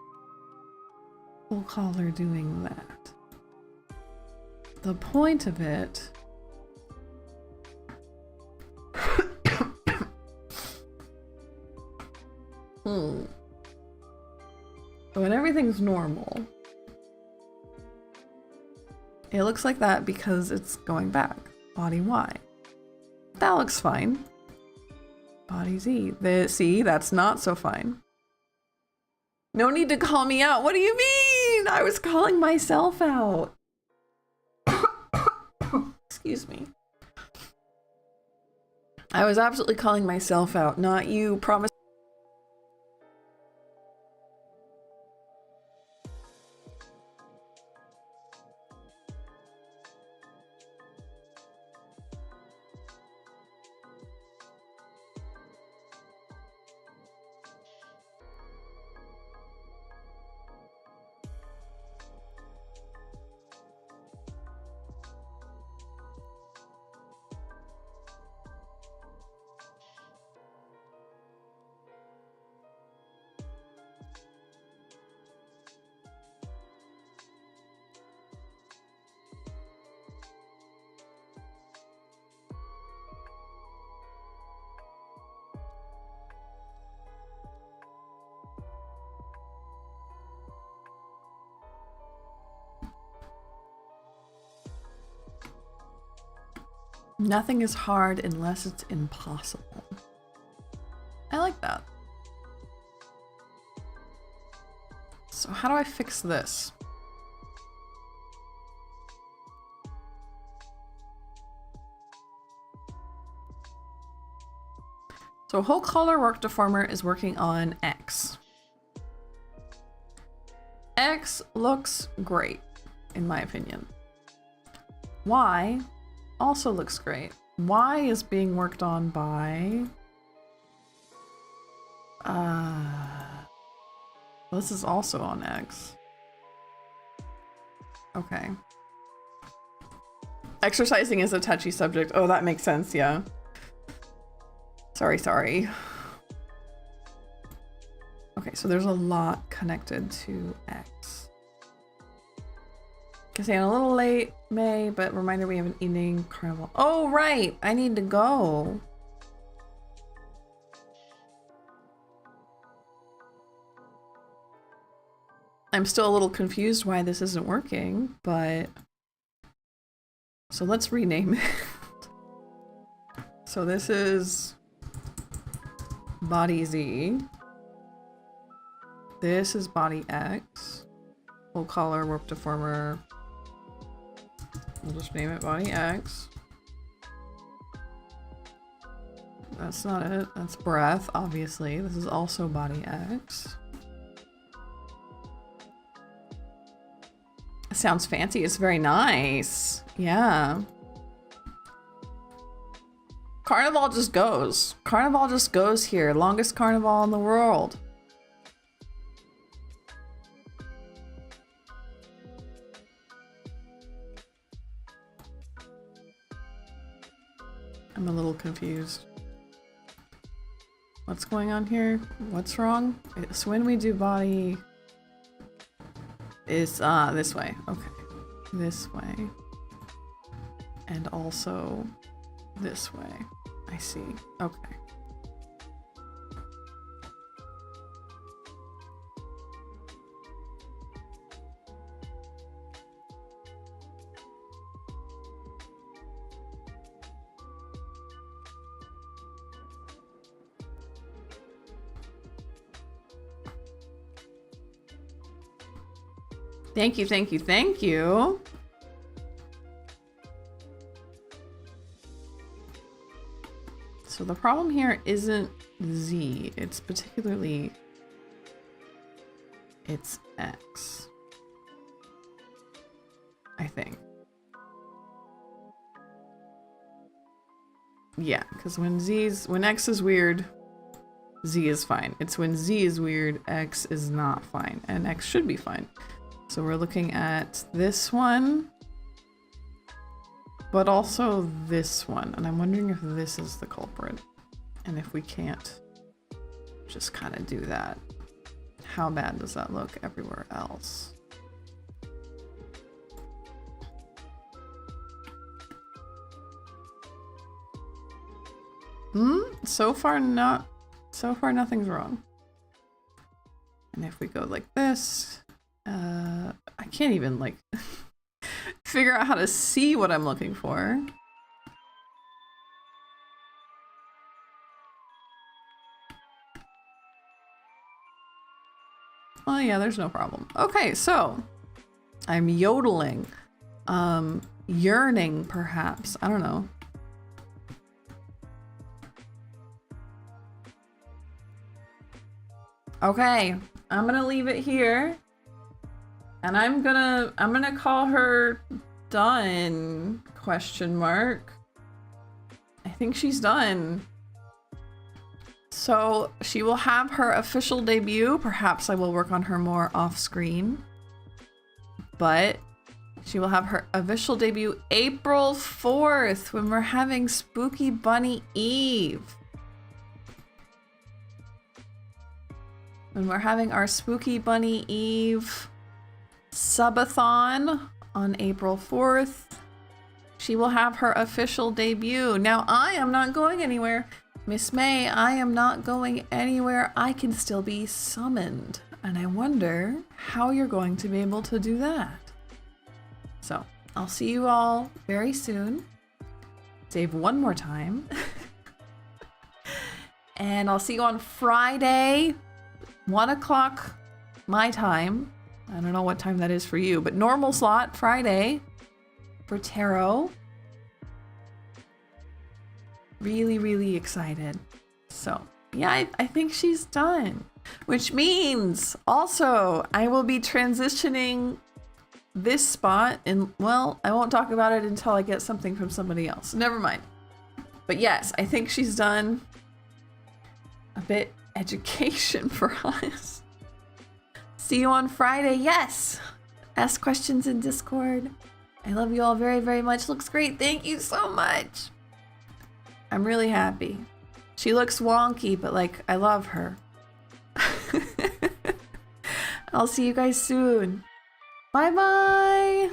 full collar doing that? The point of it So when everything's normal, it looks like that because it's going back. Body Y. That looks fine. Body Z. See, that's not so fine. No need to call me out. What do you mean? I was calling myself out. Excuse me. I was absolutely calling myself out, not you. Promise. Nothing is hard unless it's impossible. I like that. So how do I fix this? So whole color work deformer is working on X. X looks great, in my opinion. Y also looks great. Y is being worked on by... this is also on X. Okay. Exercising is a touchy subject. Oh, that makes sense, yeah. Sorry. Okay, so there's a lot connected to X. Saying a little late, May, but reminder we have an evening carnival. Oh, right! I need to go. I'm still a little confused why this isn't working, but... So let's rename it. So this is... Body Z. This is Body X. Full color, warp deformer. We'll just name it Body X. That's not it. That's breath, obviously. This is also Body X. It sounds fancy. It's very nice. Yeah. Carnival just goes. Carnival just goes here. Longest carnival in the world. I'm a little confused. What's going on here? What's wrong? So when we do body is this way. Okay. This way. And also this way. I see. Okay. Thank you, thank you, thank you. So the problem here isn't Z, it's particularly, it's X, I think. Yeah, because when X is weird, Z is fine. It's when Z is weird, X is not fine, and X should be fine. So we're looking at this one, but also this one. And I'm wondering if this is the culprit. And if we can't just kind of do that, how bad does that look everywhere else? So far nothing's wrong. And if we go like this, I can't even like figure out how to see what I'm looking for. Oh yeah, there's no problem. Okay, so I'm yodeling, yearning perhaps, I don't know. Okay, I'm gonna leave it here. And I'm gonna call her done, question mark. I think she's done. So she will have her official debut. Perhaps I will work on her more off screen. But she will have her official debut April 4th when we're having Spooky Bunny Eve. When we're having our Spooky Bunny Eve subathon on April 4th. She will have her official debut. Now I am not going anywhere. Miss May, I am not going anywhere. I can still be summoned. And I wonder how you're going to be able to do that. So I'll see you all very soon. Save one more time. And I'll see you on Friday, 1 o'clock my time. I don't know what time that is for you, but normal slot Friday for tarot. Really, really excited. So yeah, I think she's done. Which means also I will be transitioning this spot and, well, I won't talk about it until I get something from somebody else. Never mind. But yes, I think she's done a bit education for us. See you on Friday. Yes. Ask questions in Discord. I love you all very, very much. Looks great. Thank you so much. I'm really happy. She looks wonky, but like, I love her. I'll see you guys soon. Bye bye.